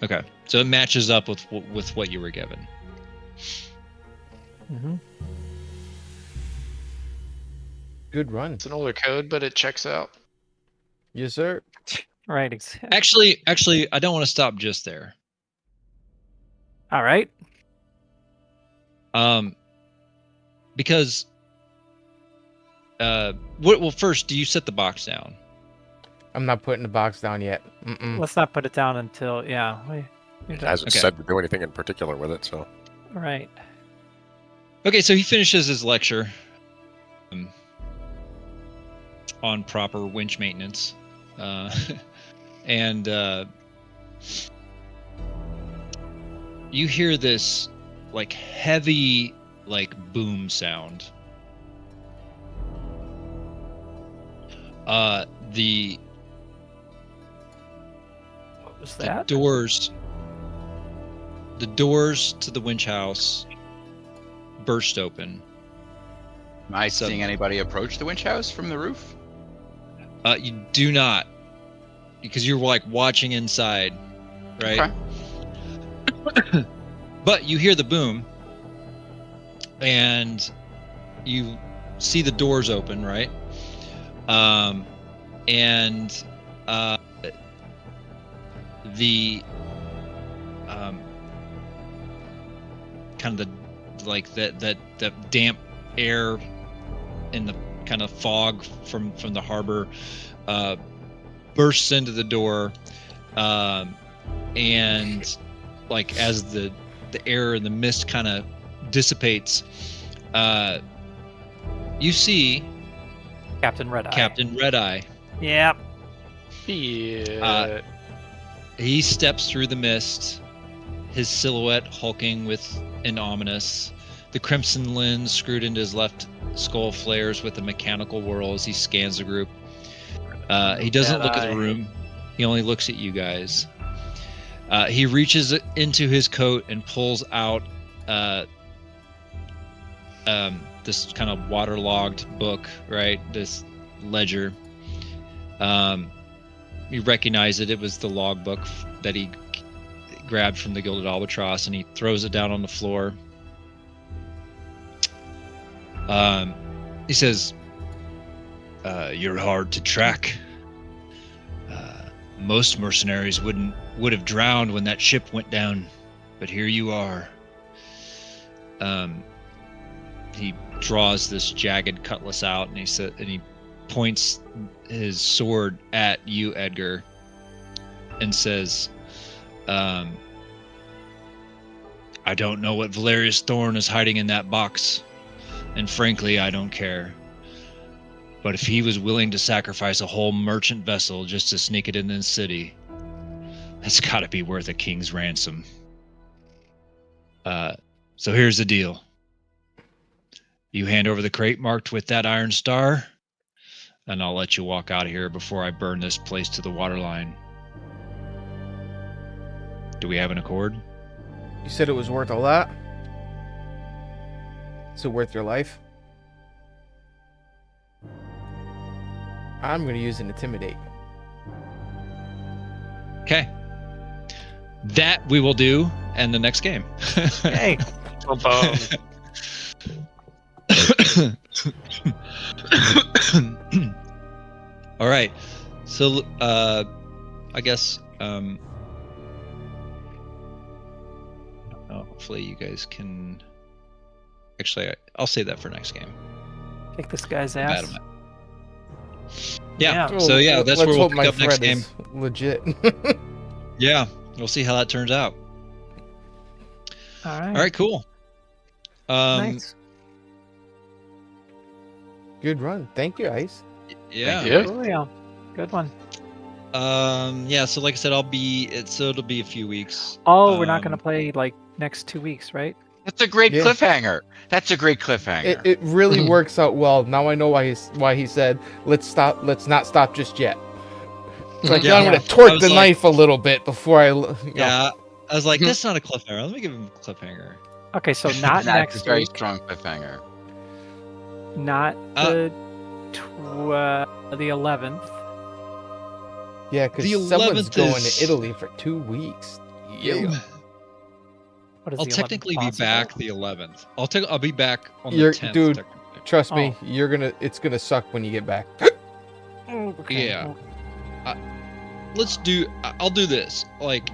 Okay, so it matches up with what you were given. Mm-hmm. Good run. It's an older code, but it checks out. Yes, sir. Right. Actually, I don't want to stop just there. All right. Because well, first, do you set the box down? I'm not putting the box down yet. Mm-mm. Let's not put it down until It hasn't Okay. said to do anything in particular with it, so. Right. Okay, so he finishes his lecture on proper winch maintenance, and you hear this like heavy like boom sound. The What was the that? doors to the winch house burst open. Am I So- seeing anybody approach the winch house from the roof? You do not, because you're like watching inside, right? Okay. But you hear the boom, and you see the doors open, right? And the kind of the damp air in the kind of fog from the harbor bursts into the door, and like as the air and the mist kind of dissipates, you see Captain Red Eye. Captain Red Eye. Yep. Yeah. He steps through the mist, his silhouette hulking with and ominous. The crimson lens screwed into his left skull flares with a mechanical whirl as he scans the group. He doesn't look at the room. He only looks at you guys. He reaches into his coat and pulls out this kind of waterlogged book, right? This ledger. You recognize it. It was the logbook that he grabbed from the Gilded Albatross, and he throws it down on the floor. He says, "You're hard to track. Most mercenaries would have drowned when that ship went down, but here you are." He draws this jagged cutlass out, and he points his sword at you, Edgar, and says, "I don't know what Valerius Thorn is hiding in that box, and frankly, I don't care. But if he was willing to sacrifice a whole merchant vessel just to sneak it in the city, that's got to be worth a king's ransom. So here's the deal. You hand over the crate marked with that iron star, and I'll let you walk out of here before I burn this place to the waterline. Do we have an accord?" You said it was worth a lot? Is it worth your life? I'm going to use an intimidate. Okay. That we will do in the next game. Hey. Well, boom. All right. So, I guess, hopefully you guys can. Actually, I'll save that for next game. Kick this guy's Bad ass. am I? Yeah. Yeah. So yeah, that's Let's where we'll hope pick my up next threat game. is legit. Yeah, we'll see how that turns out. All right. All right, cool. Nice. Good run. Thank you, Ice. Yeah. Thank you. Cool, yeah. Good one. Yeah. So like I said, it'll be a few weeks. Oh, we're not going to play like next 2 weeks, right? That's a great Yeah. cliffhanger. That's a great cliffhanger. It really works out well. Now I know why he said let's not stop just yet. It's like, Yeah. "No, I'm gonna I torque was the like- knife a little bit before I. Yeah. I was like, this is not a cliffhanger. Let me give him a cliffhanger. Okay, so not That's next a very week. strong cliffhanger. Not the 11th. Yeah, because The someone's 11th going is- to Italy for 2 weeks. Yeah. What is I'll the 11th technically be possible? back the 11th. I'll be back on You're- the 10th. dude, technically. Trust me, it's gonna suck when you get back. Oh, okay. Yeah. I'll do this. Like,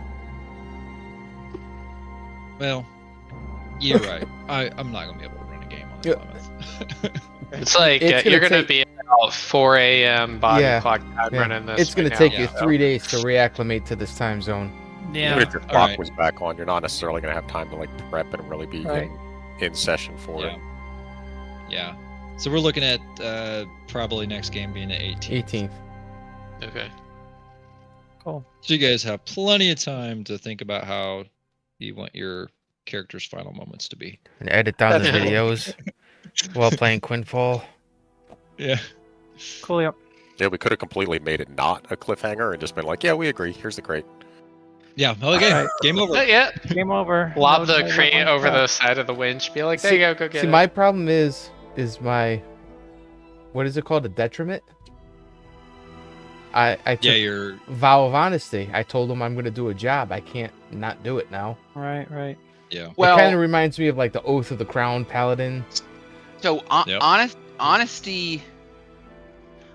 well, you're right. I'm not gonna be able to run a game on the Yeah. 11th. It's like It's you're gonna gonna take- be about 4 a.m. body Yeah, clock time Yeah. running this. It's gonna right take now. you Yeah. 3 days to reacclimate to this time zone. Yeah. Even if your All clock right. was back on, you're not necessarily going to have time to like prep and really be Right. in session for Yeah. it. Yeah. So we're looking at probably next game being the 18th. 18th. Okay. Cool. So you guys have plenty of time to think about how you want your character's final moments to be. And edit down the That's cool. videos while playing Quinfall. Yeah. Cool. Yep. Yeah, we could have completely made it not a cliffhanger and just been like, yeah, we agree. Here's the crate. Yeah. Okay. Alright. Game over. Yeah. Game over. Lob That the was crate one over shot. the side of the winch. Be like, there See- you go get See, it. my problem is my, what is it called? A detriment? I took Yeah, you're. vow of honesty. I told him I'm going to do a job. I can't not do it now. Right. Right. Yeah. Well, it kind of reminds me of like the Oath of the Crown Paladin. so Yep.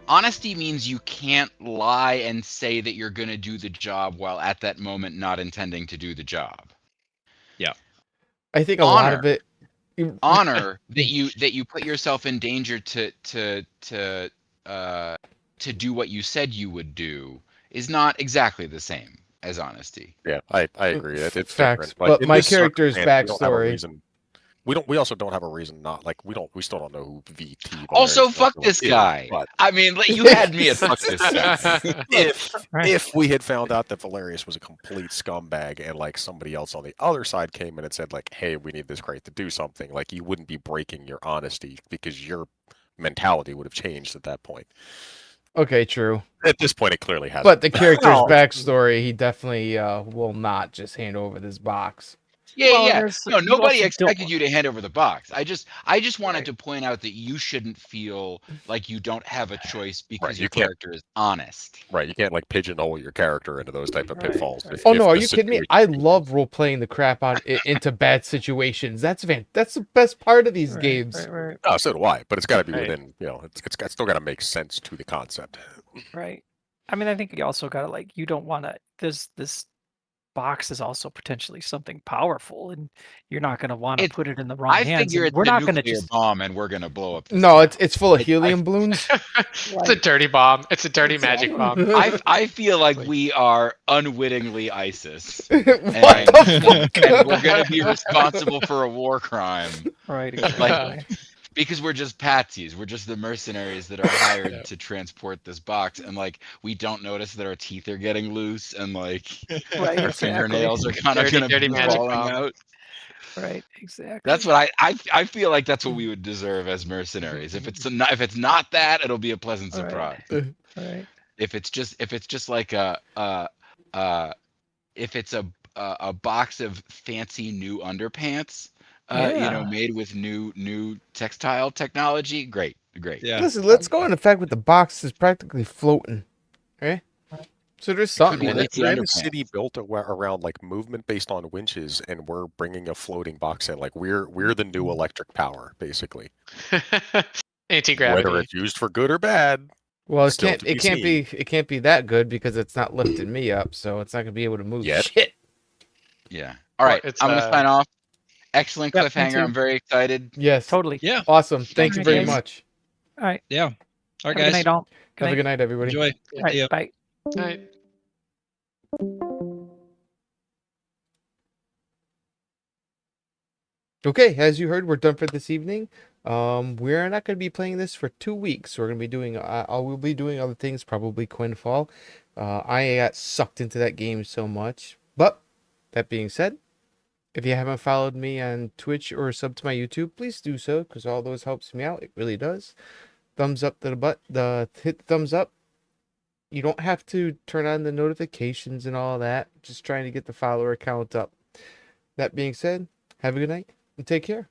honesty means you can't lie and say that you're going to do the job while at that moment not intending to do the job. I think a lot Honor. of it. Honor that you put yourself in danger to do what you said you would do is not exactly the same as honesty. Yeah, I agree. It's Facts, different. but in my this character's circumstance, you don't have a backstory- reason We also don't have a reason not like we still don't know who VT. Also, Valerius fuck Valkyrie this is, guy. but I mean, like, you had me at fuck this guy. if we had found out that Valerius was a complete scumbag and like somebody else on the other side came in and said like, hey, we need this crate to do something, like you wouldn't be breaking your honesty because your mentality would have changed at that point. Okay, true. At this point, it clearly has. But the character's No. backstory, he definitely will not just hand over this box. Yeah, Well, yeah. there's- No, you nobody also expected don't- you to hand over the box. I just wanted Right. to point out that you shouldn't feel like you don't have a choice because Right, your you can't- character is honest. Right, you can't like pigeonhole your character into those type of Right, pitfalls. right. Oh if no, are the you kidding me? situation- I love role playing the crap out into bad situations. That's the best part of these Right, games. Right. No, so do I. But it's got to be Right. within. It's still got to make sense to the concept. Right. I mean, I think you also got to you don't want to. This box is also potentially something powerful, and you're not going to want to It- put it in the wrong I hands. figure and it's we're a not going to nuclear just. bomb and we're gonna blow up. This No, town. it's full of I- helium balloons. It's a dirty bomb. It's a dirty magic bomb. I feel like we are unwittingly ISIS, What and, the fuck? and we're gonna be responsible for a war crime Right. Exactly. because we're just patsies. We're just the mercenaries that are hired to transport this box, and like we don't notice that our teeth are getting loose and like Right. our Exactly. fingernails are kind of Dirty, gonna dirty be magic falling bomb. out. Right. Exactly. That's what I feel like that's what we would deserve as mercenaries. If it's not that, it'll be a pleasant All right. surprise. Right. If it's just like if it's a box of fancy new underpants, Yeah. made with new textile technology, great. Yeah. Listen, let's go into fact with the box is practically floating. Okay? So there's something be in like it. the We're in a underpants. city built around like movement based on winches, and we're bringing a floating box in. Like we're the new electric power, basically. Anti-gravity. Whether it's used for good or bad. Well, it Still can't. to It be can't seen. be. It can't be that good because it's not lifting me up, so it's not gonna be able to move Yet. shit. Yeah. All right, it's, I'm gonna sign off. Excellent Yep, me cliffhanger. too. I'm very excited. Yes. Totally. Yeah. Awesome. Thank you Alright, very guys. much. All right. Yeah. All right, Have a good guys. night, all. Have a good night, everybody. Enjoy. All right. See ya. Bye. Right. Okay, as you heard, we're done for this evening. We're not going to be playing this for 2 weeks. We're going to be doing. We'll be doing other things, probably Quinfall. I got sucked into that game so much. But that being said, if you haven't followed me on Twitch or sub to my YouTube, please do so because all those helps me out. It really does. Thumbs up to hit the thumbs up. You don't have to turn on the notifications and all that. Just trying to get the follower count up. That being said, have a good night and take care.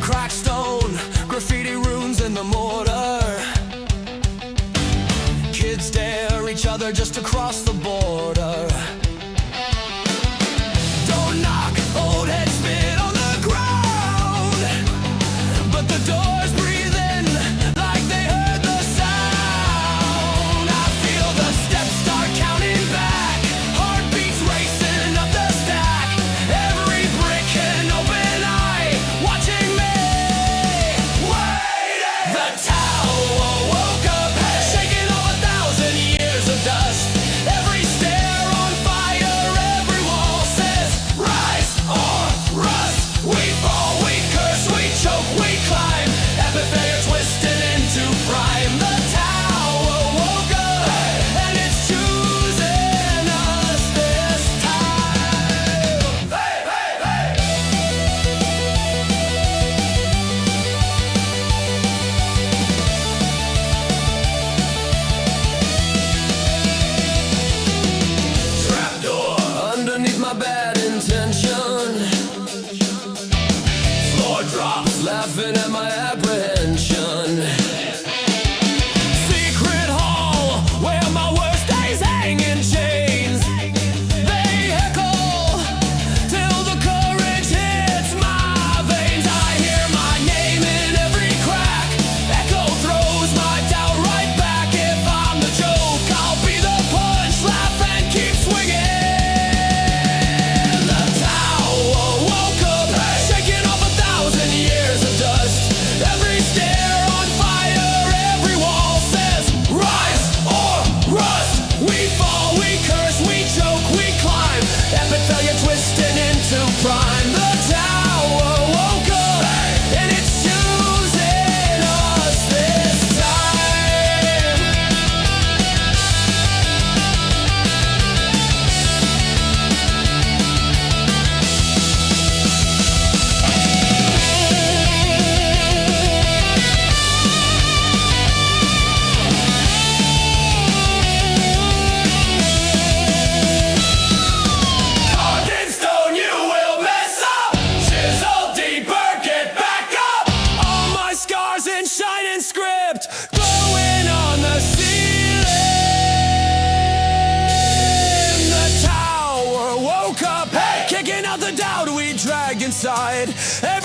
Cracked stone, graffiti runes in the mortar. Kids dare each other just to cross the border. Don't knock, old heads spit on the ground. But the doors breathe in like they heard the sound. I feel the steps start counting back. Heartbeats racing up the stack. Every brick an open eye, watching me. Waiting. The tower woke up, shaking off 1,000 years of dust. Every stair inside.